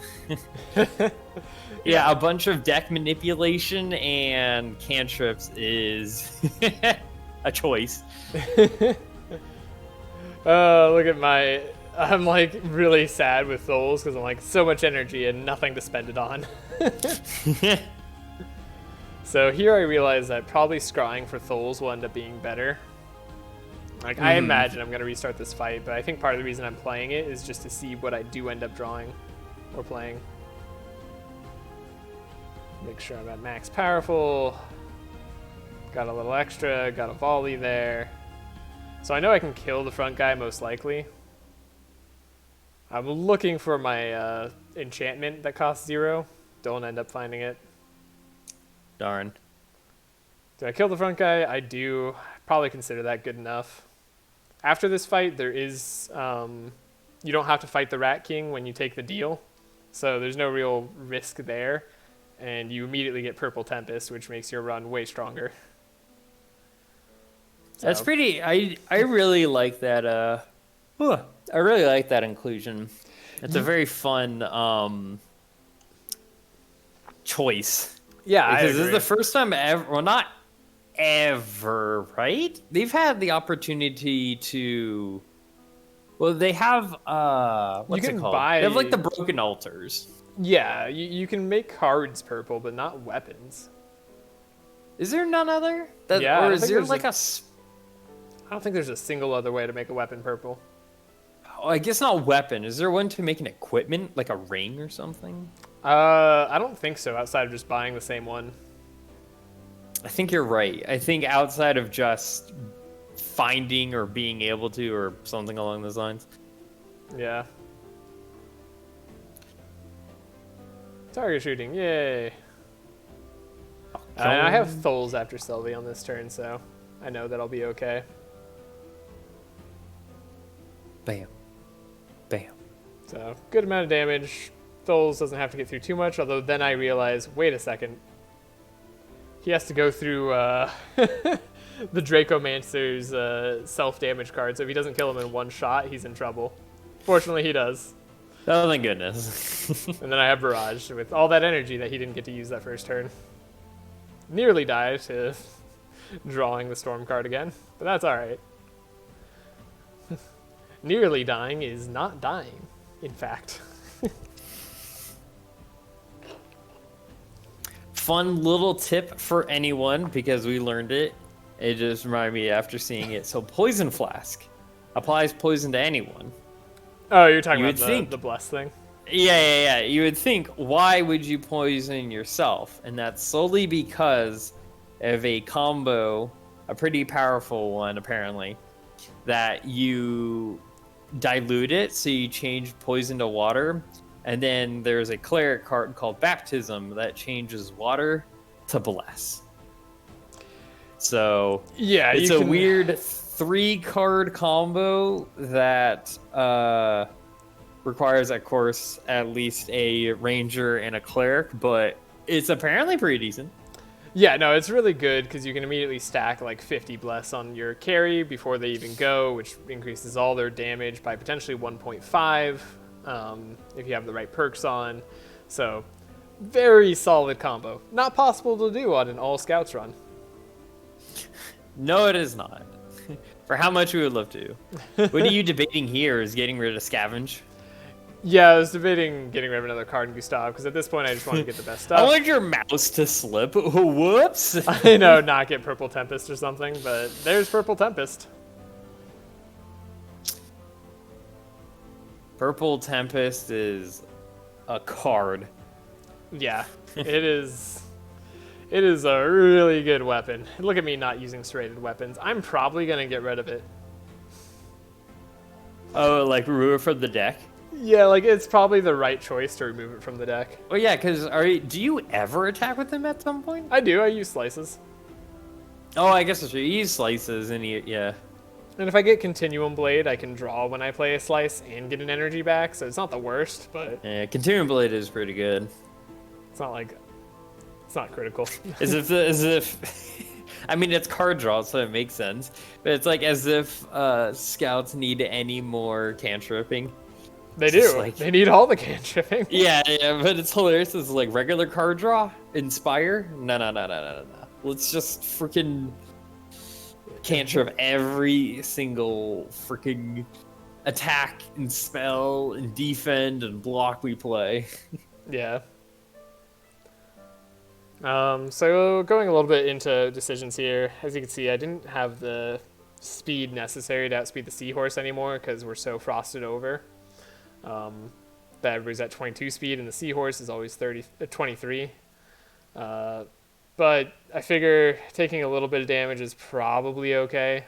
Yeah, a bunch of deck manipulation and cantrips is a choice. Look at my... I'm like really sad with Souls because I'm like so much energy and nothing to spend it on. So here I realize that probably scrying for Souls will end up being better. Like I imagine I'm going to restart this fight, but I think part of the reason I'm playing it is just to see what I do end up drawing or playing. Make sure I'm at max powerful. Got a little extra, got a volley there. So I know I can kill the front guy most likely. I'm looking for my enchantment that costs 0. Don't end up finding it. Darn. Do I kill the front guy? I do. Probably consider that good enough. After this fight, there is... you don't have to fight the Rat King when you take the deal. So there's no real risk there. And you immediately get Purple Tempest, which makes your run way stronger. That's pretty... I really like that... I really like that inclusion. It's a very fun choice. Yeah, because this is the first time ever... Well, not ever, right? They've had the opportunity to... Well, they have... what's it called? They have, like, the Broken Altars. Yeah, you can make cards purple, but not weapons. Is there none other? Yeah, or is there like a... I don't think there's a single other way to make a weapon purple. Oh, I guess not weapon. Is there one to make an equipment, like a ring or something? I don't think so, outside of just buying the same one. I think you're right. I think outside of just finding or being able to or something along those lines. Yeah. Target shooting, yay. I have Tholes after Sylvie on this turn, so I know that I'll be okay. Bam. Bam. So, good amount of damage. Tholes doesn't have to get through too much, although then I realize, wait a second. He has to go through the Dracomancer's self-damage card, so if he doesn't kill him in one shot, he's in trouble. Fortunately, he does. Oh, thank goodness. And then I have Barrage with all that energy that he didn't get to use that first turn. Nearly died to drawing the Storm card again, but that's alright. Nearly dying is not dying, in fact. Fun little tip for anyone, because we learned it. It just reminded me after seeing it. So Poison Flask applies poison to anyone. Oh, you're talking about the Bless thing? Yeah. You would think, why would you poison yourself? And that's solely because of a combo, a pretty powerful one, apparently, that you dilute it, so you change poison to water, and then there's a cleric card called Baptism that changes water to Bless. So yeah, it's a weird 3-card combo that requires, of course, at least a ranger and a cleric, but it's apparently pretty decent. Yeah, no, it's really good because you can immediately stack like 50 Bless on your carry before they even go, which increases all their damage by potentially 1.5 if you have the right perks on. So, very solid combo. Not possible to do on an all Scouts run. No, it is not. For how much we would love to. What are you debating here? Is getting rid of Scavenge? Yeah, I was debating getting rid of another card in Gustav, because at this point I just want to get the best stuff. I want your mouse to slip. Whoops! I know, not get Purple Tempest or something, but there's Purple Tempest. Purple Tempest is a card. Yeah, it is. It is a really good weapon. Look at me not using serrated weapons. I'm probably going to get rid of it. Oh, like remove it from the deck? Yeah, like it's probably the right choice to remove it from the deck. Well, yeah, because do you ever attack with him at some point? I do. I use slices. Oh, I guess it's true. You use slices, and yeah. And if I get Continuum Blade, I can draw when I play a Slice and get an energy back, so it's not the worst, but Yeah, Continuum Blade is pretty good. it's not like, it's not critical. As if, I mean, it's card draw, so it makes sense. But it's like as if scouts need any more cantripping. They Just do. like- They need all the cantripping. Yeah, but it's hilarious. It's like regular card draw, inspire. No. Let's just freaking cantrip every single freaking attack and spell and defend and block we play. Yeah. So going a little bit into decisions here, as you can see, I didn't have the speed necessary to outspeed the Seahorse anymore because we're so frosted over. That everybody's at 22 speed and the Seahorse is always 23. But I figure taking a little bit of damage is probably okay.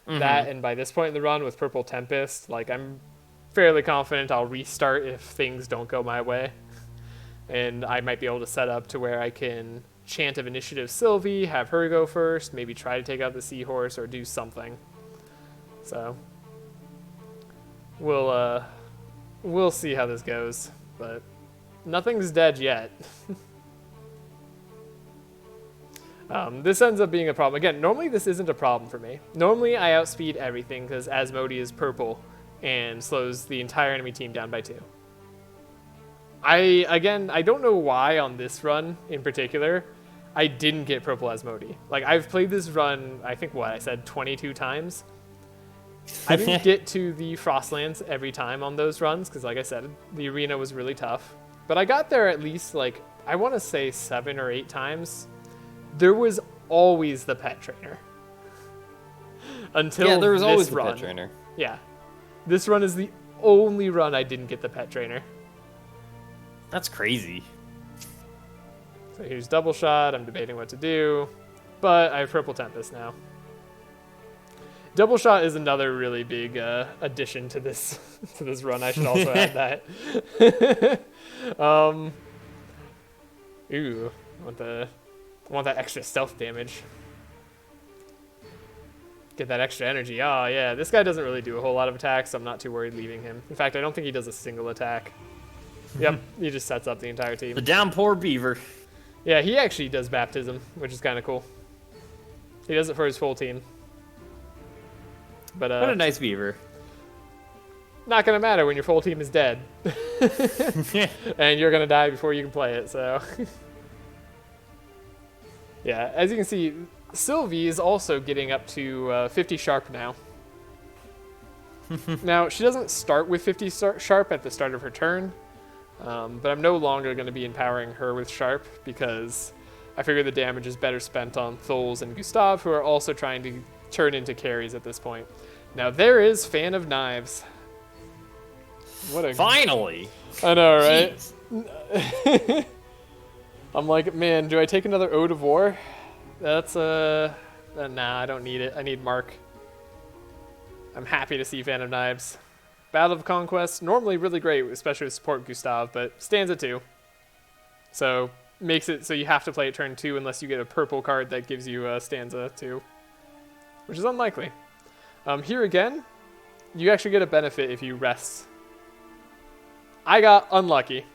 That, and by this point in the run with Purple Tempest, like, I'm fairly confident I'll restart if things don't go my way. And I might be able to set up to where I can Chant of Initiative Sylvie, have her go first, maybe try to take out the Seahorse or do something. So we'll see how this goes, but nothing's dead yet. This ends up being a problem. Again, normally this isn't a problem for me. Normally I outspeed everything because Asmodee is purple and slows the entire enemy team down by 2. I don't know why on this run in particular, I didn't get purple Asmodee. Like, I've played this run, I think I said 22 times. I didn't get to the Frostlands every time on those runs because, like I said, the arena was really tough. But I got there at least, like, I want to say 7 or 8 times. There was always the pet trainer. Until there was this always the run. pet trainer. Yeah. This run is the only run I didn't get the pet trainer. That's crazy. So here's double shot. I'm debating what to do, but I have Purple Tempest now. Double shot is another really big addition to this run. I should also add that. Ooh, I want that extra stealth damage. Get that extra energy. Oh yeah, this guy doesn't really do a whole lot of attacks, so I'm not too worried leaving him. In fact, I don't think he does a single attack. Yep, he just sets up the entire team. The downpour beaver. Yeah, he actually does baptism, which is kind of cool. He does it for his full team. But What a nice beaver. not gonna matter when your full team is dead, and you're gonna die before you can play it. So, yeah, as you can see, Sylvie is also getting up to 50 sharp now. Now she doesn't start with 50 sharp at the start of her turn. But I'm no longer going to be empowering her with Sharp because I figure the damage is better spent on Tholes and Gustav, who are also trying to turn into carries at this point. Now there is Fan of Knives. What a Finally. I know, right? Jeez. I'm like, man, do I take another Ode of War? That's nah, I don't need it. I need Mark. I'm happy to see Fan of Knives. Battle of Conquest, normally really great, especially with support Gustav, but stanza 2. So, makes it so you have to play it turn 2 unless you get a purple card that gives you a stanza 2. Which is unlikely. Here again, you actually get a benefit if you rest. I got unlucky.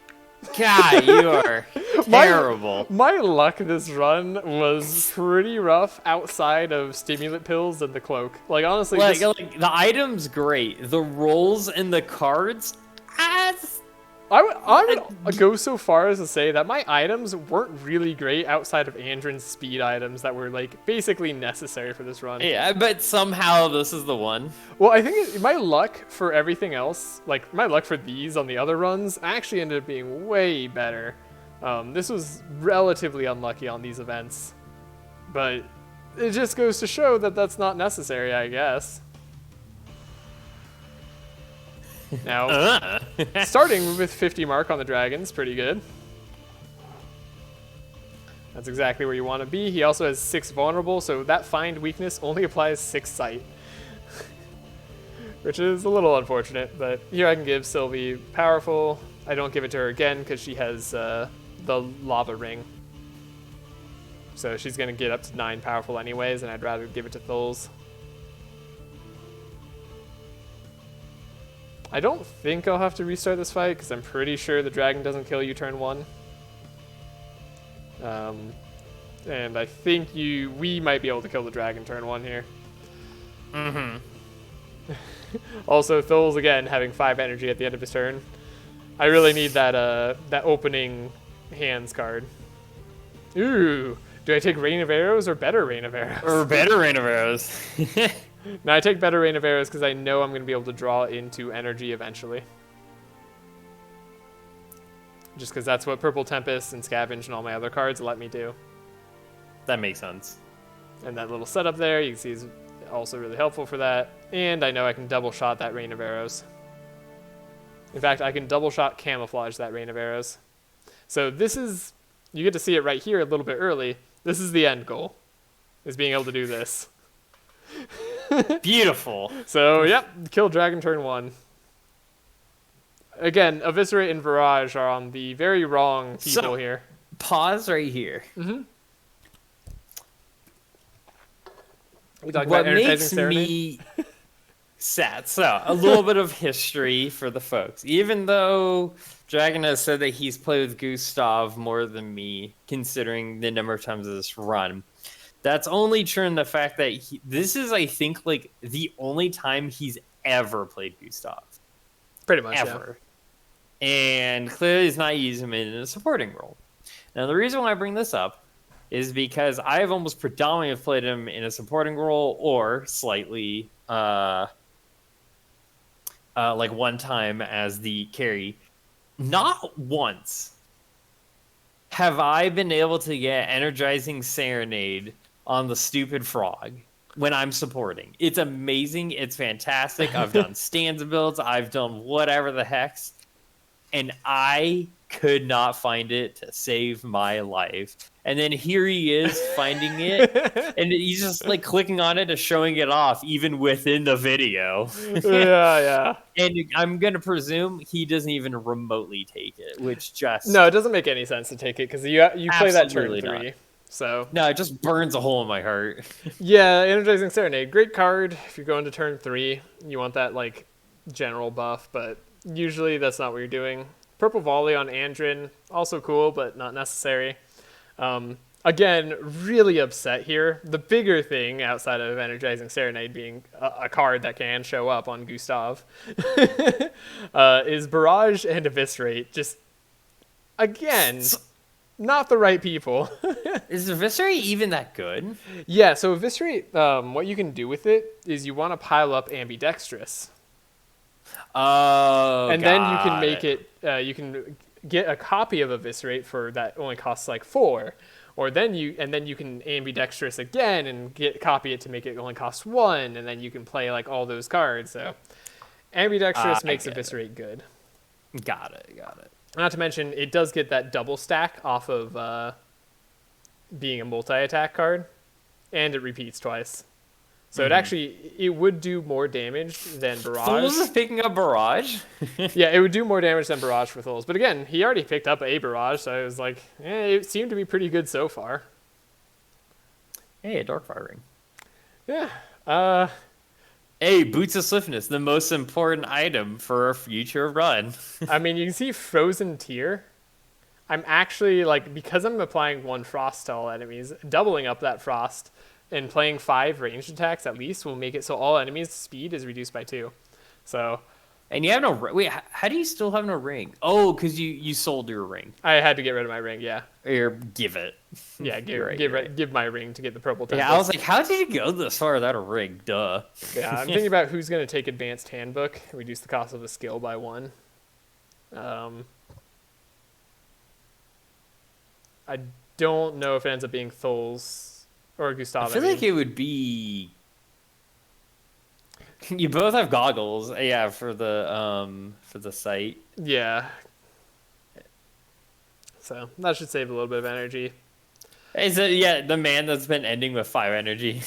God, you are terrible. My luck this run was pretty rough outside of stimulant pills and the cloak. Like, honestly, Like the item's great. The rolls and the cards, I would go so far as to say that my items weren't really great outside of Andrin's speed items that were, like, basically necessary for this run. yeah, but somehow this is the one. Well, I think my luck for everything else, like, my luck for these on the other runs, actually ended up being way better. This was relatively unlucky on these events. But it just goes to show that that's not necessary, I guess. Now, starting with 50 mark on the dragons, pretty good. That's exactly where you want to be. He also has 6 vulnerable, so that find weakness only applies 6 sight. Which is a little unfortunate, but here I can give Sylvie powerful. I don't give it to her again because she has the lava ring. So she's going to get up to 9 powerful anyways, and I'd rather give it to Tholes. I don't think I'll have to restart this fight because I'm pretty sure the dragon doesn't kill you turn 1. And I think we might be able to kill the dragon turn 1 here. Mm-hmm. Also, Thul's again having 5 energy at the end of his turn. I really need that opening hands card. Ooh, do I take Rain of Arrows or better Rain of Arrows? Or better Rain of Arrows. No, I take better Rain of Arrows because I know I'm going to be able to draw into energy eventually. Just because that's what Purple Tempest and Scavenge and all my other cards let me do. That makes sense. And that little setup there, you can see, is also really helpful for that. And I know I can double shot that Rain of Arrows. In fact, I can double shot camouflage that Rain of Arrows. So this is, you get to see it right here a little bit early. This is the end goal, is being able to do this. Beautiful. So, yep, kill dragon turn 1. Again, Eviscerate and Barrage are on the very wrong people here. Pause right here. Mm-hmm. What makes me sad. So, a little bit of history for the folks. Even though Dragon has said that he's played with Gustav more than me, considering the number of times of this run, that's only true in the fact that this is, I think, like the only time he's ever played Gustav. Pretty much, ever. Yeah. And clearly he's not using him in a supporting role. Now, the reason why I bring this up is because I've almost predominantly played him in a supporting role or slightly like one time as the carry. Not once have I been able to get Energizing Serenade on the stupid frog when I'm supporting. It's amazing. It's fantastic. I've done stanza builds. I've done whatever the hex. And I could not find it to save my life. And then here he is finding it. And he's just like clicking on it and showing it off even within the video. Yeah. And I'm going to presume he doesn't even remotely take it, which just... No, it doesn't make any sense to take it because you play that turn 3. Not. So no, it just burns a hole in my heart. Yeah, Energizing Serenade, great card if you're going to turn 3. You want that like general buff, but usually that's not what you're doing. Purple Volley on Andrin, also cool, but not necessary. Again, really upset here. The bigger thing outside of Energizing Serenade being a card that can show up on Gustav is Barrage and Eviscerate. Just again. Not the right people. Is Eviscerate even that good? Yeah, so Eviscerate, what you can do with it is you want to pile up Ambidextrous. Oh, and then you can make it, you can get a copy of Eviscerate for that only costs like 4. Or then you can Ambidextrous again and copy it to make it only cost 1, and then you can play like all those cards. So Ambidextrous makes Eviscerate good. Got it. Not to mention, it does get that double stack off of being a multi-attack card, and it repeats twice. So it would do more damage than Barrage. Thul's is picking up Barrage? Yeah, it would do more damage than Barrage for Thul's. But again, he already picked up a Barrage, so I was like, it seemed to be pretty good so far. Hey, a Darkfire Ring. Yeah. Hey, Boots of Swiftness, the most important item for a future run. I mean, you can see Frozen Tear. I'm actually, like, because I'm applying 1 Frost to all enemies, doubling up that Frost and playing 5 ranged attacks at least will make it so all enemies' speed is reduced by 2. So... And you have no... Wait, how do you still have no ring? Oh, because you sold your ring. I had to get rid of my ring, yeah. Or give it. Yeah, give my ring to get the purple Tempest. Yeah, I was like, how did you go this far without a ring? Duh. Yeah, I'm thinking about who's going to take Advanced Handbook, reduce the cost of a skill by 1. I don't know if it ends up being Thul's or Gustav. I feel like it would be... You both have goggles, yeah, for the site. Yeah. So that should save a little bit of energy. Is it, yeah, the man that's been ending with 5 energy.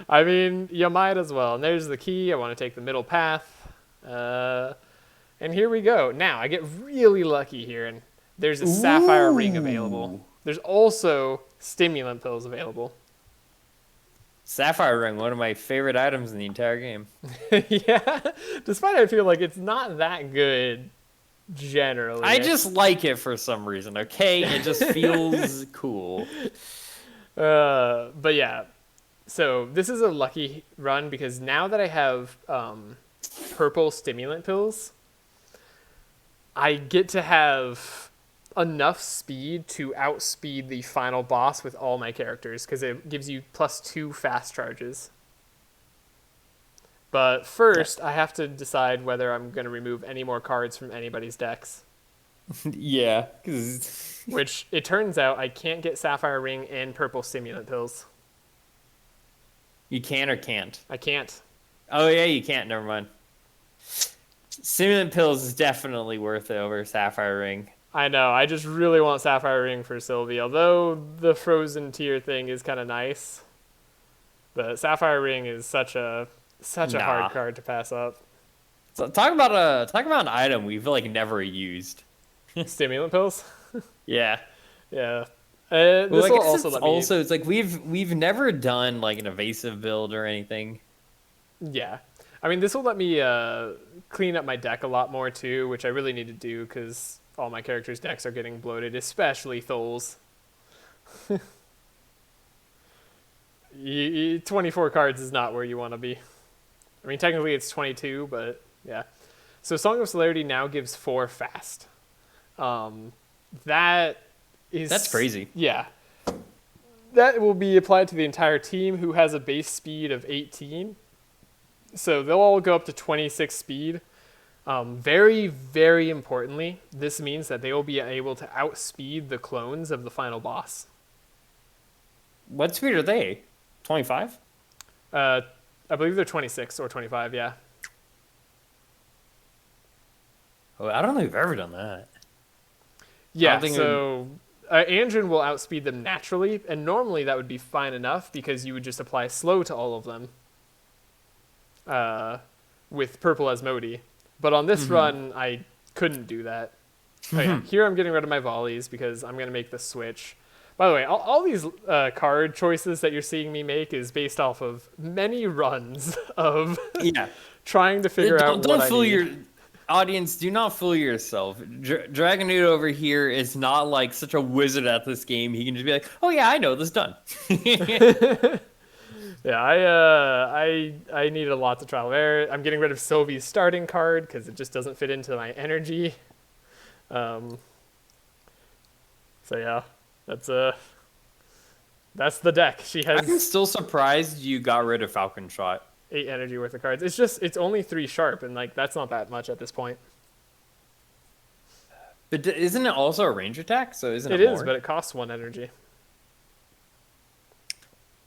I mean, you might as well. And there's the key. I want to take the middle path. And here we go. Now, I get really lucky here, and there's a Sapphire Ring available. There's also Stimulant Pills available. Sapphire ring, one of my favorite items in the entire game. Yeah, despite I feel like it's not that good generally. I just like it for some reason, okay? It just feels cool. But yeah, so this is a lucky run because now that I have purple stimulant pills, I get to have enough speed to outspeed the final boss with all my characters because it gives you +2 fast charges. But first, I have to decide whether I'm going to remove any more cards from anybody's decks. Yeah, because Which, it turns out, I can't get Sapphire Ring and purple stimulant pills. you can or can't. I can't. Oh yeah, you can't. Never mind. Stimulant pills is definitely worth it over Sapphire ring. I know, I just really want Sapphire Ring for Sylvie, although the frozen tear thing is kind of nice. But Sapphire Ring is such a hard card to pass up. So talk about an item we've like never used. Stimulant pills? Yeah. Yeah. Well, This I will guess also it's let me... also it's like we've never done like an evasive build or anything. Yeah. I mean, this will let me clean up my deck a lot more too, which I really need to do because all my characters' decks are getting bloated, especially Thol's. 24 cards is not where you want to be. I mean, technically it's 22, but yeah. So Song of Celerity now gives 4 fast. That's crazy. Yeah. That will be applied to the entire team who has a base speed of 18. So they'll all go up to 26 speed. Very, very importantly, this means that they will be able to outspeed the clones of the final boss. What speed are they? 25? I believe they're 26 or 25, yeah. Oh, I don't think we've ever done that. Yeah, so Andrin will outspeed them naturally, and normally that would be fine enough because you would just apply slow to all of them with purple Asmodee. But on this run, I couldn't do that. Oh, yeah. Here I'm getting rid of my volleys because I'm going to make the switch. By the way, all these card choices that you're seeing me make is based off of many runs of trying to figure out what I need. Your audience, do not fool yourself. Dragonude over here is not like such a wizard at this game. He can just be like, oh yeah, I know this done. Yeah, I need a lot of trial and error. I'm getting rid of Sylvie's starting card because it just doesn't fit into my energy. So yeah, that's the deck. She has. I'm still surprised you got rid of Falcon Shot. 8 energy worth of cards. It's only 3 sharp, and like that's not that much at this point. But isn't it also a range attack? So isn't it? It more? is, but it costs 1 energy.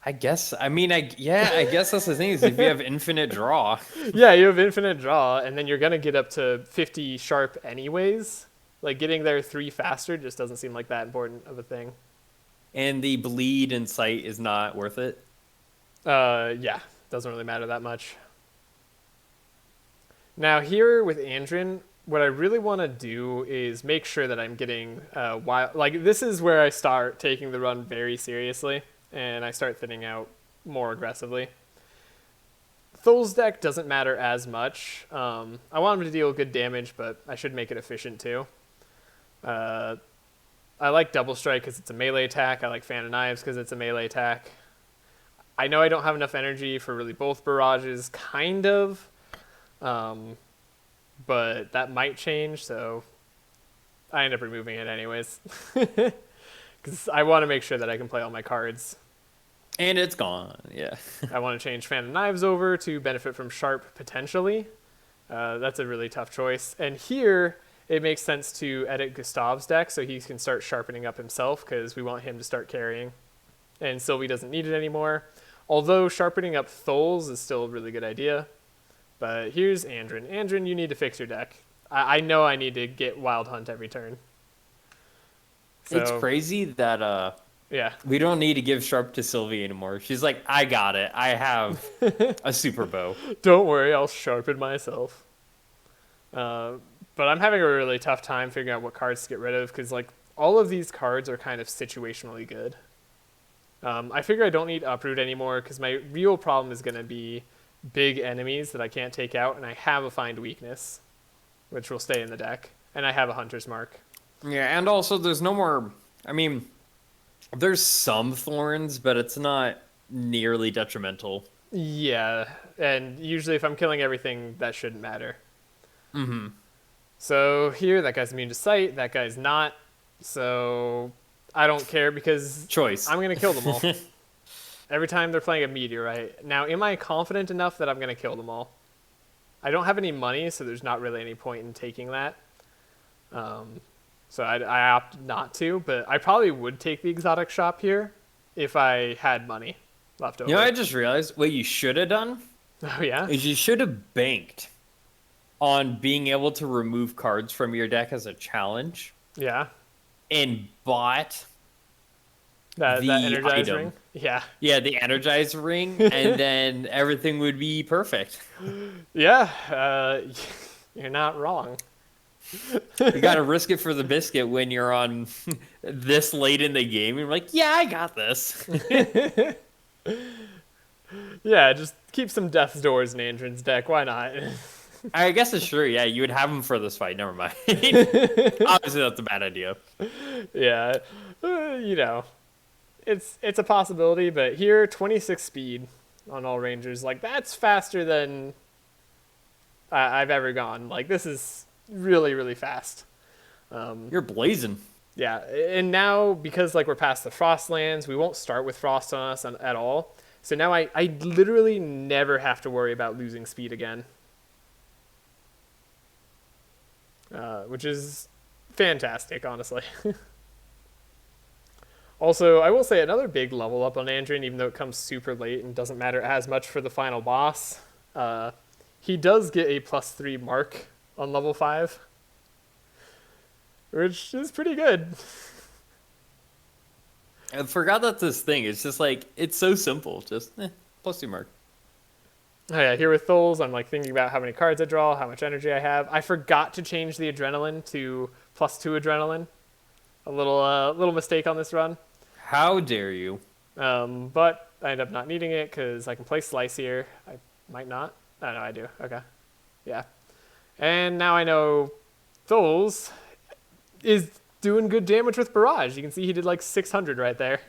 I guess. I mean, I guess that's the thing is if you have infinite draw. Yeah, you have infinite draw, and then you're gonna get up to 50 sharp anyways. Like getting there 3 faster just doesn't seem like that important of a thing. And the bleed and sight is not worth it. Yeah, doesn't really matter that much. Now here with Andrin, what I really want to do is make sure that I'm getting wild. Like this is where I start taking the run very seriously, and I start thinning out more aggressively. Thol's deck doesn't matter as much. I want him to deal good damage, but I should make it efficient too. I like Double Strike because it's a melee attack. I like Fan of Knives because it's a melee attack. I know I don't have enough energy for really both barrages, kind of. But that might change, so I end up removing it anyways. Because I want to make sure that I can play all my cards. And it's gone, yeah. I want to change Fan of Knives over to benefit from Sharp potentially. That's a really tough choice. And here, it makes sense to edit Gustav's deck so he can start sharpening up himself because we want him to start carrying. And Sylvie doesn't need it anymore. Although sharpening up Thol's is still a really good idea. But here's Andrin. Andrin, you need to fix your deck. I know I need to get Wild Hunt every turn. So, it's crazy that yeah, we don't need to give Sharp to Sylvie anymore. She's like, I got it. I have a super bow. Don't worry, I'll sharpen myself. But I'm having a really tough time figuring out what cards to get rid of because like all of these cards are kind of situationally good. I figure I don't need Uproot anymore because my real problem is going to be big enemies that I can't take out, and I have a Find Weakness, which will stay in the deck, and I have a Hunter's Mark. Yeah, and also there's no more. I mean, there's some thorns, but it's not nearly detrimental. Yeah, and usually if I'm killing everything, that shouldn't matter. Mm-hmm. So here, that guy's immune to sight, that guy's not, so I don't care because Choice. I'm going to kill them all. Every time they're playing a meteorite. Now, am I confident enough that I'm going to kill them all? I don't have any money, so there's not really any point in taking that. So I opt not to, but I probably would take the exotic shop here if I had money left over. You know, I just realized what you should have done Oh, yeah? is you should have banked on being able to remove cards from your deck as a challenge Yeah. and bought That the energize item. ring? Yeah. Yeah, the energize ring, and then everything would be perfect. Yeah, you're not wrong. You gotta risk it for the biscuit when you're on this late in the game. You're like, yeah, I got this. Yeah, just keep some Death's Doors in Andron's deck. Why not? I guess it's true. Yeah, you would have him for this fight. Never mind. Obviously, that's a bad idea. Yeah, you know, it's a possibility, but here 26 speed on all rangers, like that's faster than I've ever gone. Like this is really really fast. You're blazing. Yeah, and now because like we're past the Frostlands, we won't start with Frost on us at all. So now I literally never have to worry about losing speed again, which is fantastic, honestly. Also, I will say another big level up on Andrin, even though it comes super late and doesn't matter as much for the final boss. He does get a +3 mark on level 5, which is pretty good. I forgot that this thing. It's just like it's so simple. Just +2 mark. Oh yeah, here with Tholes, I'm like thinking about how many cards I draw, how much energy I have. I forgot to change the adrenaline to +2 adrenaline. A little mistake on this run. How dare you? But I end up not needing it because I can play Slice here. I might not. Oh, no, I do. Okay. Yeah. And now I know Tholes is doing good damage with Barrage. You can see he did like 600 right there.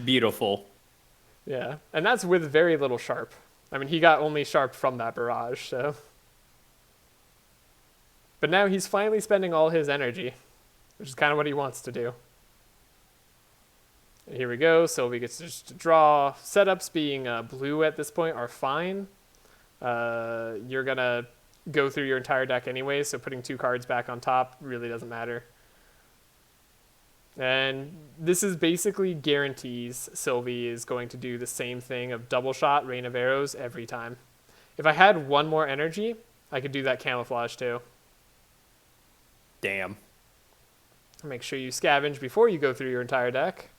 Beautiful. Yeah. And that's with very little Sharp. I mean, he got only Sharp from that Barrage, so. But now he's finally spending all his energy, which is kind of what he wants to do. And here we go. Sylvie gets just to draw. Setups being blue at this point are fine. You're going to go through your entire deck anyway, so putting 2 cards back on top really doesn't matter. And this is basically guarantees Sylvie is going to do the same thing of double shot, Rain of Arrows every time. If I had one more energy, I could do that camouflage too. Damn. Make sure you scavenge before you go through your entire deck.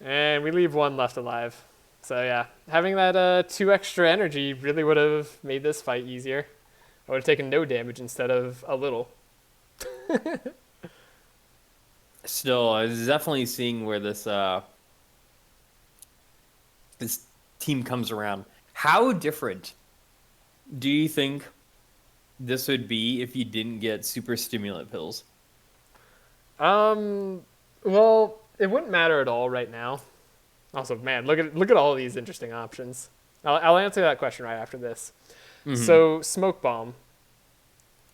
And we leave 1 left alive. So yeah, having that 2 extra energy really would have made this fight easier. I would have taken no damage instead of a little. Still, I was definitely seeing where this this team comes around. How different do you think this would be if you didn't get super stimulant pills? Well, it wouldn't matter at all right now. Also, man, look at all these interesting options. I'll answer that question right after this. Mm-hmm. So, Smoke Bomb.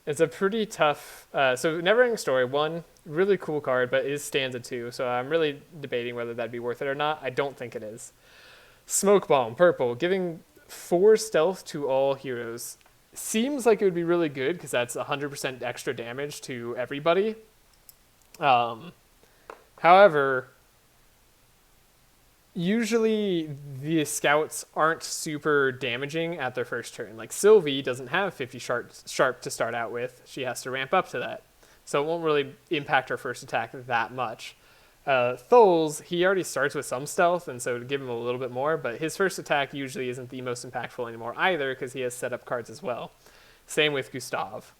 It's a pretty tough. So, Neverending Story 1, really cool card, but is stanza 2. So I'm really debating whether that'd be worth it or not. I don't think it is. Smoke Bomb, purple, giving 4 stealth to all heroes. Seems like it would be really good because that's 100% extra damage to everybody. However, usually the scouts aren't super damaging at their first turn. Like Sylvie doesn't have 50 sharp to start out with. She has to ramp up to that. So it won't really impact her first attack that much. Tholes, he already starts with some stealth, and so to give him a little bit more, but his first attack usually isn't the most impactful anymore either because he has set up cards as well. Same with Gustav.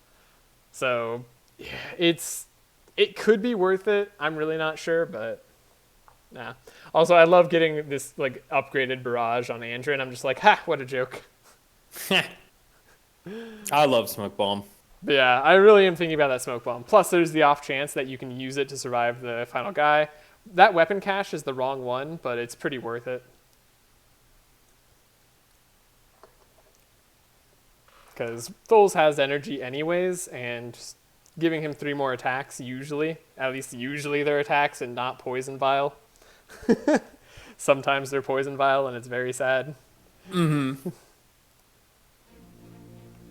So yeah, it's It could be worth it. I'm really not sure, but nah. Also, I love getting this like upgraded barrage on Andrew, and I'm just like, ha, what a joke. I love smoke bomb. But yeah, I really am thinking about that smoke bomb. Plus, there's the off chance that you can use it to survive the final guy. That weapon cache is the wrong one, but it's pretty worth it. Because Tholes has energy anyways, and just giving him 3 more attacks usually, at least usually they're attacks and not poison vial. Sometimes they're poison vial and it's very sad. Mm-hmm.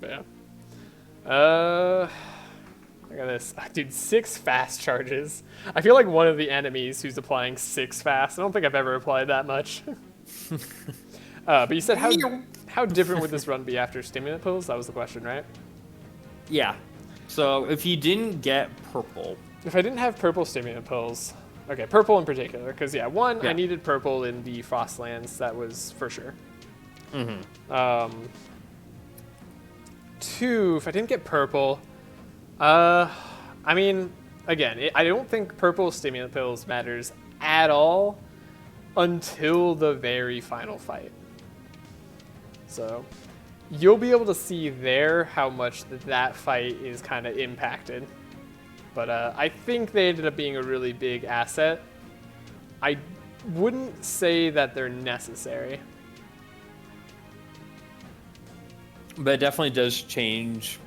But yeah. Look at this. Dude, 6 fast charges. I feel like one of the enemies who's applying 6 fast. I don't think I've ever applied that much. But you said how different would this run be after stimulant pills? That was the question, right? Yeah. So if you didn't get purple. If I didn't have purple stimulant pills. Okay, purple in particular. Because, yeah, I needed purple in the Frostlands. That was for sure. Mm-hmm. 2, if I didn't get purple. I mean, again, I don't think purple stimulant pills matters at all until the very final fight. So you'll be able to see there how much that fight is kind of impacted. But I think they ended up being a really big asset. I wouldn't say that they're necessary. But it definitely does change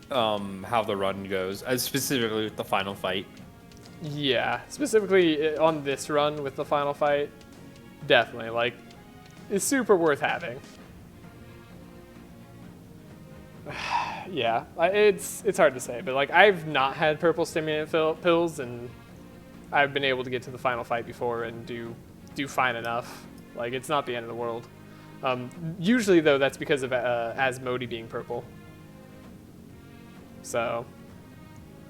how the run goes, specifically with the final fight. Yeah, specifically on this run with the final fight, definitely. Like, it's super worth having. Yeah, it's hard to say, but like I've not had purple stimulant pills, and I've been able to get to the final fight before and do fine enough. Like, it's not the end of the world. Usually though, that's because of Asmodee being purple. So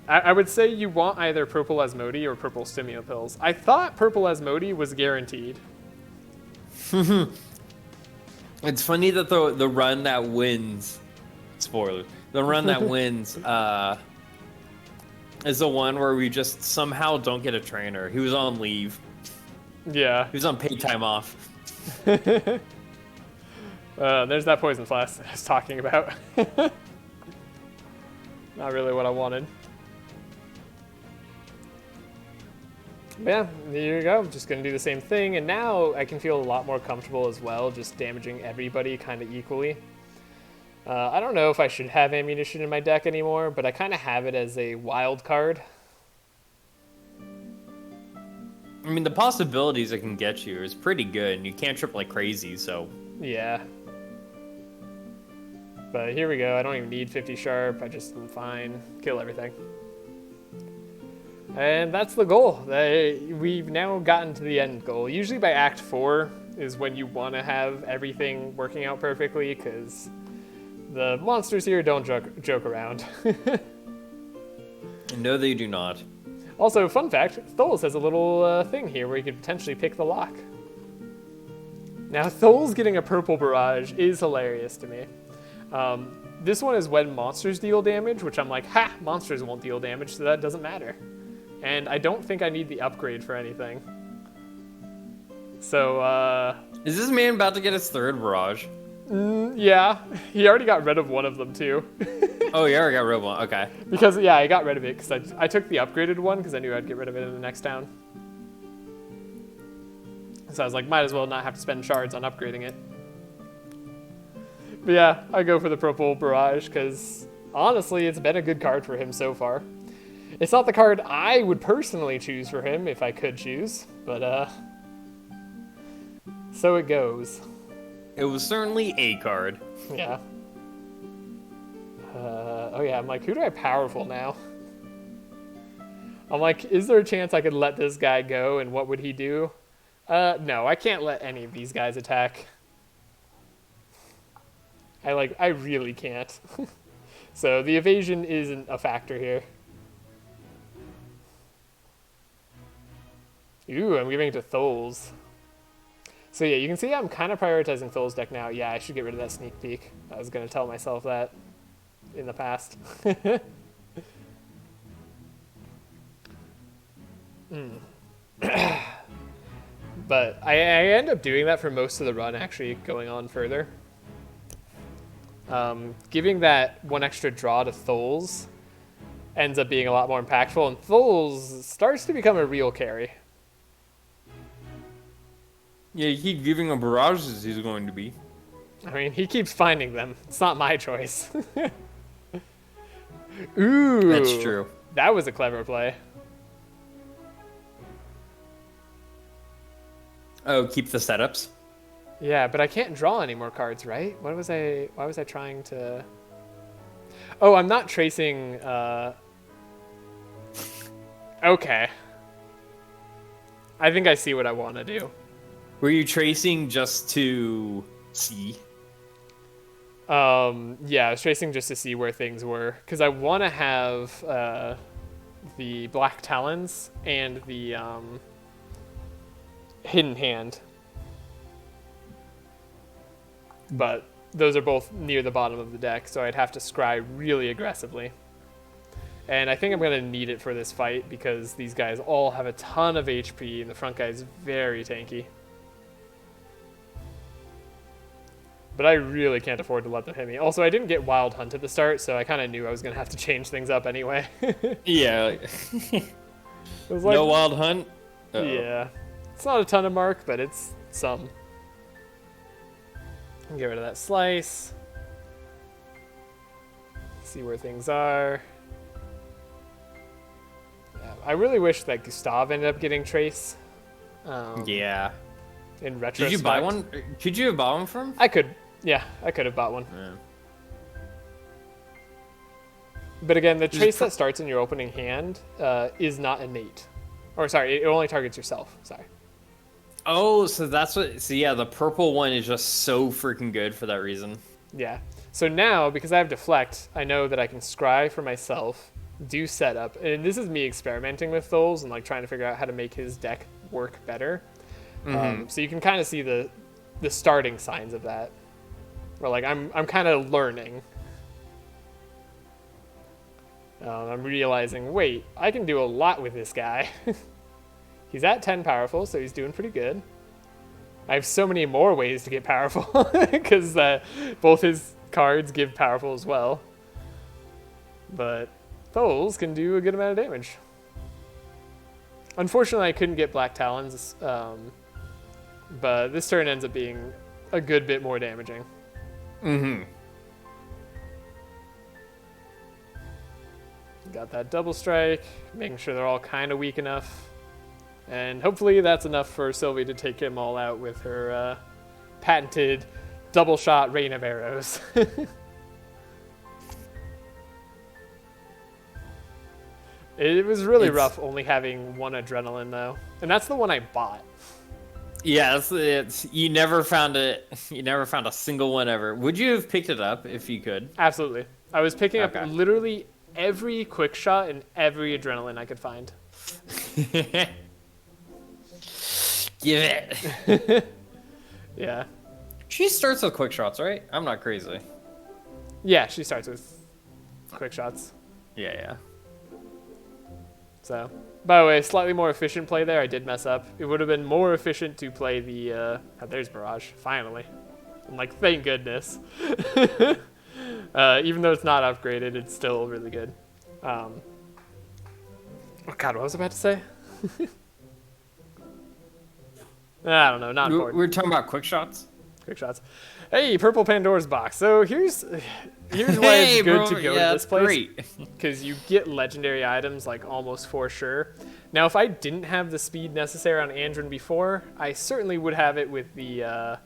I would say you want either purple Asmodee or purple stimulant pills. I thought purple Asmodee was guaranteed. It's funny that the run that wins, spoiler, the run that wins is the one where we just somehow don't get a trainer. He was on leave. Yeah. He was on paid time off. There's that poison flask I was talking about. Not really what I wanted. But yeah, there you go. Just gonna do the same thing, and now I can feel a lot more comfortable as well, just damaging everybody kind of equally. I don't know if I should have ammunition in my deck anymore, but I kind of have it as a wild card. I mean, the possibilities it can get you is pretty good, and you can't trip like crazy, so... Yeah. But here we go. I don't even need 50 sharp. I just am fine. Kill everything. And that's the goal. We've now gotten to the end goal. Usually by Act 4 is when you want to have everything working out perfectly, because the monsters here don't joke around. No, they do not. Also, fun fact, Tholes has a little thing here where you could potentially pick the lock. Now, Tholes getting a purple barrage is hilarious to me. This one is when monsters deal damage, which I'm like, ha, monsters won't deal damage, so that doesn't matter. And I don't think I need the upgrade for anything. So, Is this man about to get his third barrage? Yeah, he already got rid of one of them too. Oh, you already got rid of one, okay. Because, yeah, I got rid of it because I took the upgraded one because I knew I'd get rid of it in the next town. So I was like, might as well not have to spend shards on upgrading it. But yeah, I go for the purple barrage because honestly, it's been a good card for him so far. It's not the card I would personally choose for him if I could choose, but so it goes. It was certainly a card. Yeah. Oh yeah, I'm like, who do I powerful now? I'm like, is there a chance I could let this guy go, and what would he do? No, I can't let any of these guys attack. I really can't. So the evasion isn't a factor here. Ooh, I'm giving it to Tholes. So yeah, you can see I'm kind of prioritizing Tholes' deck now. Yeah, I should get rid of that sneak peek. I was going to tell myself that in the past. But I end up doing that for most of the run, actually, going on further. Giving that one extra draw to Tholes ends up being a lot more impactful, and Tholes starts to become a real carry. Yeah, you keep giving him barrages, he's going to be. I mean, he keeps finding them. It's not my choice. Ooh. That's true. That was a clever play. Oh, keep the setups? Yeah, but I can't draw any more cards, right? Why was I trying to... Oh, I'm not tracing... Okay. I think I see what I want to do. Were you tracing just to see? Yeah, I was tracing just to see where things were. Because I want to have the Black Talons and the Hidden Hand. But those are both near the bottom of the deck, so I'd have to scry really aggressively. And I think I'm going to need it for this fight because these guys all have a ton of HP and the front guy is very tanky. But I really can't afford to let them hit me. Also, I didn't get Wild Hunt at the start, so I kind of knew I was going to have to change things up anyway. Yeah. It was like, no Wild Hunt? Uh-oh. Yeah. It's not a ton of mark, but it's some. Get rid of that slice. See where things are. Yeah, I really wish that Gustav ended up getting Trace. Yeah. In retrospect. Did you buy one? Could you have bought one from? I could. Yeah, I could have bought one. Yeah. But again, the Trace that starts in your opening hand is not innate. Or sorry, it only targets yourself. Sorry. Oh, so that's what... So yeah, the purple one is just so freaking good for that reason. Yeah. So now, because I have Deflect, I know that I can scry for myself, do setup, and this is me experimenting with those and like trying to figure out how to make his deck work better. So you can kind of see the starting signs of that. Or like I'm kind of learning. I'm realizing, wait, I can do a lot with this guy. He's at 10 powerful, so he's doing pretty good. I have so many more ways to get powerful because both his cards give powerful as well. But Tholes can do a good amount of damage. Unfortunately, I couldn't get Black Talons, but this turn ends up being a good bit more damaging. Got that double strike, making sure they're all kind of weak enough. And hopefully that's enough for Sylvie to take them all out with her patented double shot rain of arrows. It was really rough only having one adrenaline though. And that's the one I bought. Yeah, you never found it. You never found a single one ever. Would you have picked it up if you could? Absolutely. I was picking up literally every quick shot and every adrenaline I could find. Give it. Yeah. She starts with quick shots, right? I'm not crazy. Yeah, she starts with quick shots. Yeah. So, by the way, slightly more efficient play there. I did mess up. It would have been more efficient to play the... oh, there's Barrage, finally. I'm like, thank goodness. Even though it's not upgraded, it's still really good. Oh God, what was I about to say? I don't know, not important. We're talking about quick shots? Quick shots. Hey, Purple Pandora's Box. So here's why it's good to go to this place. Because you get legendary items like almost for sure. Now, if I didn't have the speed necessary on Andrin before, I certainly would have it with the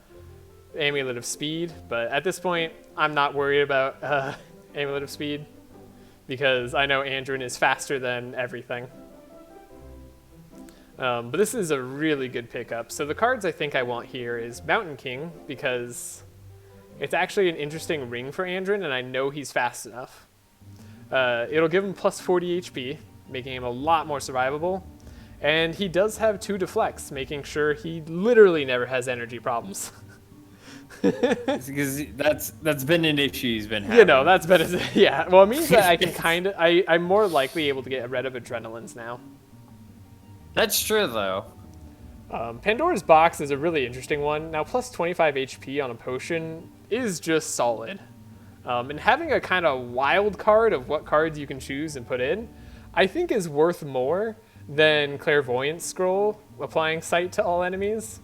Amulet of Speed. But at this point, I'm not worried about Amulet of Speed. Because I know Andrin is faster than everything. But this is a really good pickup. So the cards I think I want here is Mountain King, because it's actually an interesting ring for Andrin, and I know he's fast enough. It'll give him plus 40 HP, making him a lot more survivable. And he does have 2 deflects, making sure he literally never has energy problems. Because that's been an issue he's been having. You know, that's been yeah. Well, it means that I can I'm more likely able to get rid of adrenalines now. That's true, though. Pandora's Box is a really interesting one. Now, plus 25 HP on a potion is just solid. And having a kind of wild card of what cards you can choose and put in, I think is worth more than Clairvoyance Scroll applying Sight to all enemies.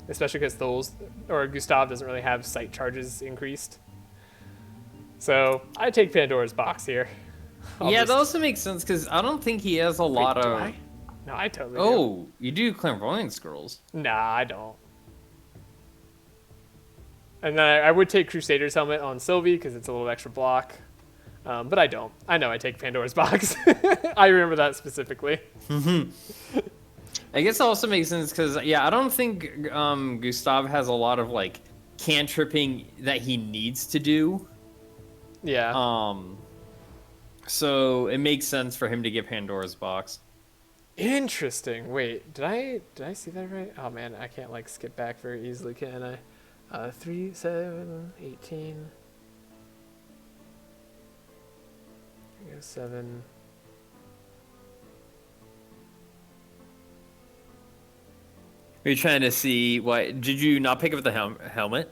Especially because those, or Gustav doesn't really have Sight charges increased. So, I take Pandora's Box here. That also makes sense, because I don't think he has a lot do of... I? No, I totally do. Oh, you do clairvoyant scrolls. Nah, I don't. And then I would take Crusader's Helmet on Sylvie because it's a little extra block. But I don't. I know I take Pandora's Box. I remember that specifically. I guess it also makes sense because, I don't think Gustav has a lot of, like, cantripping that he needs to do. Yeah. So it makes sense for him to get Pandora's Box. Interesting. Wait, did I see that right? Oh man, I can't like skip back very easily, can I? 3, 7, 18. 7. Are you trying to see why? Did you not pick up the helmet?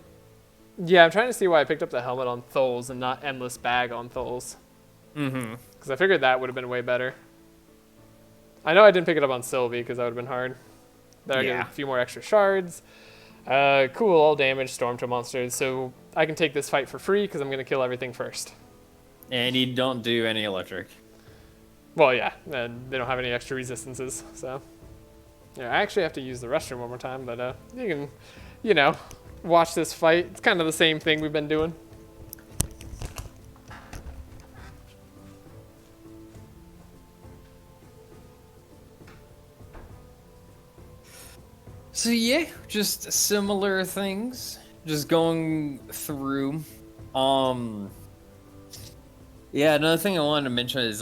Yeah, I'm trying to see why I picked up the helmet on Tholes and not Endless Bag on Tholes. Mm-hmm. Because I figured that would have been way better. I know I didn't pick it up on Sylvie because that would have been hard. There I get a few more extra shards. Cool, all damage, storm to monsters. So I can take this fight for free because I'm going to kill everything first. And you don't do any electric. Well, yeah, and they don't have any extra resistances, so... Yeah, I actually have to use the restroom one more time, but you can, watch this fight. It's kind of the same thing we've been doing. So yeah, just similar things. Just going through. Yeah, another thing I wanted to mention is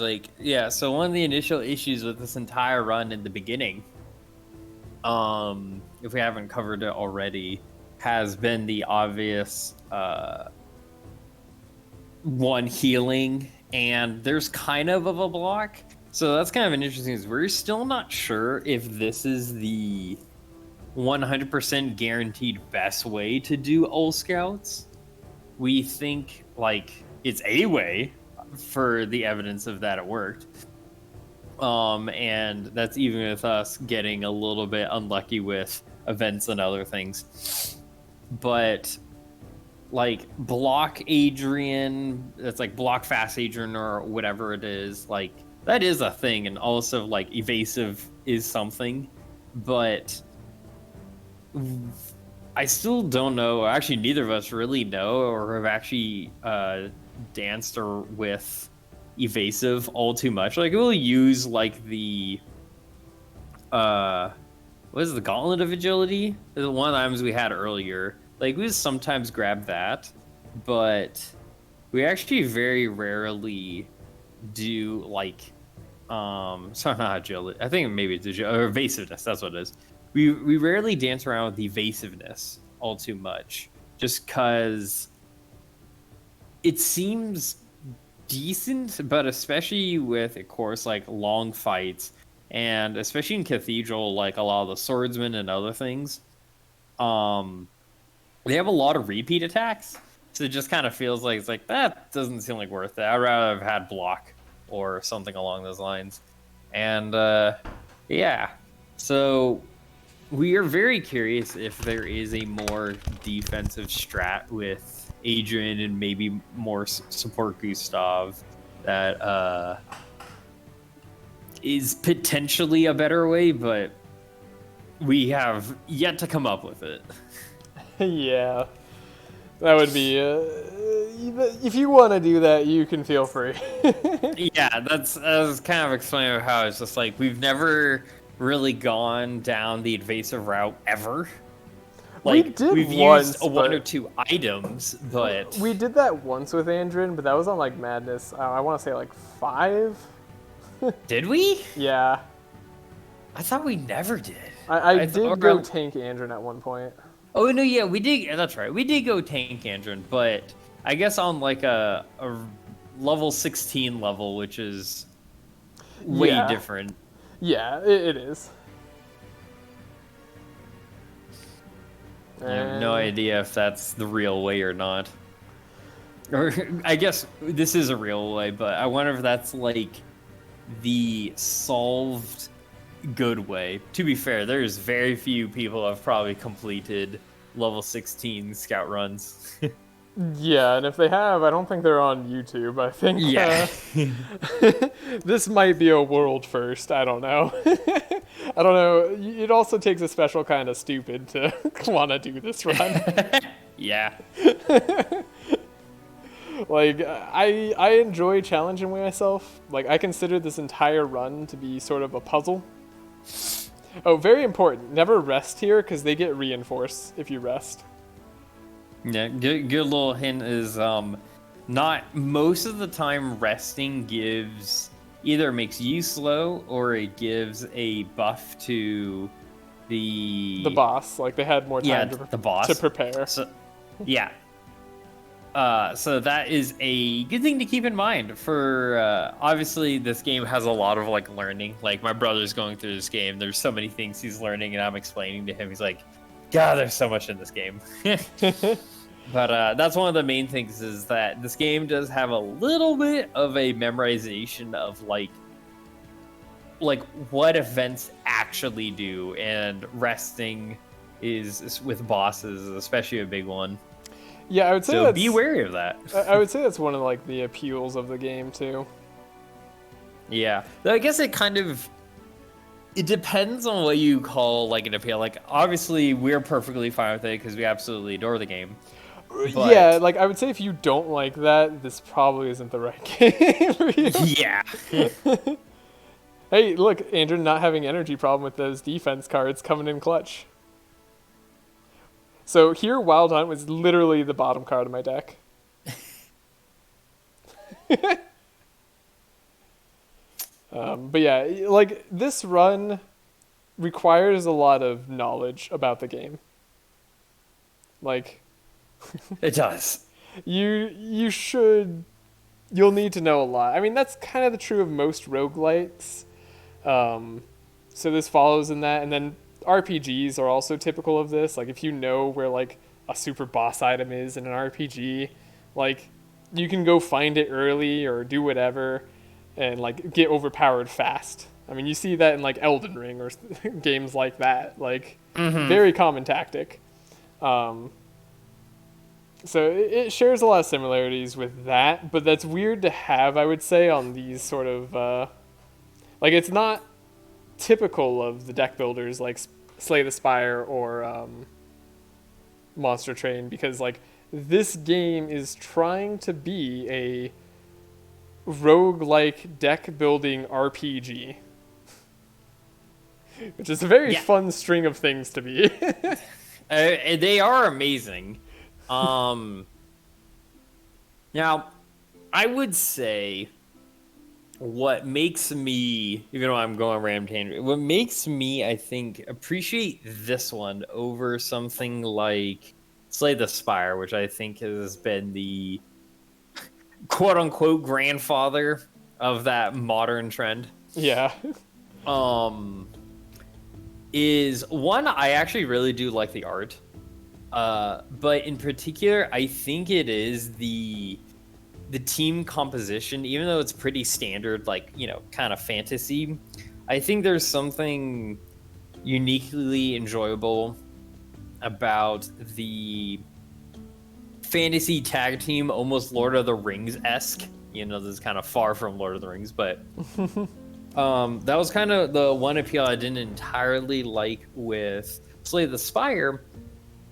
so one of the initial issues with this entire run in the beginning, if we haven't covered it already, has been the obvious one healing, and there's kind of a block. So that's kind of an interesting thing. We're still not sure if this is the 100% guaranteed best way to do Old Scouts. We think it's a way for the evidence of that it worked. And that's even with us getting a little bit unlucky with events and other things. But block Adrian, that's block fast Adrian or whatever it is, that is a thing, and also evasive is something. But I still don't know. Actually, neither of us really know or have actually danced or with evasive all too much. We'll use the what is the Gauntlet of Agility? The one of the items we had earlier. We sometimes grab that, but we actually very rarely do sorry, not agility. I think maybe it's evasiveness. That's what it is. We rarely dance around with evasiveness all too much, just because it seems decent, but especially with, of course, long fights, and especially in Cathedral, a lot of the swordsmen and other things, they have a lot of repeat attacks, so it just kind of feels that doesn't seem worth it. I'd rather have had block or something along those lines. And so we are very curious if there is a more defensive strat with Adrian and maybe more support Gustav that is potentially a better way, but we have yet to come up with it. Yeah, that would be if you want to do that, you can feel free. Yeah, that's kind of explaining how it's just we've never really gone down the invasive route ever. We've used one or two items, but we did that once with Andrin, but that was on Madness. I want to say 5. Did we? Yeah. I thought we never did. I did go tank Andrin at one point. Oh no, yeah, we did. That's right, we did go tank Andrin, but I guess on a level 16 level, which is way different. Yeah, it is. I have no idea if that's the real way or not. Or I guess this is a real way, but I wonder if that's like the solved good way. To be fair, there's very few people who have probably completed level 16 scout runs. Yeah, and if they have, I don't think they're on YouTube. I think Yeah. this might be a world first. I don't know. I don't know. It also takes a special kind of stupid to want to do this run. Yeah. Like, I enjoy challenging myself. Like, I consider this entire run to be sort of a puzzle. Oh, very important. Never rest here, because they get reinforced if you rest. Yeah, good little hint is not most of the time resting gives either makes you slow or it gives a buff to the boss. Like, they had more time the boss to prepare. So, yeah. So that is a good thing to keep in mind for obviously this game has a lot of like learning. Like my brother's going through this game. There's so many things he's learning and I'm explaining to him. He's like, God, there's so much in this game. But that's one of the main things is that this game does have a little bit of a memorization of like what events actually do, and resting is with bosses, especially a big one. Yeah, I would say so be wary of that. I would say that's one of like the appeals of the game too. Yeah, I guess it depends on what you call like an appeal. Like obviously we're perfectly fine with it because we absolutely adore the game. But... yeah, like I would say if you don't like that, this probably isn't the right game for you. Yeah. Hey, look, Andrew not having energy problem with those defense cards coming in clutch. So here, Wild Hunt was literally the bottom card of my deck. But yeah, like this run requires a lot of knowledge about the game. Like, it does. You'll need to know a lot. I mean, that's kind of the true of most roguelites. So this follows in that, and then RPGs are also typical of this. Like if you know where like a super boss item is in an RPG, like you can go find it early or do whatever and like get overpowered fast. I mean, you see that in like Elden Ring or games like that. Like very common tactic. So it shares a lot of similarities with that, but that's weird to have, I would say, on these sort of like it's not typical of the deck builders like Slay the Spire or Monster Train, because like this game is trying to be a roguelike deck building RPG, which is a very fun string of things to be. They are amazing. Now I would say what makes me, even though I'm going random tangent, what makes me, I think, appreciate this one over something like Slay the Spire, which I think has been the quote-unquote grandfather of that modern trend. Yeah. Is one, I actually really do like the art. But in particular, I think it is the team composition, even though it's pretty standard, like, you know, kind of fantasy. I think there's something uniquely enjoyable about the fantasy tag team, almost Lord of the Rings-esque. You know, this is kind of far from Lord of the Rings, but that was kind of the one appeal I didn't entirely like with Slay the Spire.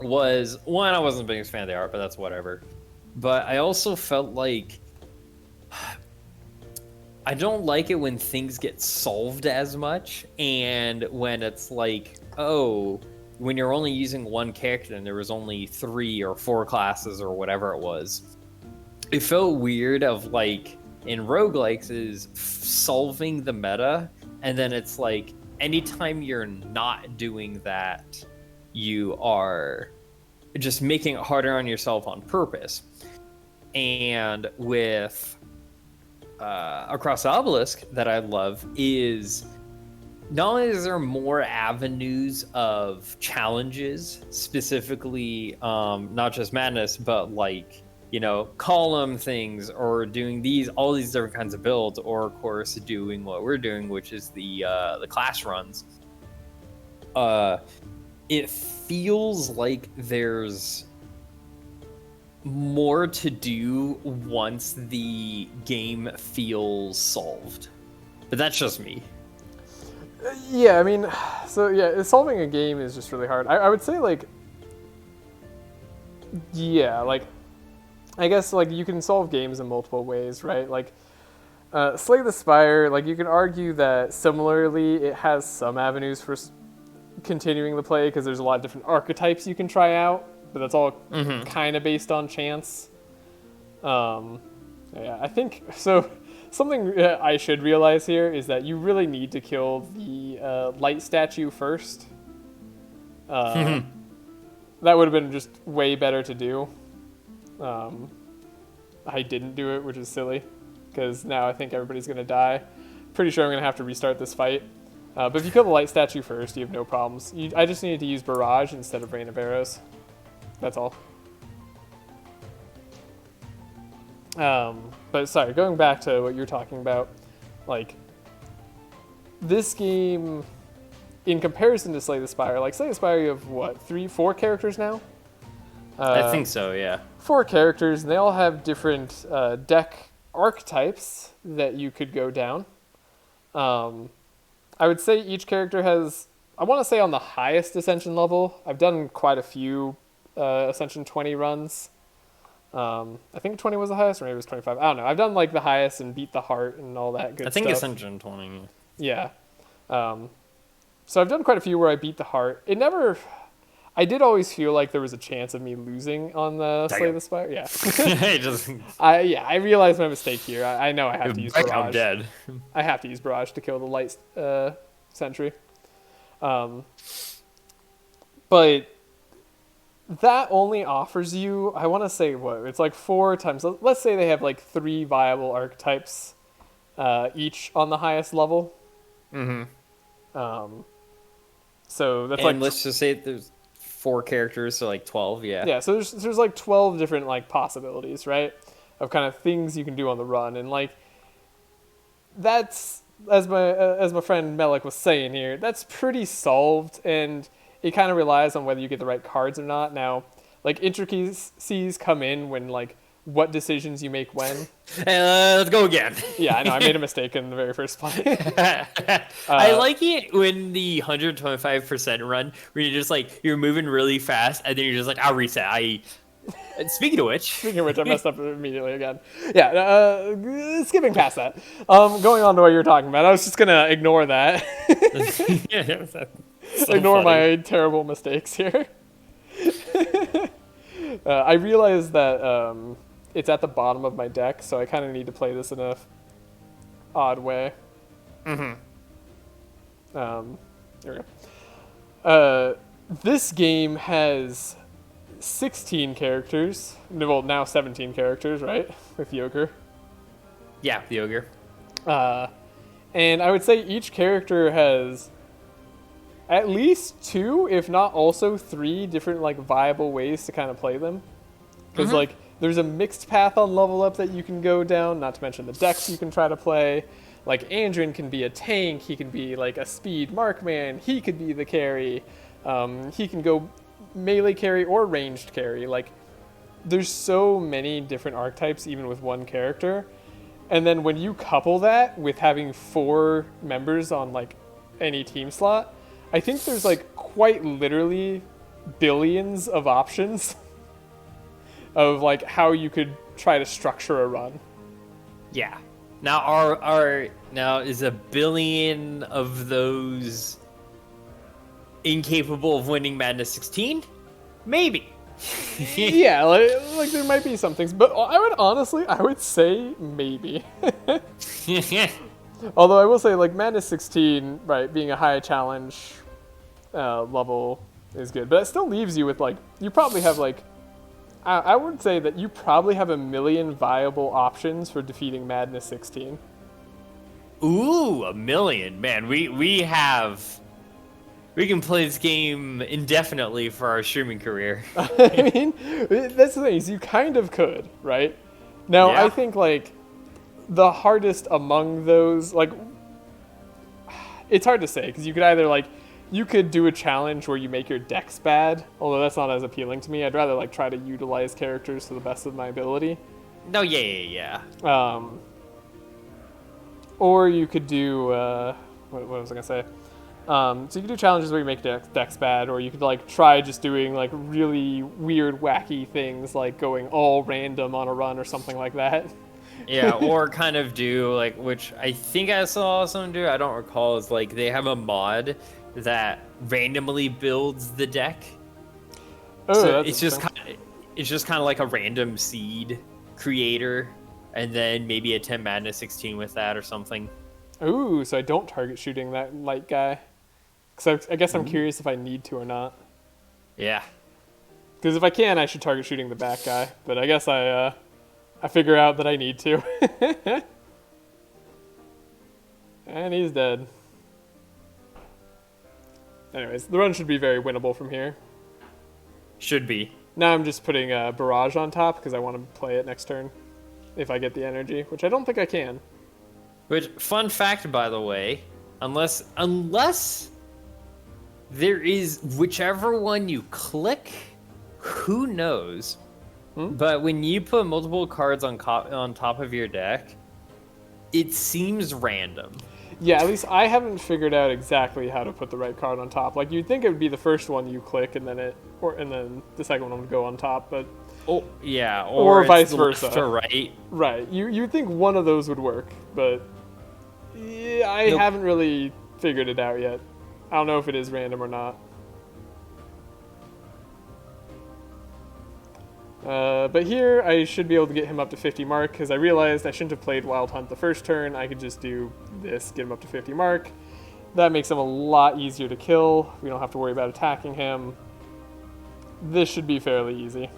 Was one, I wasn't the biggest fan of the art, but that's whatever. But I also felt like I don't like it when things get solved as much, and when it's like, oh, when you're only using one character and there was only 3 or 4 classes or whatever it was. It felt weird of like in roguelikes is solving the meta, and then it's like anytime you're not doing that, you are just making it harder on yourself on purpose. And with Across the Obelisk, that I love is not only is there more avenues of challenges, specifically not just madness, but like, you know, column things or doing all these different kinds of builds, or of course doing what we're doing, which is the class runs. It feels like there's more to do once the game feels solved. But that's just me. Yeah, I mean, so yeah, solving a game is just really hard. I would say, like, yeah, like, I guess, like, you can solve games in multiple ways, right? Like, Slay the Spire, like, you can argue that similarly it has some avenues for continuing the play because there's a lot of different archetypes you can try out, but that's all kind of based on chance. Yeah, I think, so something I should realize here is that you really need to kill the light statue first. That would have been just way better to do. I didn't do it, which is silly, because now I think everybody's going to die. Pretty sure I'm going to have to restart this fight. But if you kill the light statue first, you have no problems. I just needed to use Barrage instead of Rain of Arrows. That's all. But sorry, going back to what you're talking about, like, this game, in comparison to Slay the Spire, like, Slay the Spire, you have, what, 4 characters now? I think so, yeah. 4 characters, and they all have different deck archetypes that you could go down. I would say each character has, I want to say on the highest Ascension level, I've done quite a few Ascension 20 runs. I think 20 was the highest, or maybe it was 25. I don't know. I've done like the highest and beat the heart and all that good stuff. I think Ascension 20. Yeah. So I've done quite a few where I beat the heart. I did always feel like there was a chance of me losing on the Slay the Spire. Yeah. I realized my mistake here. I know I have to use Barrage. I'm dead. I have to use Barrage to kill the light sentry. But that only offers you, I want to say, what? It's like 4 times. Let's say they have like 3 viable archetypes each on the highest level. So that's, and like, let's just say there's 4 characters, so like 12, yeah. Yeah, so there's like 12 different like possibilities, right? Of kind of things you can do on the run, and like that's, as my friend Melik was saying here, that's pretty solved, and it kind of relies on whether you get the right cards or not. Now, like, intricacies come in when, like, what decisions you make when. Let's go again. Yeah, I know. I made a mistake in the very first play. I like it when the 125% run, where you're just like, you're moving really fast, and then you're just like, I'll reset. Speaking of which, I messed up immediately again. Yeah, skipping past that. Going on to what you're talking about, I was just gonna ignore that. So ignore funny. My terrible mistakes here. I realized that it's at the bottom of my deck, so I kind of need to play this in a odd way. Here we go. This game has 16 characters. Well, now 17 characters, right? With the Ogre. Yeah, the Ogre. And I would say each character has at least 2, if not also 3 different, like, viable ways to kind of play them. Because, like, there's a mixed path on level up that you can go down, not to mention the decks you can try to play. Like, Andrin can be a tank, he can be, like, a speed markman, he could be the carry, he can go melee carry or ranged carry. Like, there's so many different archetypes, even with one character. And then when you couple that with having 4 members on, like, any team slot, I think there's, like, quite literally billions of options of, like, how you could try to structure a run. Yeah. Now, now is a billion of those incapable of winning Madness 16? Maybe. Yeah, like there might be some things, but I would say maybe. Although I will say, like, Madness 16, right, being a high challenge level is good, but it still leaves you with, like, you probably have, like, I would say that you probably have 1 million viable options for defeating Madness 16. Ooh, a million. Man, we can play this game indefinitely for our streaming career. I mean, that's the thing, is you kind of could, right? Now, I Yeah. think, like, the hardest among those, like, it's hard to say, because you could either, like, you could do a challenge where you make your dex bad, although that's not as appealing to me. I'd rather, like, try to utilize characters to the best of my ability. No, yeah. Or you could do, what was I going to say? So you could do challenges where you make dex bad, or you could like try just doing like really weird, wacky things, like going all random on a run or something like that. Yeah, or kind of do like, which I think I saw someone do, I don't recall, is like they have a mod that randomly builds the deck. Oh, So that's it's just kind of like a random seed creator, and then maybe a 10 Madness 16 with that or something. Ooh, so I don't target shooting that light guy. Because I guess I'm curious if I need to or not. Yeah. Because if I can, I should target shooting the back guy. But I guess I figure out that I need to. And he's dead. Anyways, the run should be very winnable from here. Should be. Now I'm just putting a barrage on top because I want to play it next turn. If I get the energy, which I don't think I can. Which, fun fact, by the way, unless there is whichever one you click, who knows? But when you put multiple cards on top of your deck, it seems random. Yeah, at least I haven't figured out exactly how to put the right card on top. Like you'd think it would be the first one you click, and then then the second one would go on top, but Oh yeah, or it's vice the versa. left to right. Right. You'd think one of those would work, but yeah, I Nope. haven't really figured it out yet. I don't know if it is random or not. But here I should be able to get him up to 50 mark because I realized I shouldn't have played Wild Hunt the first turn. I could just do this, get him up to 50 mark. That makes him a lot easier to kill. We don't have to worry about attacking him. This should be fairly easy.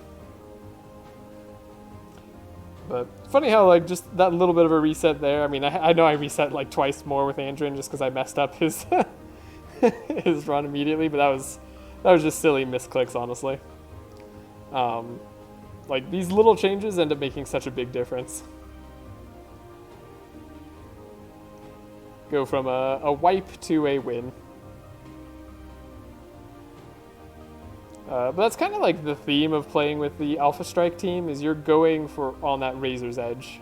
But funny how like just that little bit of a reset there. I mean, I know I reset like twice more with Andrin just because I messed up his his run immediately, but that was just silly misclicks, honestly. Like these little changes end up making such a big difference. Go from a wipe to a win. But that's kind of like the theme of playing with the Alpha Strike team is you're going for on that razor's edge.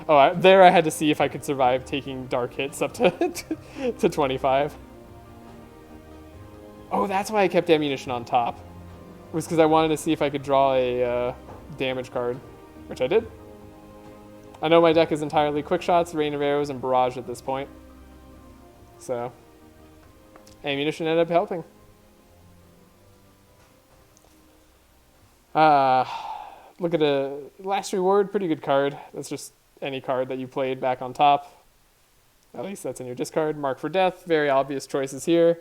Oh, I had to see if I could survive taking dark hits up to to 25. Oh, that's why I kept ammunition on top. It was because I wanted to see if I could draw a damage card, which I did. I know my deck is entirely quick shots, rain of arrows, and barrage at this point. So, ammunition ended up helping. Look at a last reward, pretty good card. That's just any card that you played back on top. At least that's in your discard. Mark for Death, very obvious choices here.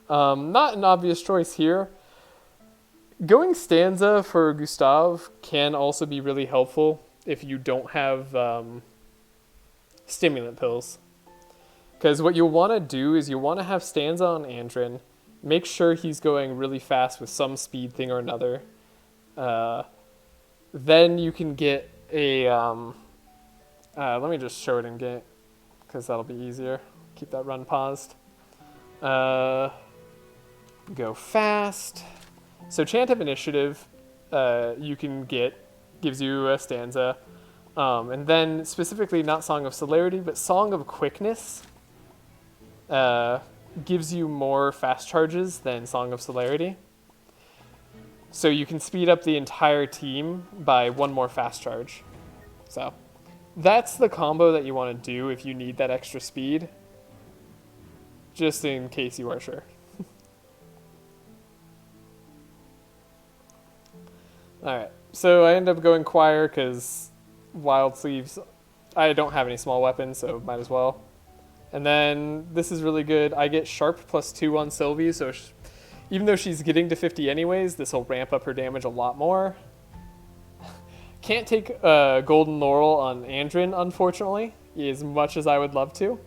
Not an obvious choice here. Going Stanza for Gustav can also be really helpful if you don't have stimulant pills. Because what you'll want to do is you want to have Stanza on Andrin, make sure he's going really fast with some speed thing or another. Then you can get a, let me just show it in game, because that'll be easier. Keep that run paused. Go fast. So Chant of Initiative, you can get, gives you a stanza. And then specifically not Song of Celerity, but Song of Quickness gives you more fast charges than Song of Celerity. So you can speed up the entire team by one more fast charge. So that's the combo that you want to do if you need that extra speed. Just in case you are sure. Alright, so I end up going Choir because Wild Sleeves, I don't have any small weapons, so might as well. And then this is really good. I get Sharp +2 on Sylvie, so even though she's getting to 50 anyways, this will ramp up her damage a lot more. Can't take Golden Laurel on Andrin, unfortunately, as much as I would love to.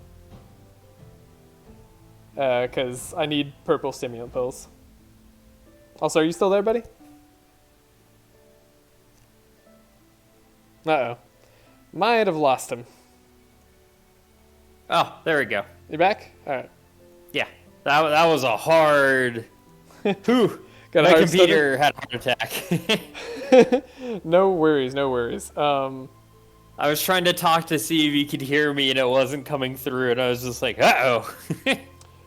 Because I need purple stimulant pills. Also, are you still there, buddy? Uh-oh. Might have lost him. Oh, there we go. You back? All right. Yeah, that was a hard. Whew. Got a My hard computer had a heart attack. No worries, no worries. I was trying to talk to see if you could hear me, and it wasn't coming through, and I was just like, uh-oh.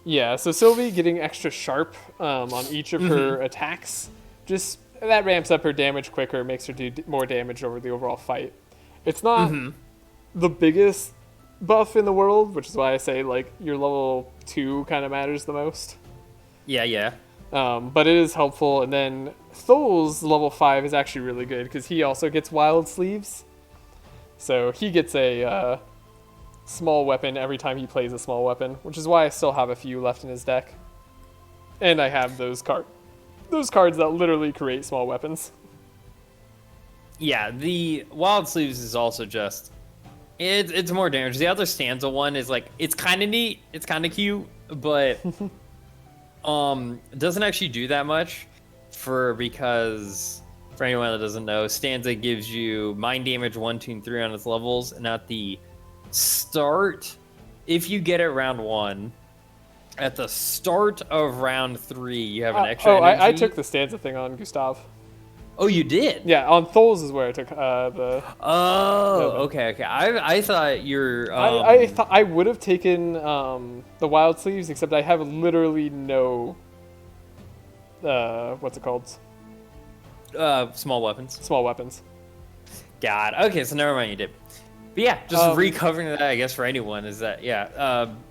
Yeah, so Sylvie getting extra sharp on each of her attacks, just that ramps up her damage quicker, makes her do more damage over the overall fight. It's not the biggest buff in the world, which is why I say like your level 2 kind of matters the most. Yeah. But it is helpful, and then Thol's level 5 is actually really good because he also gets wild sleeves. So he gets a small weapon every time he plays a small weapon, which is why I still have a few left in his deck. And I have those cards that literally create small weapons. Yeah, the Wild Sleeves is also just... It's more damage. The other stanza one is like, it's kind of neat, it's kind of cute, but it doesn't actually do that much because... For anyone that doesn't know, stanza gives you mind damage 1, 2, and 3 on its levels, and at the start, if you get it round 1, at the start of round 3, you have an extra energy. I took the stanza thing on Gustav. Oh, you did? Yeah, on Thol's is where I took the... Oh, okay. I thought you're... I thought I would have taken the Wild Sleeves, except I have literally no... what's it called? Small weapons. Small weapons. God. Okay, so never mind, you did. But yeah, just recovering that, I guess, for anyone is that,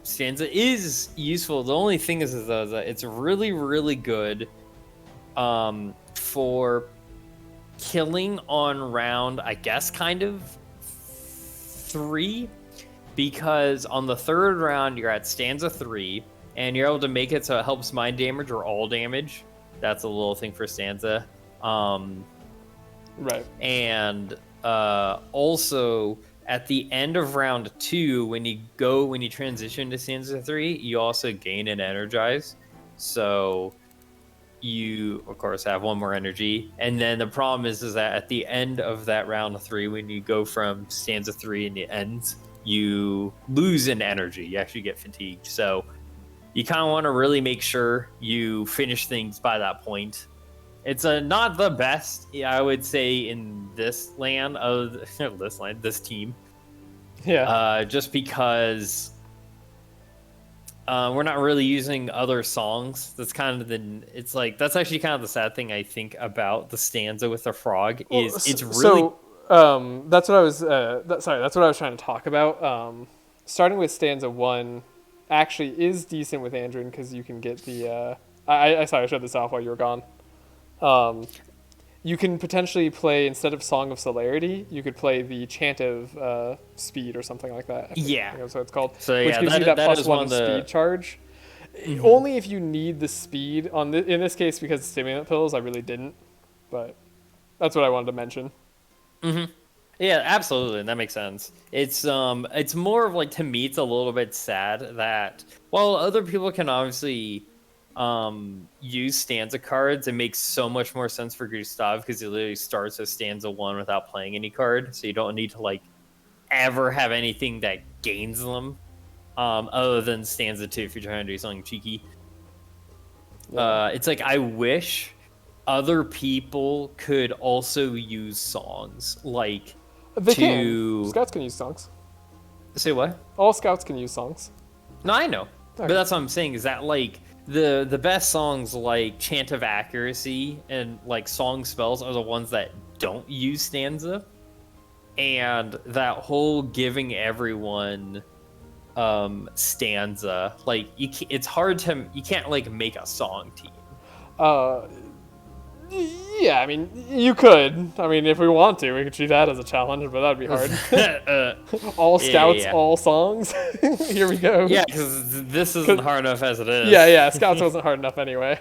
stanza is useful. The only thing is though, that it's really, really good for killing on round, I guess, kind of 3, because on the 3rd round, you're at stanza 3, and you're able to make it so it helps mind damage or all damage. That's a little thing for stanza. Right. And also at the end of round 2, when you transition to stanza 3, you also gain an energize. So you of course have 1 more energy. And then the problem is that at the end of that round 3, when you go from stanza 3 and it ends, you lose an energy. You actually get fatigued. So you kind of want to really make sure you finish things by that point. It's not the best, I would say, in this land of this team. Yeah. Just because we're not really using other songs. That's kind of that's actually kind of the sad thing I think about the stanza with the frog is it's really. So that's what I was. That's what I was trying to talk about. Starting with stanza 1, actually is decent with Andrin because you can get the. I shut this off while you were gone. You can potentially play, instead of Song of Celerity, you could play the Chant of Speed or something like that. I think that's what it's called. So, which gives you that plus 1 speed charge. Mm-hmm. Only if you need the speed. In this case, because of stimulant pills, I really didn't. But that's what I wanted to mention. Mm-hmm. Yeah, absolutely. That makes sense. It's more of like, to me, it's a little bit sad that while other people can obviously... use stanza cards, it makes so much more sense for Gustav because it literally starts as stanza 1 without playing any card, so you don't need to like ever have anything that gains them other than stanza 2 if you're trying to do something cheeky. It's like I wish other people could also use songs like can. Scouts can use songs. Say what? All scouts can use songs. No, I know. Okay. But that's what I'm saying is that like the best songs like Chant of Accuracy and like song spells are the ones that don't use stanza, and that whole giving everyone stanza, like it's hard to, you can't like make a song team. Yeah, I mean, you could. I mean, if we want to, we could treat that as a challenge, but that'd be hard. All scouts, all songs. Here we go. Yeah, because this isn't hard enough as it is. Yeah, scouts wasn't hard enough anyway.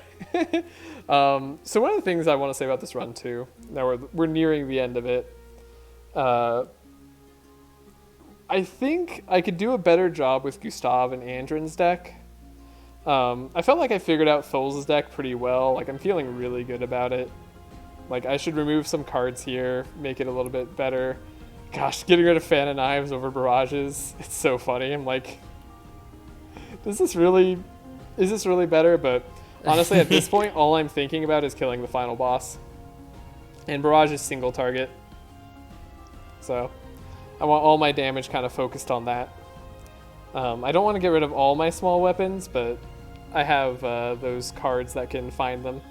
So one of the things I want to say about this run too, now we're nearing the end of it. I I think I could do a better job with Gustav and Andrin's deck. I felt like I figured out Thol's deck pretty well. Like, I'm feeling really good about it. Like, I should remove some cards here, make it a little bit better. Gosh, getting rid of Fan of Knives over Barrages, it's so funny. I'm like, is this really better? But honestly, at this point, all I'm thinking about is killing the final boss. And Barrage is single target. So I want all my damage kind of focused on that. I don't want to get rid of all my small weapons, but I have those cards that can find them.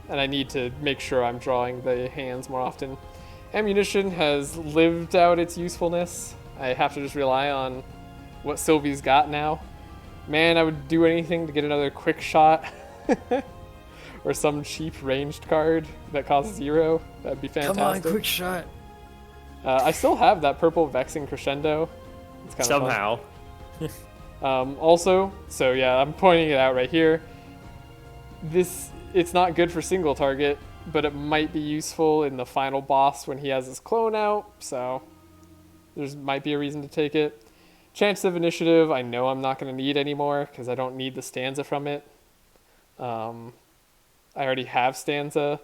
And I need to make sure I'm drawing the hands more often. Ammunition has lived out its usefulness. I have to just rely on what Sylvie's got now. Man, I would do anything to get another quick shot. Or some cheap ranged card that costs 0. That'd be fantastic. Come on, quick shot. I still have that purple Vexing Crescendo. It's kind of somehow. Also, so yeah, I'm pointing it out right here. It's not good for single target, but it might be useful in the final boss when he has his clone out, so there might be a reason to take it. Chance of Initiative, I know I'm not going to need anymore because I don't need the stanza from it. I already have stanza,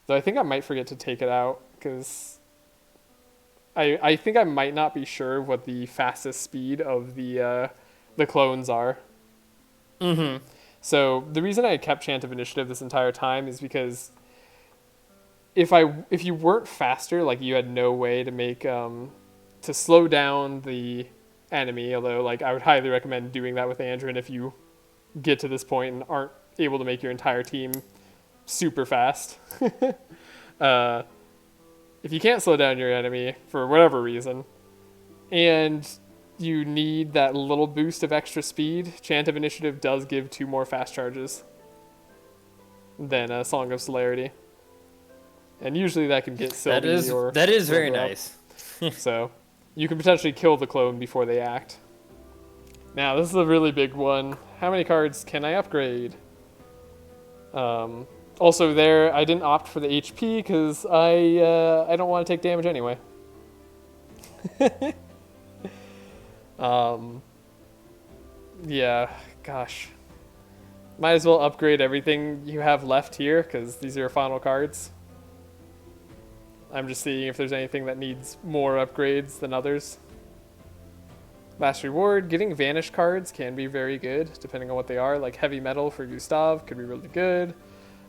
though I think I might forget to take it out because I think I might not be sure what the fastest speed of the clones are. Mm-hmm. So the reason I kept Chant of Initiative this entire time is because if you weren't faster, like you had no way to make to slow down the enemy, although like I would highly recommend doing that with Andrin if you get to this point and aren't able to make your entire team super fast. If you can't slow down your enemy for whatever reason, and you need that little boost of extra speed, Chant of Initiative does give 2 more fast charges than a Song of Celerity. And usually that can get Sylvie or... That is very nice. So you can potentially kill the clone before they act. Now, this is a really big one. How many cards can I upgrade? Also there, I didn't opt for the HP because I don't want to take damage anyway. Yeah, gosh. Might as well upgrade everything you have left here because these are your final cards. I'm just seeing if there's anything that needs more upgrades than others. Last reward, getting Vanish cards can be very good depending on what they are. Like Heavy Metal for Gustav could be really good.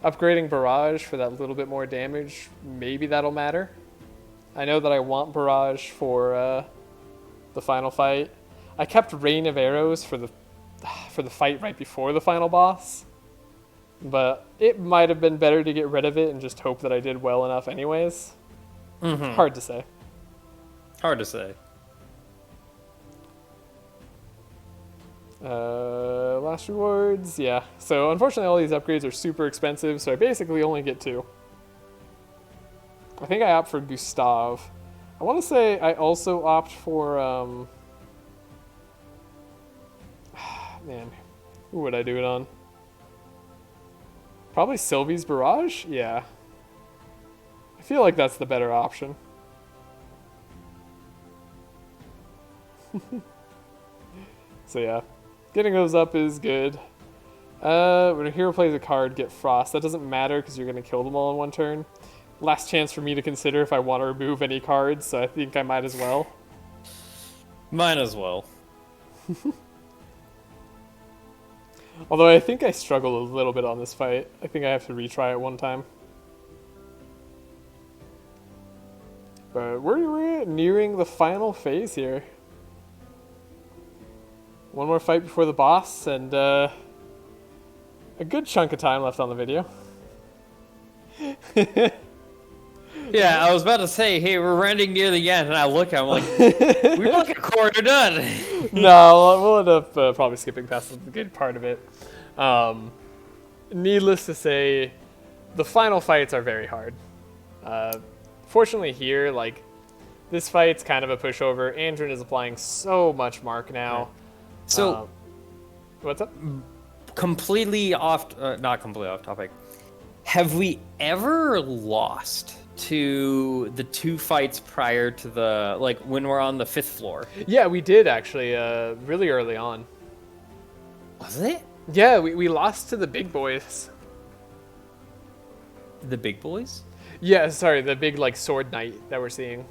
Upgrading Barrage for that little bit more damage, maybe that'll matter. I know that I want Barrage for the final fight. I kept Rain of Arrows for the fight right before the final boss, but it might have been better to get rid of it and just hope that I did well enough anyways. Mm-hmm. Hard to say. Hard to say. Last rewards, yeah. So unfortunately all these upgrades are super expensive, so I basically only get 2. I think I opt for Gustav. I want to say I also opt for, man, who would I do it on? Probably Sylvie's Barrage? Yeah. I feel like that's the better option. So yeah, getting those up is good. When a hero plays a card, get Frost. That doesn't matter because you're going to kill them all in one turn. Last chance for me to consider if I want to remove any cards, so I think I might as well. Might as well. Although I think I struggle a little bit on this fight. I think I have to retry it one time. But we're nearing the final phase here. One more fight before the boss, and a good chunk of time left on the video. Yeah, I was about to say, hey, we're running near the end, and I look, I'm like, we're like a quarter done. No, we'll end up probably skipping past the good part of it. Needless to say, the final fights are very hard. Fortunately here, like, this fight's kind of a pushover. Andrin is applying so much mark now. So, what's up? Completely off, not completely off topic. Have we ever lost to the 2 fights prior to the, like, when we're on the 5th floor? Yeah, we did actually, really early on. Was it? Yeah, we lost to the big boys. The big boys? Yeah, sorry, the big like sword knight that we're seeing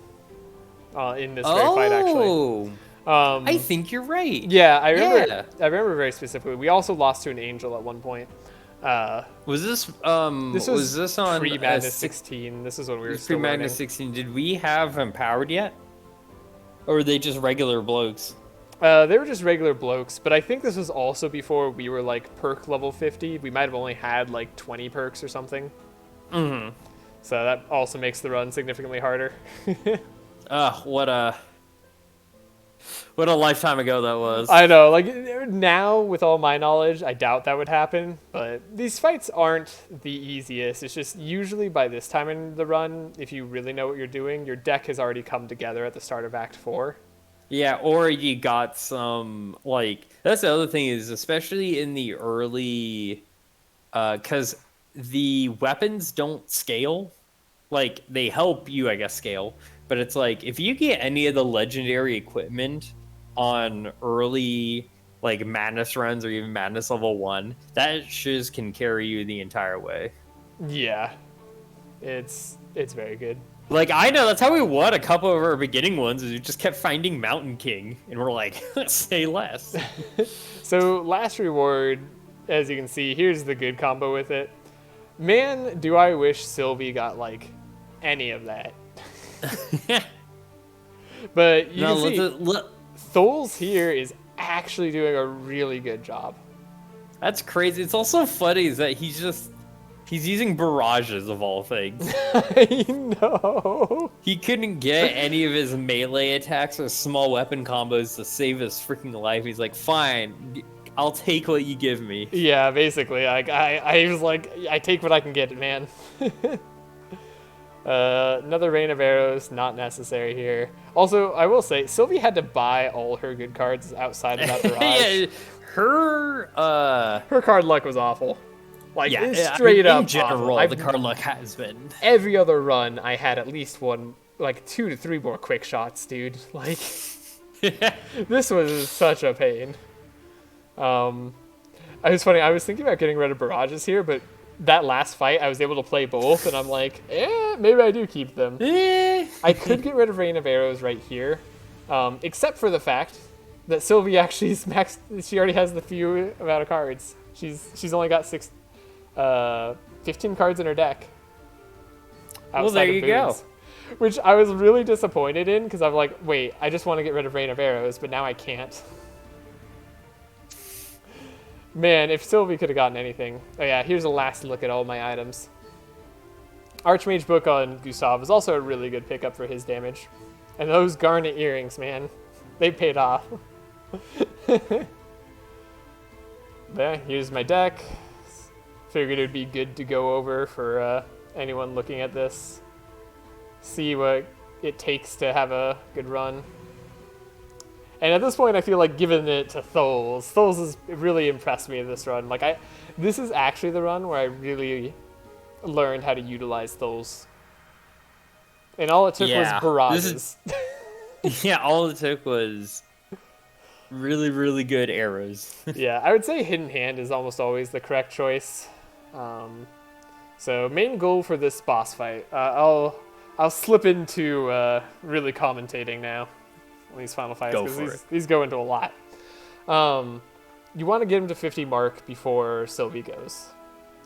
in this very fight actually. I think you're right. Yeah, I remember. Yeah. I remember very specifically. We also lost to an angel at one point. Was this This was this on pre-Madness 16. This is when we were still pre-Madness learning. 16? Did we have empowered yet? Or were they just regular blokes? They were just regular blokes, but I think this was also before we were like perk level 50. We might have only had like 20 perks or something. Mm-hmm. So that also makes the run significantly harder. What a lifetime ago that was. I know, like now with all my knowledge, I doubt that would happen, but these fights aren't the easiest. It's just usually by this time in the run, if you really know what you're doing, your deck has already come together at the start of Act 4. Yeah, or you got some, like, that's the other thing is, especially in the early, because the weapons don't scale. Like, they help you, I guess, scale. But it's like, if you get any of the legendary equipment on early, like, Madness runs or even Madness level 1, that shiz can carry you the entire way. Yeah, it's very good. Like, I know, that's how we won a couple of our beginning ones, is we just kept finding Mountain King, and we're like, say less. So last reward, as you can see, here's the good combo with it. Man, do I wish Sylvie got, like, any of that. But you can see, Tholes here is actually doing a really good job. That's crazy. It's also funny is that he's using barrages of all things. I know. He couldn't get any of his melee attacks or small weapon combos to save his freaking life. He's like, fine, I'll take what you give me. Yeah, basically. Like I was like, I take what I can get, man. Another rain of arrows, not necessary here. Also, I will say, Sylvie had to buy all her good cards outside of that barrage. Yeah, her card luck was awful. Like, yeah, straight up in general, awful. the card luck has been. Every other run, I had at least one, like 2 to 3 more quick shots, dude. Like, this was such a pain. It was funny, I was thinking about getting rid of barrages here, but that last fight, I was able to play both, and I'm like, maybe I do keep them. I could get rid of Rain of Arrows right here, except for the fact that Sylvie actually is maxed. She already has the few amount of cards. She's only got 15 cards in her deck. Well, there you go. Which I was really disappointed in, because I'm like, wait, I just want to get rid of Rain of Arrows, but now I can't. Man, if Sylvie could have gotten anything. Oh yeah, here's a last look at all my items. Archmage Book on Gustav is also a really good pickup for his damage. And those garnet earrings, man, they paid off. There, here's my deck. Figured it would be good to go over for anyone looking at this. See what it takes to have a good run. And at this point, I feel like giving it to Tholes. Tholes has really impressed me in this run. Like this is actually the run where I really learned how to utilize Tholes. And all it took was barrages. Yeah, all it took was really, really good arrows. Yeah, I would say Hidden Hand is almost always the correct choice. So main goal for this boss fight, I'll slip into really commentating now. These final fights, because these go into a lot. You want to get him to 50 mark before Sylvie goes.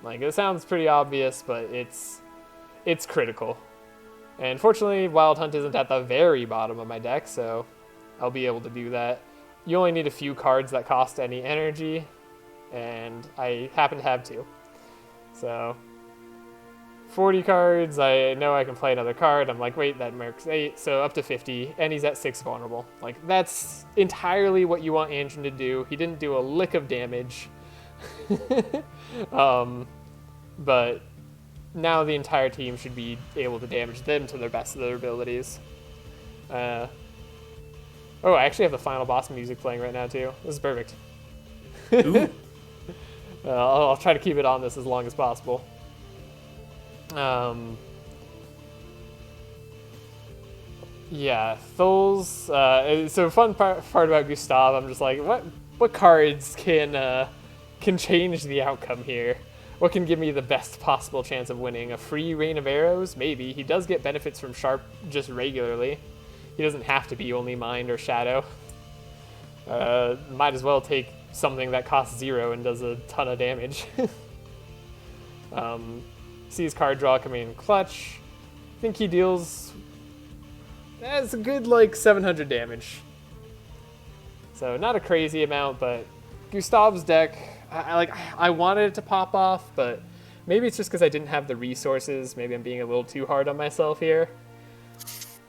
Like, it sounds pretty obvious, but it's critical. And fortunately, Wild Hunt isn't at the very bottom of my deck, so I'll be able to do that. You only need a few cards that cost any energy, and I happen to have 2. So 40 cards, I know I can play another card. I'm like, wait, that marks 8, so up to 50, and he's at 6 vulnerable. Like, that's entirely what you want Angin to do. He didn't do a lick of damage. But now the entire team should be able to damage them to their best of their abilities. Oh, I actually have the final boss music playing right now, too. This is perfect. Ooh. I'll try to keep it on this as long as possible. Yeah, Thul's. So fun part about Gustav, I'm just like, what cards can change the outcome here? What can give me the best possible chance of winning? A free rain of arrows? Maybe. He does get benefits from Sharp just regularly. He doesn't have to be only Mind or Shadow. Might as well take something that costs 0 and does a ton of damage. Sees card draw coming in clutch. I think he deals. That's a good like 700 damage. So not a crazy amount, but Gustav's deck, I wanted it to pop off, but maybe it's just because I didn't have the resources. Maybe I'm being a little too hard on myself here.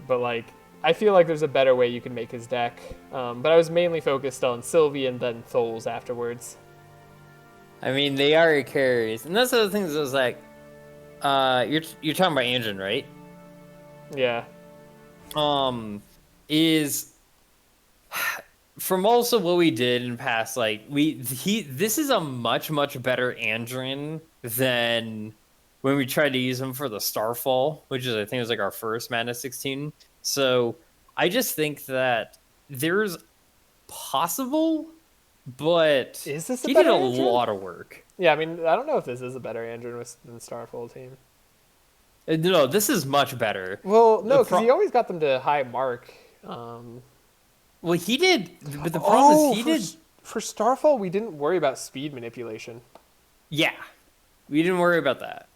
But like, I feel like there's a better way you can make his deck. But I was mainly focused on Sylvie and then Tholes afterwards. I mean, they are carries, and that's the other thing that was like, you're talking about Anjin, right? Yeah. Is from also what we did in past, like this is a much better Andrin than when we tried to use him for the Starfall, which is I think was like our first Madness 16. So I just think that there's possible, but Is this he did a Andrin? lot of work. Yeah, I mean, I don't know if this is a better Andrin than Starfall team. No, this is much better. Well, no, because he always got them to high mark. Well, he did, but the problem is he did. For Starfall, we didn't worry about speed manipulation. Yeah, we didn't worry about that.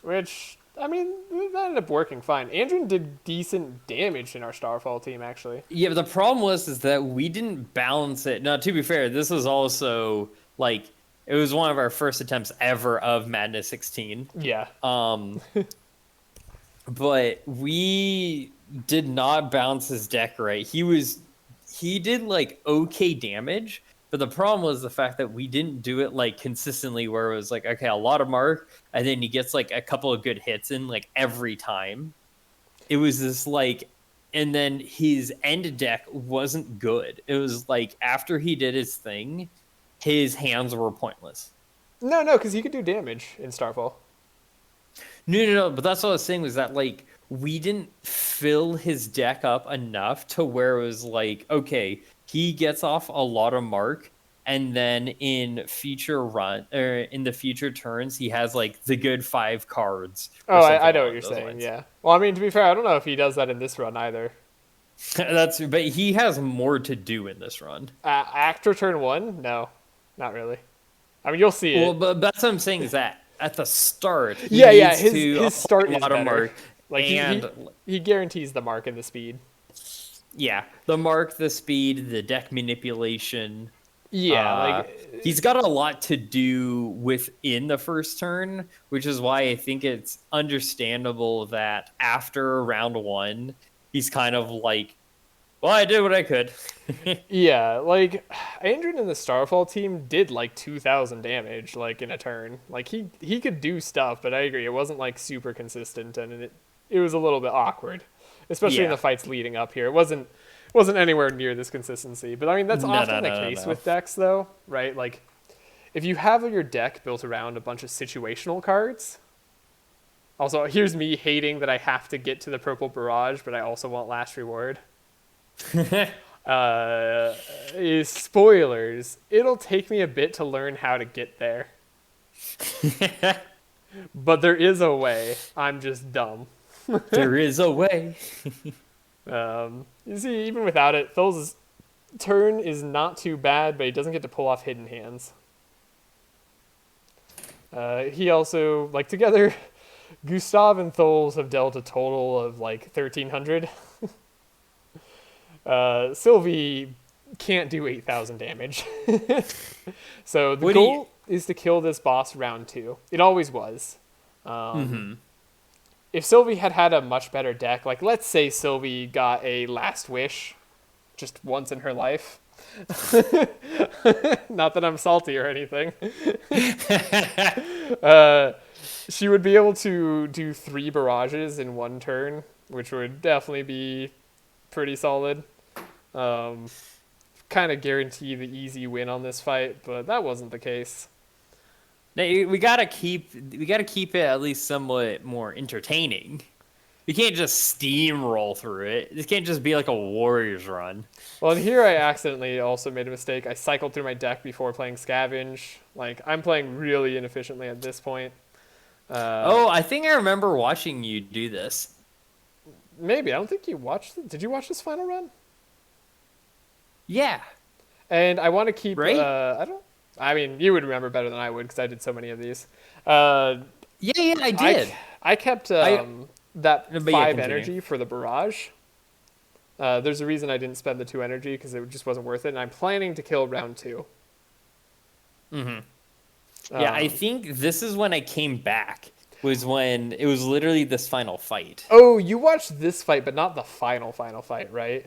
Which, I mean, that ended up working fine. Andrin did decent damage in our Starfall team, actually. Yeah, but the problem is that we didn't balance it. Now, to be fair, this was also, like, it was one of our first attempts ever of Madness 16. Yeah. But we did not balance his deck right. He did, like, okay damage, but the problem was the fact that we didn't do it, like, consistently, where it was like, okay, a lot of mark, and then he gets, like, a couple of good hits in, like, every time. It was this, like, and then his end deck wasn't good. It was like, after he did his thing, his hands were pointless. No, because he could do damage in Starfall. No, but that's what I was saying, was that, like, we didn't fill his deck up enough to where it was like, okay, he gets off a lot of mark, and then in the future turns, he has, like, the good 5 cards. Oh, I know what you're saying, yeah. Well, I mean, to be fair, I don't know if he does that in this run either. But he has more to do in this run. After turn 1? No, not really. I mean, you'll see it. Well, but that's what I'm saying, is that at the start, his start is better. Mark, like he guarantees the mark and the speed. Yeah, the mark, the speed, the deck manipulation. Yeah, he's got a lot to do within the first turn, which is why I think it's understandable that after round 1, he's kind of like, well, I did what I could. Yeah, like, Andrin in the Starfall team did, like, 2,000 damage, like, in a turn. Like, he could do stuff, but I agree, it wasn't, like, super consistent, and it was a little bit awkward. Especially in the fights leading up here. It wasn't anywhere near this consistency. But, I mean, that's often the case with decks, though, right? Like, if you have your deck built around a bunch of situational cards... Also, here's me hating that I have to get to the Purple Barrage, but I also want Last Reward. Is spoilers. It'll take me a bit to learn how to get there. But there is a way. I'm just dumb. There is a way. You see, even without it, Phil's turn is not too bad, but he doesn't get to pull off Hidden Hands. He also, like, together, Gustav and Tholes have dealt a total of, like, 1,300. Sylvie can't do 8,000 damage. So the goal is to kill this boss round 2. It always was. If Sylvie had a much better deck, like, let's say Sylvie got a Last Wish just once in her life. Not that I'm salty or anything. She would be able to do 3 barrages in one turn, which would definitely be pretty solid. Kind of guarantee the easy win on this fight, but that wasn't the case. We gotta keep it at least somewhat more entertaining. You can't just steamroll through it. It can't just be like a Warriors run. Well, and here I accidentally also made a mistake. I cycled through my deck before playing Scavenge. Like, I'm playing really inefficiently at this point. Oh, I think I remember watching you do this. Maybe. I don't think you watched it. Did you watch this final run? Yeah, And I want to keep. right? I don't. I mean, you would remember better than I would because I did so many of these. Uh, Yeah, yeah, I I did. I kept I that but yeah, 5 continue. energy for the barrage. There's a reason I didn't spend the 2 energy because it just wasn't worth it. And I'm planning to kill round 2. Hmm. Yeah, I Um, think this is when I came back. Was when it was literally this final fight. oh, you watched this fight, but not the final fight, right?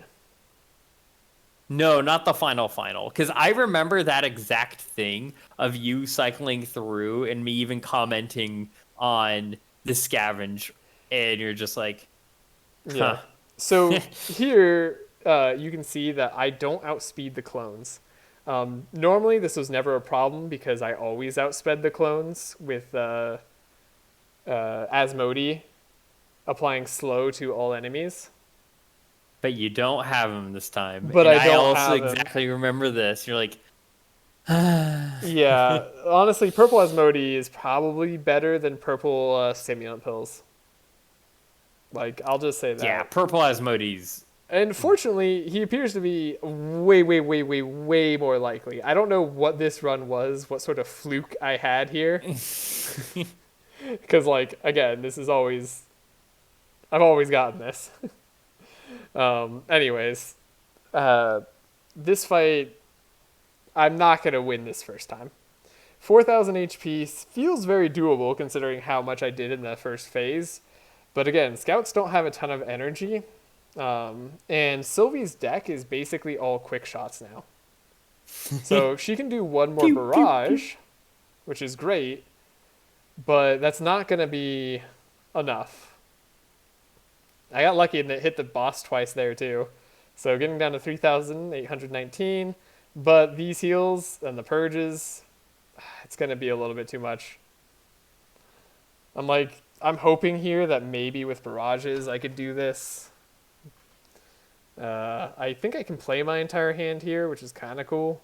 No, not the final, because I remember that exact thing of you cycling through and me even commenting on the scavenge, and you're just like, Yeah. huh. So here you can see that I don't outspeed the clones. Normally, this was never a problem because I always outsped the clones with Asmodee applying slow to all enemies. But you don't have him this time. But And I I don't also have him. exactly remember this. You're like, Yeah, honestly, purple Asmodee is probably better than purple stimulant pills. Like, I'll just say yeah, that. purple Asmodees. And fortunately, he appears to be way, way, way, way, way more likely. I don't know what this run was, what sort of fluke I had here. Because, like, again, this is always. I've always gotten this. Anyways, uh, this fight, I'm not going to win this first time. 4,000 HP feels very doable considering how much I did in the first phase. But again, scouts don't have a ton of energy. And Sylvie's deck is basically all quick shots now. So she can do one more Pew, pew, pew. barrage, which is great, but that's not going to be enough. I got lucky and it hit the boss twice there too. So getting down to 3,819, but these heals and the purges, it's going to be a little bit too much. I'm hoping here that maybe with barrages I could do this. I think I can play my entire hand here, which is kind of cool.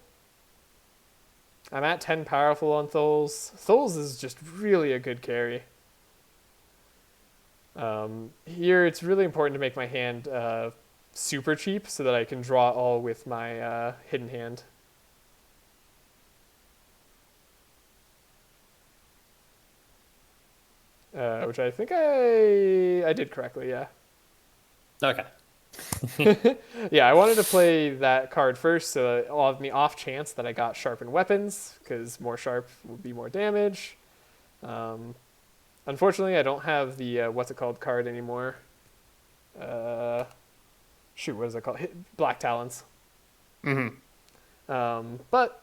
I'm at 10 powerful on Tholes. Tholes is just really a good carry. Here, it's really important to make my hand super cheap so that I can draw all with my hidden hand. Which I think I did correctly, yeah. Okay. Yeah, I wanted to play that card first so that on the off chance that I got sharpened weapons, because more sharp would be more damage. Um, Unfortunately, I don't have the what's it called card anymore. Uh, Shoot, what is it called? Black Talons. Hmm. But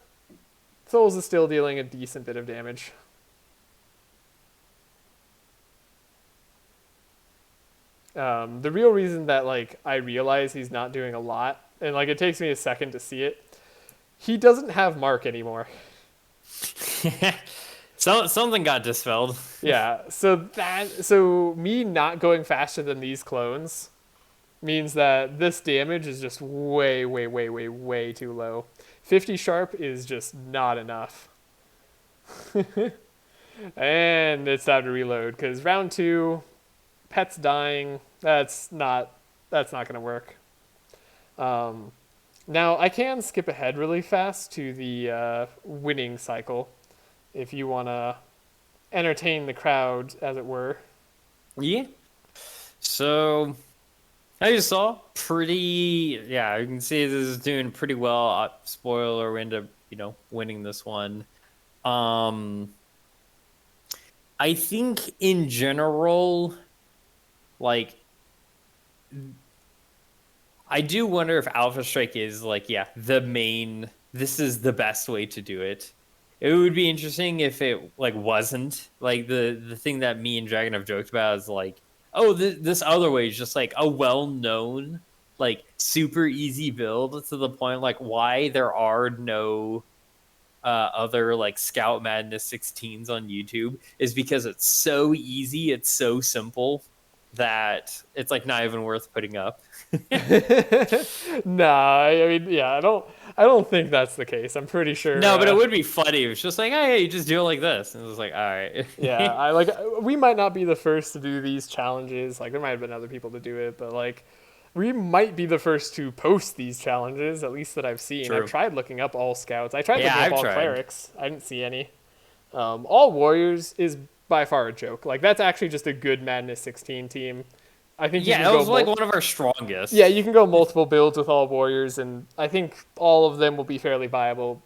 Souls is still dealing a decent bit of damage. The real reason that like I realize he's not doing a lot, and like it takes me a second to see it, he doesn't have Mark anymore. Something got dispelled. Yeah, so me not going faster than these clones means that this damage is just way, way, way, way, way too low. 50 sharp is just not enough. And it's time to reload because round 2, pet's dying. That's not gonna work. Now I can skip ahead really fast to the winning cycle if you wanna entertain the crowd, as it were. Yeah. So I just saw pretty. Yeah, you can see this is doing pretty well. Spoiler, we end up winning this one. Um, I think in general, like, I do wonder if Alpha Strike is like, yeah, the main. This is the best way to do it. It would be interesting if it like wasn't like the thing that me and Dragon have joked about is like, oh, this other way is just like a well-known, like super easy build to the point like why there are no other like Scout Madness 16s on YouTube is because it's so easy, it's so simple. that it's like not even worth putting up. Nah, I mean, yeah, I don't think that's the case. I'm pretty sure. No, but it would be funny. It's just like, hey, you just do it like this. And it was like, all right. Yeah, I like. We might not be the first to do these challenges. Like, there might have been other people to do it, but like, we might be the first to post these challenges. At least that I've seen. True. I've tried looking up all scouts. I tried Yeah, looking up I've all tried. clerics. I didn't see any. All warriors is by far a joke. Like, that's actually just a good Madness 16 team. I think you Yeah, can it go was like one of our strongest. yeah, you can go multiple builds with all warriors, and I think all of them will be fairly viable.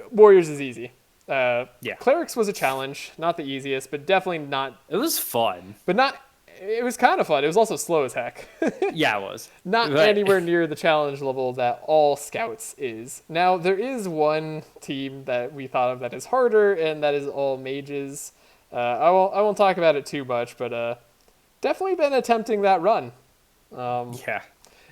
Warriors is easy. Yeah. Clerics was a challenge, not the easiest, but definitely not. It was fun. But not. It was kind of fun. It was also slow as heck. Yeah, it was. Not But- anywhere near the challenge level that all scouts is. Now there is one team that we thought of that is harder, and that is all mages. I won't talk about it too much, but definitely been attempting that run. Yeah.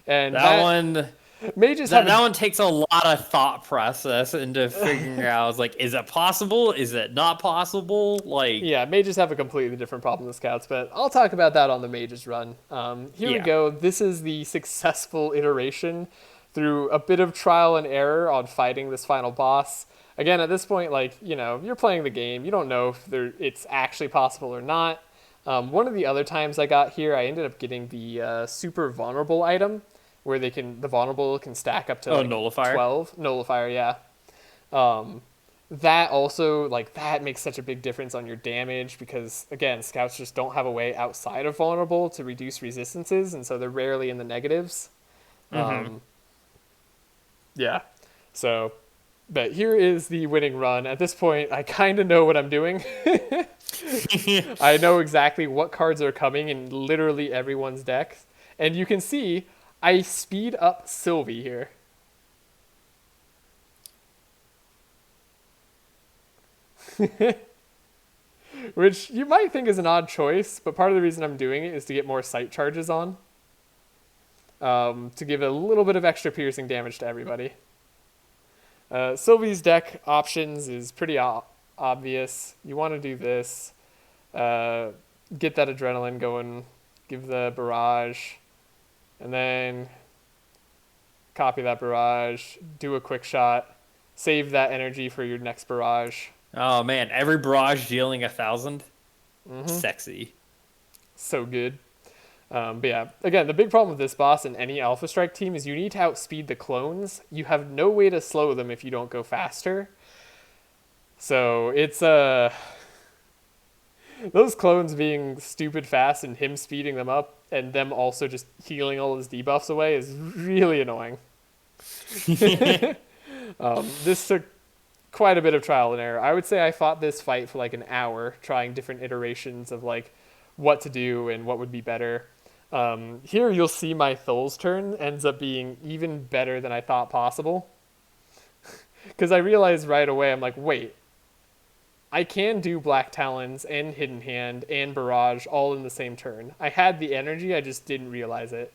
And That one mages have that one takes a lot of thought process into figuring out like, is it possible? Is it not possible? Like yeah, mages have a completely different problem than scouts, but I'll talk about that on the mages run. Here we Yeah. go. This is the successful iteration through a bit of trial and error on fighting this final boss. Again, at this point, like, you know, you're playing the game. You don't know if it's actually possible or not. One of the other times I got here, I ended up getting the super vulnerable item, where the vulnerable can stack up to nullifier. 12 nullifier, yeah. That also that makes such a big difference on your damage because again, scouts just don't have a way outside of vulnerable to reduce resistances, and so they're rarely in the negatives. Yeah. So, but here is the winning run. At this point, I kind of know what I'm doing. I know exactly what cards are coming in literally everyone's deck. And you can see I speed up Sylvie here. Which you might think is an odd choice, but part of the reason I'm doing it is to get more sight charges on. To give a little bit of extra piercing damage to everybody. Sylvie's deck options is pretty obvious. You want to do this. Get that adrenaline going. Give the barrage. And then copy that barrage. Do a quick shot. Save that energy for your next barrage. Oh man, every barrage dealing 1,000. Sexy. So good. But yeah, again, the big problem with this boss and any Alpha Strike team is you need to outspeed the clones. You have no way to slow them if you don't go faster. So it's those clones being stupid fast and him speeding them up and them also just healing all his debuffs away is really annoying. This took quite a bit of trial and error. I would say I fought this fight for like an hour, trying different iterations of like what to do and what would be better. Here you'll see my Thul's turn ends up being even better than I thought possible. Because I realized right away, I'm like, wait, I can do Black Talons and Hidden Hand and Barrage all in the same turn. I had the energy, I just didn't realize it.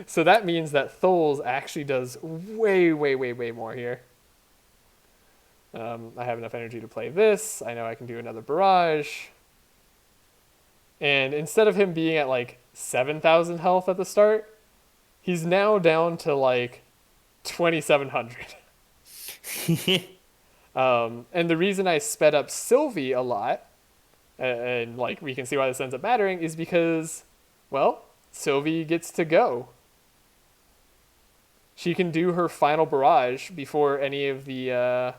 So that means that Thul's actually does way, way, way, way more here. I have enough energy to play this. I know I can do another Barrage. And instead of him being at like 7,000 health at the start, he's now down to like 2,700. And the reason I sped up Sylvie a lot, and like we can see why this ends up mattering, is because, well, Sylvie gets to go. She can do her final barrage before any of the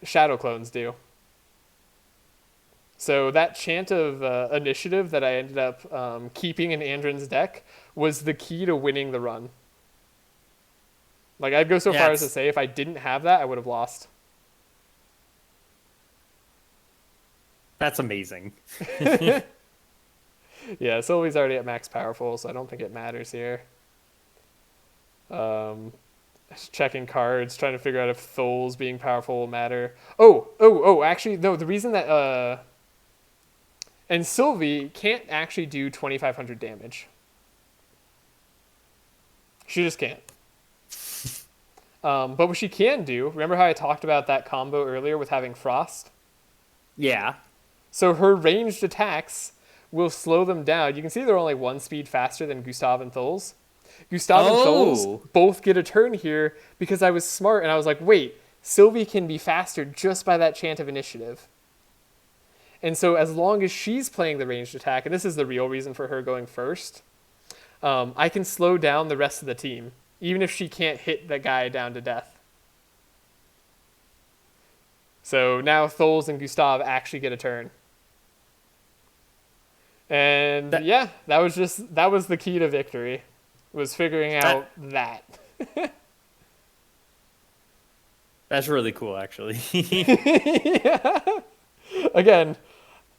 shadow clones do. So that chant of initiative that I ended up keeping in Andrin's deck was the key to winning the run. Like, I'd go so far as to say if I didn't have that, I would have lost. That's amazing. Yeah, Sylvie's already at max powerful, so I don't think it matters here. Just checking cards, trying to figure out if Thul's being powerful will matter. Actually, no, the reason that... And Sylvie can't actually do 2,500 damage. She just can't. But what she can do, remember how I talked about that combo earlier with having Frost? Yeah. So her ranged attacks will slow them down. You can see they're only 1 speed faster than Gustav and Tholes. Gustav and Tholes both get a turn here because I was smart and I was like, wait, Sylvie can be faster just by that chant of initiative. And so as long as she's playing the ranged attack, and this is the real reason for her going first, I can slow down the rest of the team, even if she can't hit the guy down to death. So now Tholes and Gustav actually get a turn. And that was the key to victory, was figuring out that. That's really cool, actually. Yeah. Again,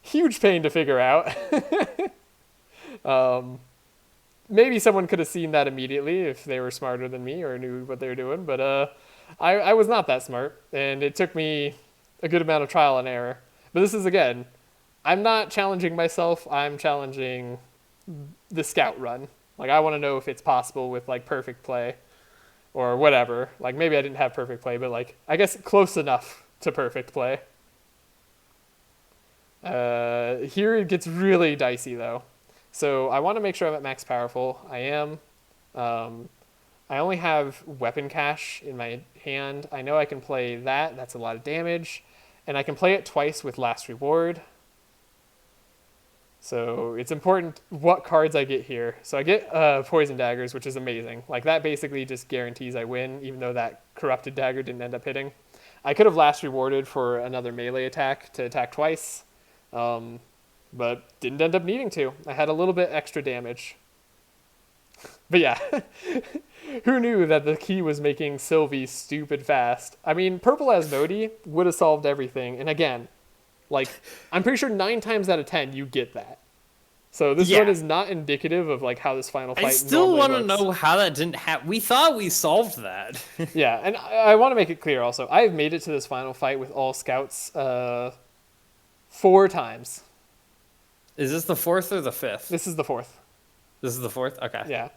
huge pain to figure out. Maybe someone could have seen that immediately if they were smarter than me or knew what they were doing, but I was not that smart, and it took me a good amount of trial and error. But this is, again, I'm not challenging myself, I'm challenging the scout run. Like, I want to know if it's possible with, like, perfect play or whatever. Like, maybe I didn't have perfect play, but, like, I guess close enough to perfect play. Here it gets really dicey, though. So I want to make sure I'm at max powerful. I am. I only have weapon cache in my hand. I know I can play that. That's a lot of damage. And I can play it twice with last reward. So it's important what cards I get here. So I get poison daggers, which is amazing. Like, that basically just guarantees I win, even though that corrupted dagger didn't end up hitting. I could have last rewarded for another melee attack to attack twice, but didn't end up needing to. I had a little bit extra damage. But yeah, who knew that the key was making Sylvie stupid fast? I mean, Purple Asmodee would have solved everything. And again, like, I'm pretty sure 9 times out of 10 you get that. So this one is not indicative of, like, how this final fight I still want to looks. know how that didn't happen. We thought we solved that. Yeah, and I want to make it clear also. I've made it to this final fight with all scouts 4 times. Is this the 4th or the 5th? This is the 4th. This is the 4th? Okay. Yeah.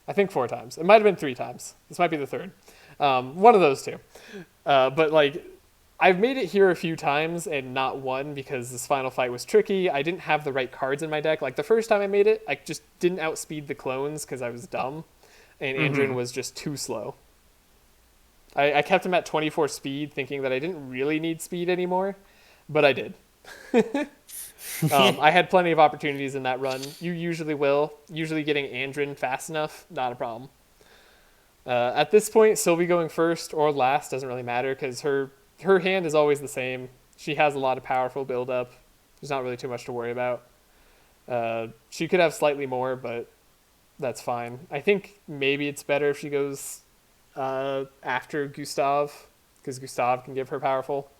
I think 4 times. It might have been 3 times. This might be the 3rd. One of those 2. But, like, I've made it here a few times and not won because this final fight was tricky. I didn't have the right cards in my deck. Like, the first time I made it, I just didn't outspeed the clones because I was dumb. And Andrin was just too slow. I kept him at 24 speed thinking that I didn't really need speed anymore. But I did. I had plenty of opportunities in that run. You usually will. Usually getting Andrin fast enough, not a problem. At this point, Sylvie going first or last doesn't really matter because her hand is always the same. She has a lot of powerful build-up. There's not really too much to worry about. She could have slightly more, but that's fine. I think maybe it's better if she goes after Gustav, because Gustav can give her powerful.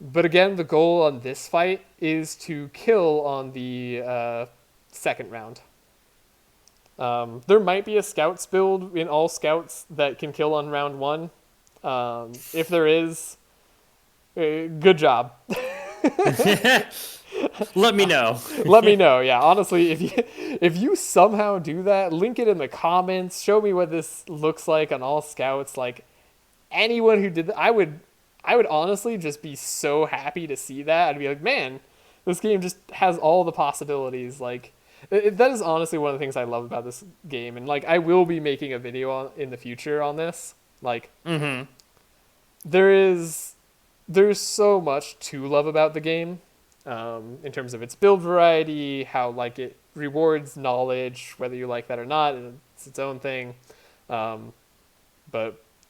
But again, the goal on this fight is to kill on the second round. There might be a scouts build in all scouts that can kill on round 1. If there is, good job. Let me know. Let me know. Yeah, honestly, if you somehow do that, link it in the comments. Show me what this looks like on all scouts. Like, anyone who did that, I would honestly just be so happy to see that. I'd be like, man, this game just has all the possibilities. Like, that is honestly one of the things I love about this game. And, like, I will be making a video in the future on this. Like, there's so much to love about the game, in terms of its build variety, how, like, it rewards knowledge, whether you like that or not. It's its own thing. But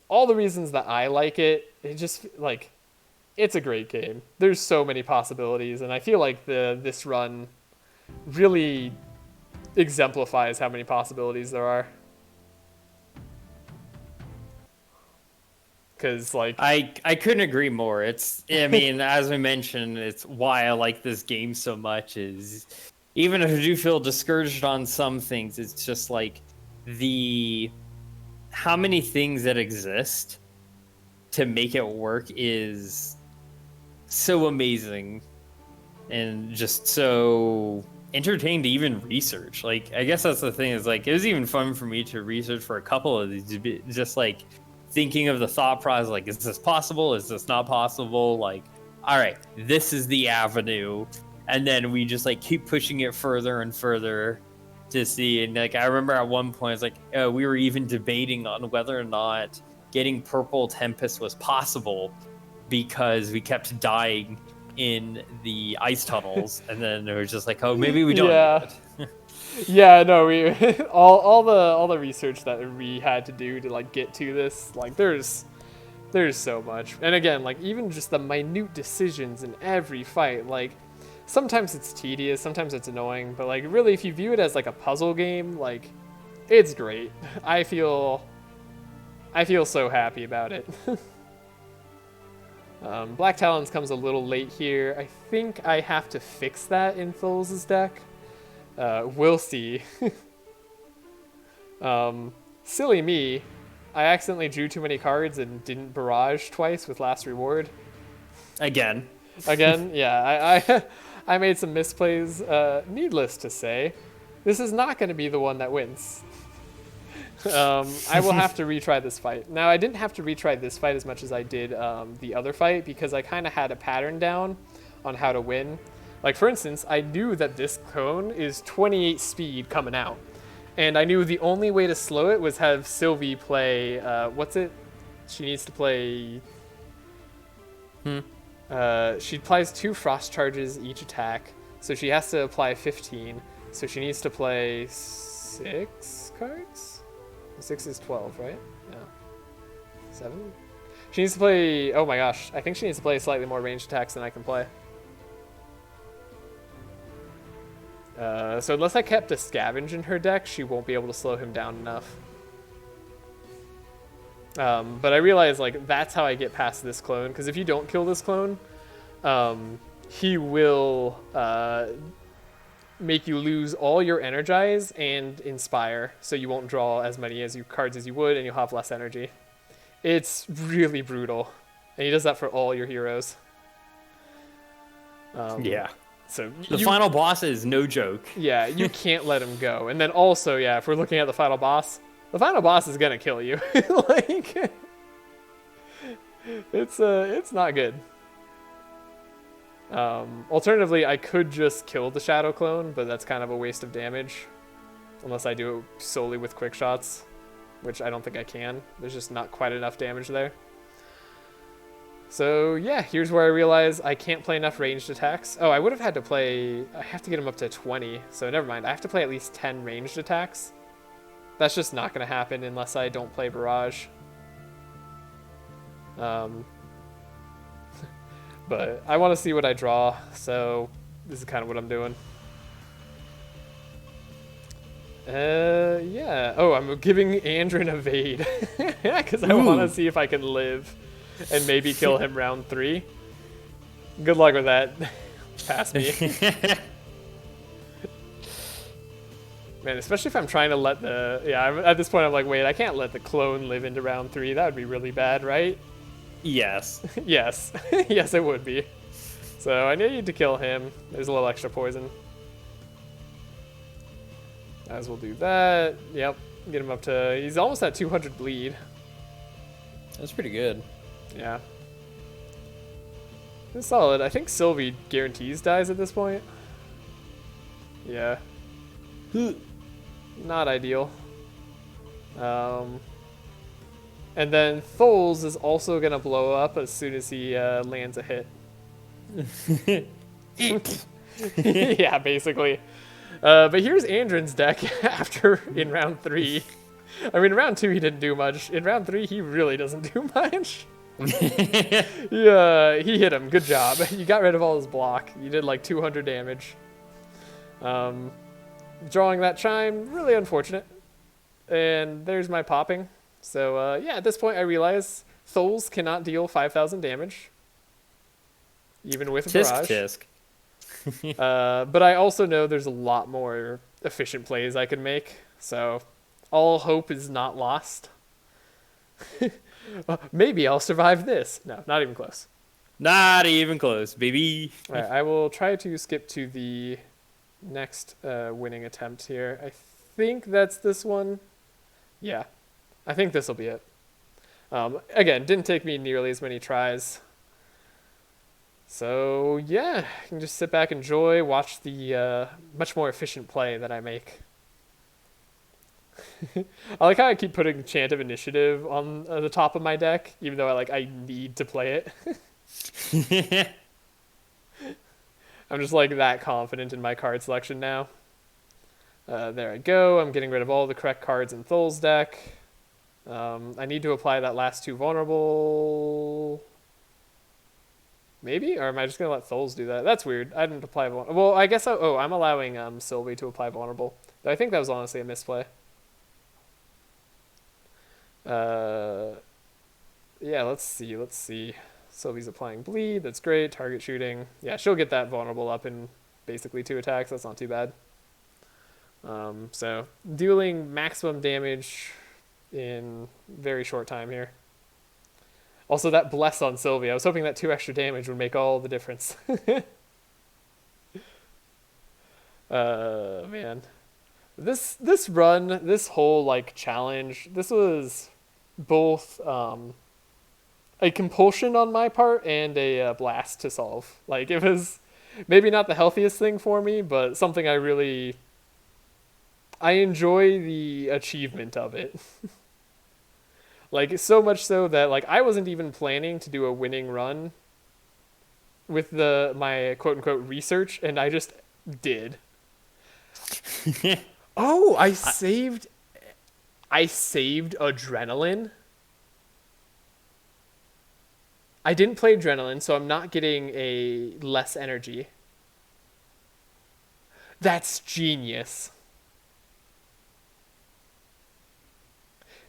all the reasons that I like it, it just, like, it's a great game. There's so many possibilities, and I feel like this run really exemplifies how many possibilities there are. Because, like, I couldn't agree more. I mean, as I mentioned, it's why I like this game so much is even if I do feel discouraged on some things, it's just like how many things that exist to make it work is so amazing and just so entertaining to even research. Like, I guess that's the thing, is like, it was even fun for me to research for a couple of these, just like thinking of the thought process, like, is this possible? Is this not possible? Like, all right, this is the avenue. and then we just like keep pushing it further and further to see. And like I remember at one point, it's like we were even debating on whether or not getting purple Tempest was possible because we kept dying in the ice tunnels, and then it was just like, oh, maybe we don't Yeah. need it. Yeah, no, we all the research that we had to do to like get to this, like there's so much. And again, like even just the minute decisions in every fight, like sometimes it's tedious, sometimes it's annoying, but like really if you view it as like a puzzle game, like it's great. I feel so happy about it. Black Talons comes a little late here. I think I have to fix that in Tholes' deck. We'll see. Silly me, I accidentally drew too many cards and didn't barrage twice with last reward. Again, yeah, I made some misplays. Needless to say, this is not going to be the one that wins. I will have to retry this fight. Now, I didn't have to retry this fight as much as I did the other fight because I kind of had a pattern down on how to win. Like, for instance, I knew that this clone is 28 speed coming out. And I knew the only way to slow it was have Sylvie play, what's it? She needs to play... she applies 2 frost charges each attack, so she has to apply 15. So she needs to play 6 cards? 6 is 12, right? No. 7? She needs to play... Oh my gosh. I think she needs to play slightly more ranged attacks than I can play. So unless I kept a scavenge in her deck, she won't be able to slow him down enough. But I realize, like, that's how I get past this clone, because if you don't kill this clone, he will make you lose all your energize and inspire, so you won't draw as many cards as you would, and you'll have less energy. It's really brutal, and he does that for all your heroes. yeah. So The final boss is no joke. Yeah, you can't let him go. And then also, yeah, if we're looking at the final boss is gonna kill you. Like, it's not good. Alternatively, I could just kill the Shadow Clone, but that's kind of a waste of damage. Unless I do it solely with quick shots, which I don't think I can. There's just not quite enough damage there. So yeah, here's where I realize I can't play enough ranged attacks. Oh, I would have had to play... I have to get him up to 20, so never mind. I have to play at least 10 ranged attacks. That's just not going to happen unless I don't play Barrage. But I want to see what I draw, so this is kind of what I'm doing. Yeah. Oh, I'm giving Andrin Evade. Because I want to see if I can live and maybe kill him round 3. Good luck with that. Pass me. Man, especially if I'm trying to let the... Yeah, at this point I'm like, wait, I can't let the clone live into round 3. That would be really bad, right? Yes. Yes. Yes, it would be. So I need to kill him. There's a little extra poison. As we'll do that. Yep. Get him up to... He's almost at 200 bleed. That's pretty good. Yeah. It's solid. I think Sylvie guarantees dies at this point. Yeah. Not ideal. And then Tholes is also going to blow up as soon as he lands a hit. Yeah, basically. But here's Andrin's deck after in round 3. I mean, in round 2 he didn't do much. In round 3 he really doesn't do much. Yeah, he hit him. Good job. You got rid of all his block. You did like 200 damage. Drawing that chime, really unfortunate. And there's my popping. So yeah, at this point I realize Tholes cannot deal 5,000 damage. Even with a barrage. Tisk. But I also know there's a lot more efficient plays I can make. So all hope is not lost. Maybe I'll survive this. No, not even close. Not even close, baby. All right, I will try to skip to the next winning attempt here. I think that's this one. Yeah, I think this will be it. Again, didn't take me nearly as many tries. So yeah, I can just sit back, enjoy, watch the much more efficient play that I make. I like how I keep putting Chant of Initiative on the top of my deck, even though I need to play it. I'm just like that confident in my card selection now. There I go. I'm getting rid of all the correct cards in Thul's deck. I need to apply that last 2 vulnerable. Maybe? Or am I just going to let Thul's do that? That's weird. I didn't apply vulnerable. Well, I guess I'm allowing Sylvie to apply vulnerable. I think that was honestly a misplay. Yeah, let's see. Sylvie's applying bleed. That's great. Target shooting. Yeah, she'll get that vulnerable up in basically 2 attacks. That's not too bad. So dealing maximum damage in very short time here. Also, that bless on Sylvie. I was hoping that 2 extra damage would make all the difference. Man. This run, this whole like challenge, this was both a compulsion on my part and a blast to solve. Like, it was maybe not the healthiest thing for me, but something I enjoy the achievement of it. Like, so much so that like I wasn't even planning to do a winning run with my quote unquote research, and I just did. Oh, I saved adrenaline. I didn't play adrenaline, so I'm not getting a less energy. That's genius.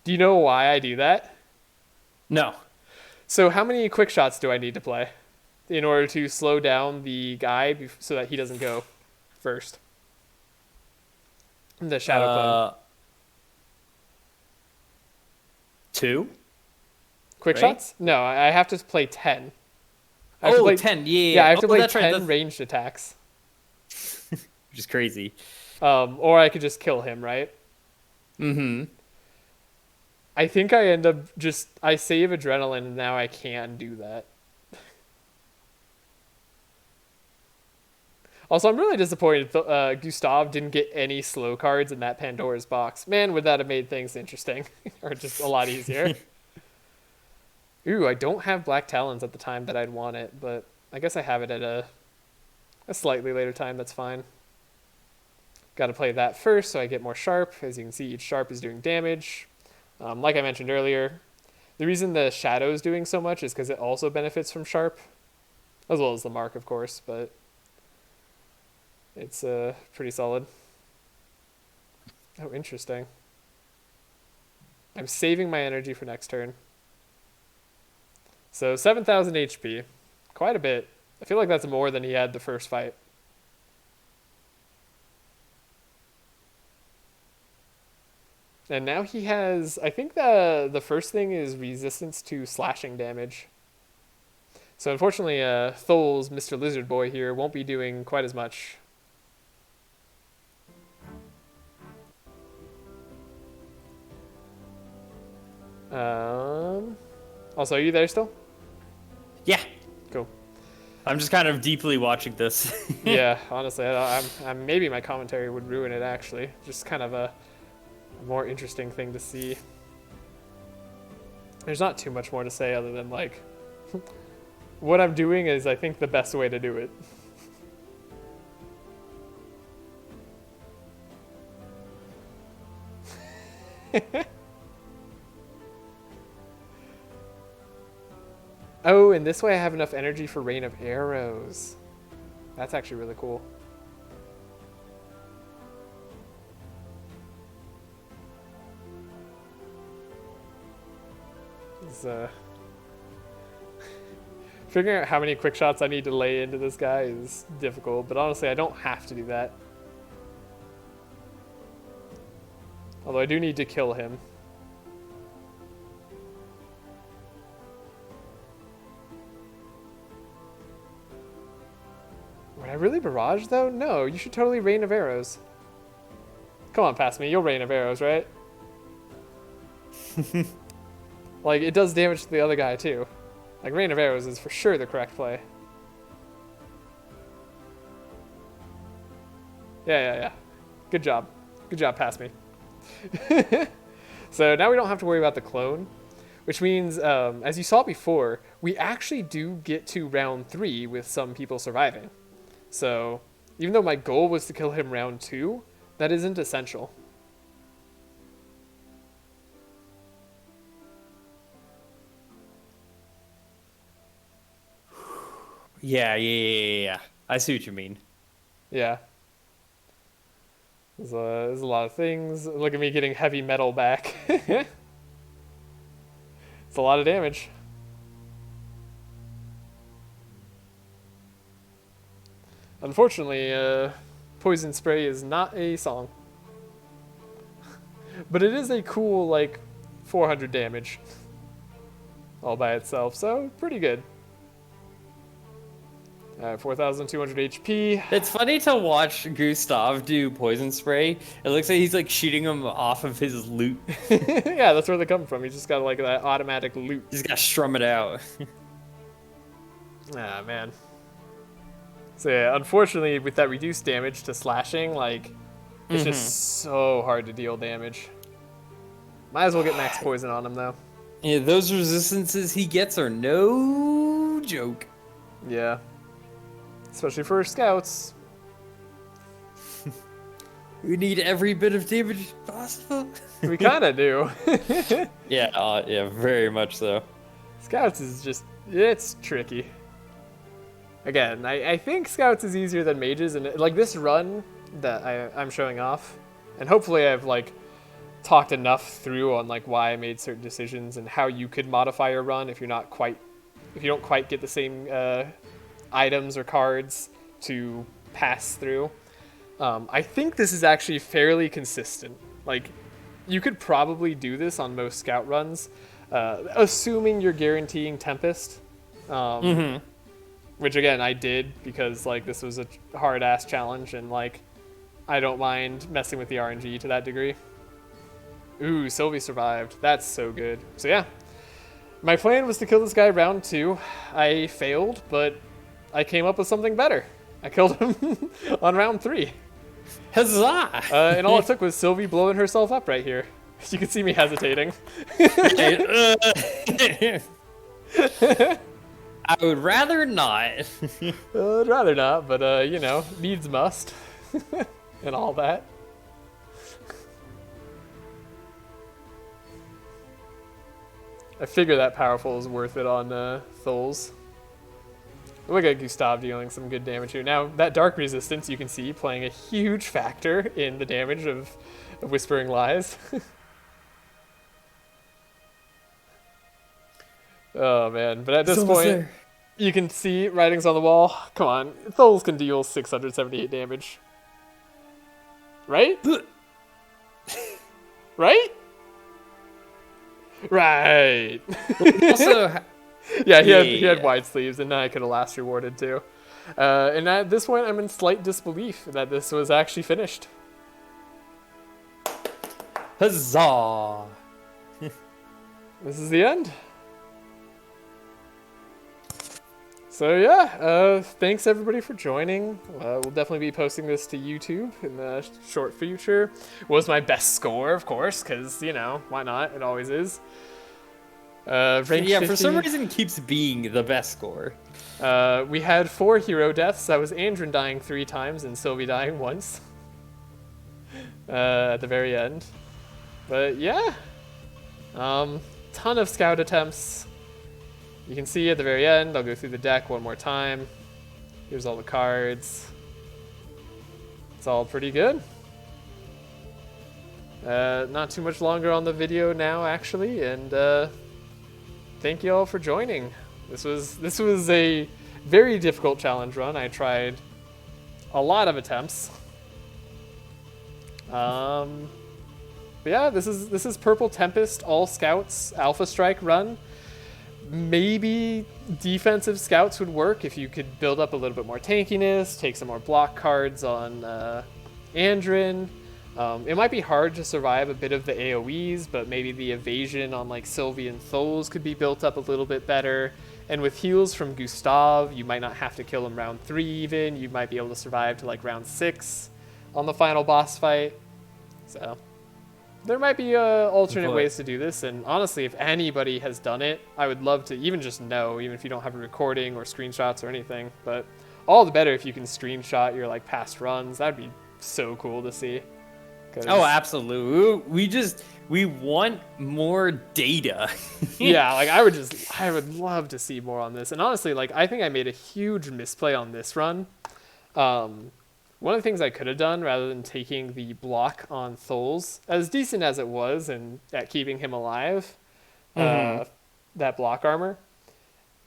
Do you know why I do that? No. So how many quick shots do I need to play in order to slow down the guy so that he doesn't go first? The shadow clone. 2? Quick right? shots? No, I have to play 10. I have to Oh, play, 10. Yeah, I have to play that's 10 right. ranged attacks. Which is crazy. Or I could just kill him, right? Mm-hmm. I think I end up I save adrenaline and now I can do that. Also, I'm really disappointed Gustav didn't get any slow cards in that Pandora's box. Man, would that have made things interesting. Or just a lot easier. Ooh, I don't have Black Talons at the time that I'd want it, but I guess I have it at a slightly later time. That's fine. Got to play that first so I get more sharp. As you can see, each sharp is doing damage. Like I mentioned earlier, the reason the shadow is doing so much is because it also benefits from sharp, as well as the mark, of course, but it's pretty solid. Oh, interesting. I'm saving my energy for next turn. So 7,000 HP. Quite a bit. I feel like that's more than he had the first fight. And now he has, I think the first thing is resistance to slashing damage. So unfortunately, Thul's Mr. Lizard Boy here won't be doing quite as much. Also, are you there still? Yeah. Cool. I'm just kind of deeply watching this. Yeah, honestly, I'm maybe my commentary would ruin it, actually. Just kind of a more interesting thing to see. There's not too much more to say other than, like, what I'm doing is, I think, the best way to do it. Oh, and this way I have enough energy for Rain of Arrows. That's actually really cool. Figuring out how many quick shots I need to lay into this guy is difficult, but honestly, I don't have to do that. Although I do need to kill him. Would I really barrage, though? No, you should totally Rain of Arrows. Come on, pass me. You'll Rain of Arrows, right? Like, it does damage to the other guy, too. Like, Rain of Arrows is for sure the correct play. Yeah. Good job. Good job, pass me. So now we don't have to worry about the clone, which means, as you saw before, we actually do get to round 3 with some people surviving. So even though my goal was to kill him round 2, that isn't essential. Yeah. I see what you mean. Yeah. There's a lot of things. Look at me getting heavy metal back. It's a lot of damage. Unfortunately, Poison Spray is not a song. But it is a cool, like, 400 damage. All by itself, so pretty good. 4,200 HP. It's funny to watch Gustav do poison spray. It looks like he's like shooting them off of his loot. Yeah, that's where they come from. He's just got like that automatic loot. He's got to strum it out. Ah, man. So yeah, unfortunately, with that reduced damage to slashing, like, it's just so hard to deal damage. Might as well get max poison on him, though. Yeah, those resistances he gets are no joke. Yeah. Especially for scouts. We need every bit of damage possible. We kind of do. Yeah, very much so. Scouts is just, it's tricky. Again, I think Scouts is easier than Mages, and like this run that I'm showing off, and hopefully I've like talked enough through on like why I made certain decisions and how you could modify your run if you don't quite get the same items or cards to pass through. I think this is actually fairly consistent. Like, you could probably do this on most Scout runs, assuming you're guaranteeing Tempest. Which again, I did because like this was a hard ass challenge, and like I don't mind messing with the RNG to that degree. Ooh, Sylvie survived. That's so good. So yeah, my plan was to kill this guy round 2. I failed, but I came up with something better. I killed him on round 3. Huzzah! And all it took was Sylvie blowing herself up right here. You can see me hesitating. I would rather not. I'd rather not, but you know, needs must. And all that. I figure that powerful is worth it on Tholes. Look at Gustav dealing some good damage here. Now, that dark resistance you can see playing a huge factor in the damage of Whispering Lies. Oh man, but at this point, you can see writings on the wall. Come on, Tholes can deal 678 damage. Right? Right? Right. Also, yeah, he had wide sleeves, and I could have last rewarded too. And at this point, I'm in slight disbelief that this was actually finished. huzzah! This is the end. So yeah, thanks everybody for joining. We'll definitely be posting this to YouTube in the short future. Was my best score, of course, because, you know, why not? It always is. Rank 50. For some reason, it keeps being the best score. We had 4 hero deaths. That was Andrin dying 3 times and Sylvie dying once. At the very end. But yeah. Ton of scout attempts. You can see at the very end, I'll go through the deck one more time. Here's all the cards. It's all pretty good. Not too much longer on the video now, actually, and thank you all for joining. This was a very difficult challenge run. I tried a lot of attempts. But yeah, this is Purple Tempest All Scouts Alpha Strike run. Maybe defensive scouts would work if you could build up a little bit more tankiness, take some more block cards on Andrin. It might be hard to survive a bit of the AoEs, but maybe the evasion on like Sylvie and Tholes could be built up a little bit better. And with heals from Gustav, you might not have to kill him round 3 even. You might be able to survive to like round 6. on the final boss fight. So there might be alternate But- ways to do this, and honestly, if anybody has done it, I would love to even just know, even if you don't have a recording or screenshots or anything. But all the better if you can screenshot your like past runs. That'd be so cool to see. 'Cause- Oh, absolutely. We want more data. yeah, like I would love to see more on this. And honestly, like I think I made a huge misplay on this run. One of the things I could have done, rather than taking the block on Tholes, as decent as it was and at keeping him alive, that block armor,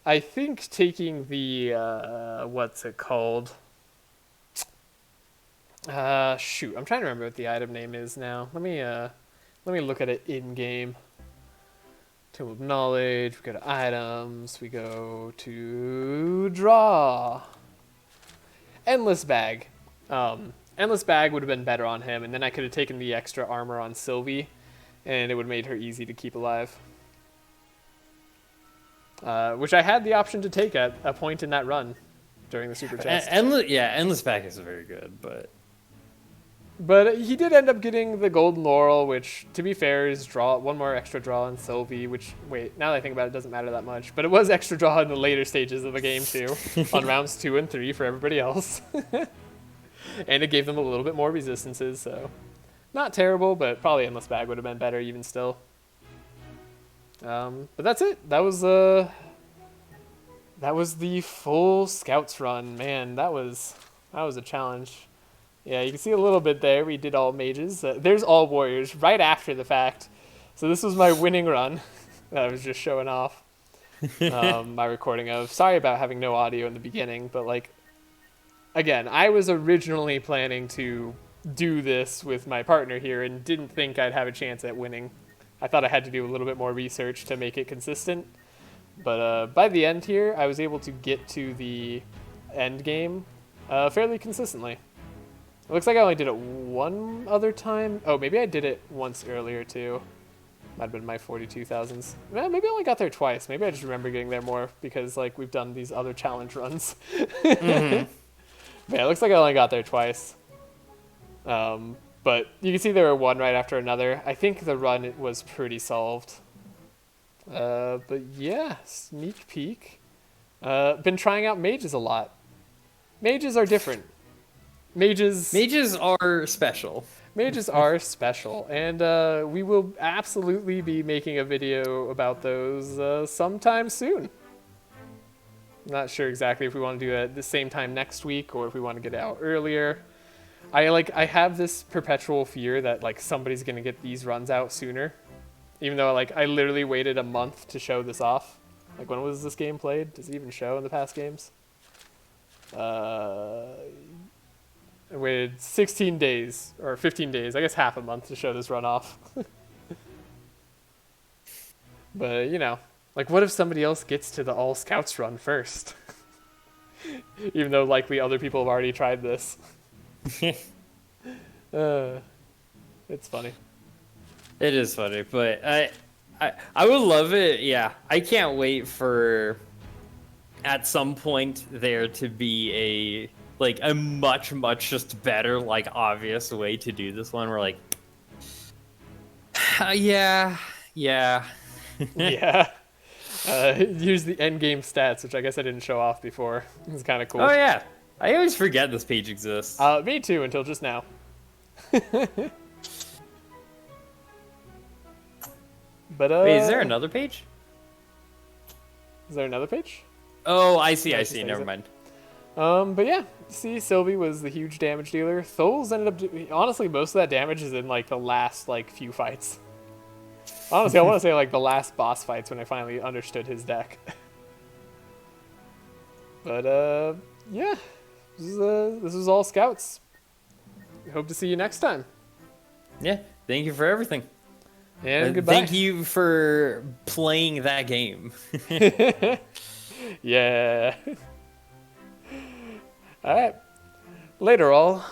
I think taking the what's it called? Shoot, I'm trying to remember what the item name is now. Let me look at it in game. Tomb of Knowledge. We go to items. We go to draw. Endless Bag. Endless Bag would have been better on him, and then I could have taken the extra armor on Sylvie, and it would have made her easy to keep alive. Which I had the option to take at a point in that run during the super chest. Endless Back is very good, But he did end up getting the golden laurel, which, to be fair, is one more extra draw on Sylvie, which, wait, now that I think about it, doesn't matter that much. But it was extra draw in the later stages of the game, too, on rounds 2 and 3 for everybody else. And it gave them a little bit more resistances, so not terrible, but probably Endless Bag would have been better even still. But that's it. That was the full Scouts run. Man, that was a challenge. Yeah, you can see a little bit there. We did all mages. There's all warriors right after the fact. So this was my winning run that I was just showing off my recording of. Sorry about having no audio in the beginning, but like, again, I was originally planning to do this with my partner here and didn't think I'd have a chance at winning. I thought I had to do a little bit more research to make it consistent. But by the end here, I was able to get to the end game fairly consistently. It looks like I only did it one other time. Oh, maybe I did it once earlier too. Might have been my 42,000s. Well, maybe I only got there twice. Maybe I just remember getting there more because like we've done these other challenge runs. Yeah, it looks like I only got there twice. But you can see there were one right after another. I think the run was pretty solved. But yeah, sneak peek. Been trying out mages a lot. Mages are different. Mages are special. Mages are special, and we will absolutely be making a video about those sometime soon. Not sure exactly if we want to do it at the same time next week or if we want to get it out earlier. I have this perpetual fear that like somebody's gonna get these runs out sooner, even though like I literally waited a month to show this off. Like when was this game played? Does it even show in the past games? I waited 16 days or 15 days, I guess half a month to show this run off. But you know, like what if somebody else gets to the all Scouts run first? Even though likely other people have already tried this. It's funny. It is funny, but I would love it. Yeah, I can't wait for at some point there to be a much just better like obvious way to do this one. We're like, yeah. Yeah. Here's the end game stats, which I guess I didn't show off before. It's kind of cool. Oh yeah, I always forget this page exists. Me too, until just now. But Wait, is there another page? Is there another page? Oh, I see. Never mind. But yeah, see, Sylvie was the huge damage dealer. Tholes ended up honestly, most of that damage is in like the last like few fights. Honestly, I want to say like the last boss fights when I finally understood his deck. But yeah, this is all Scouts. Hope to see you next time. Yeah, thank you for everything. And goodbye. Thank you for playing that game. Yeah. All right. Later, all.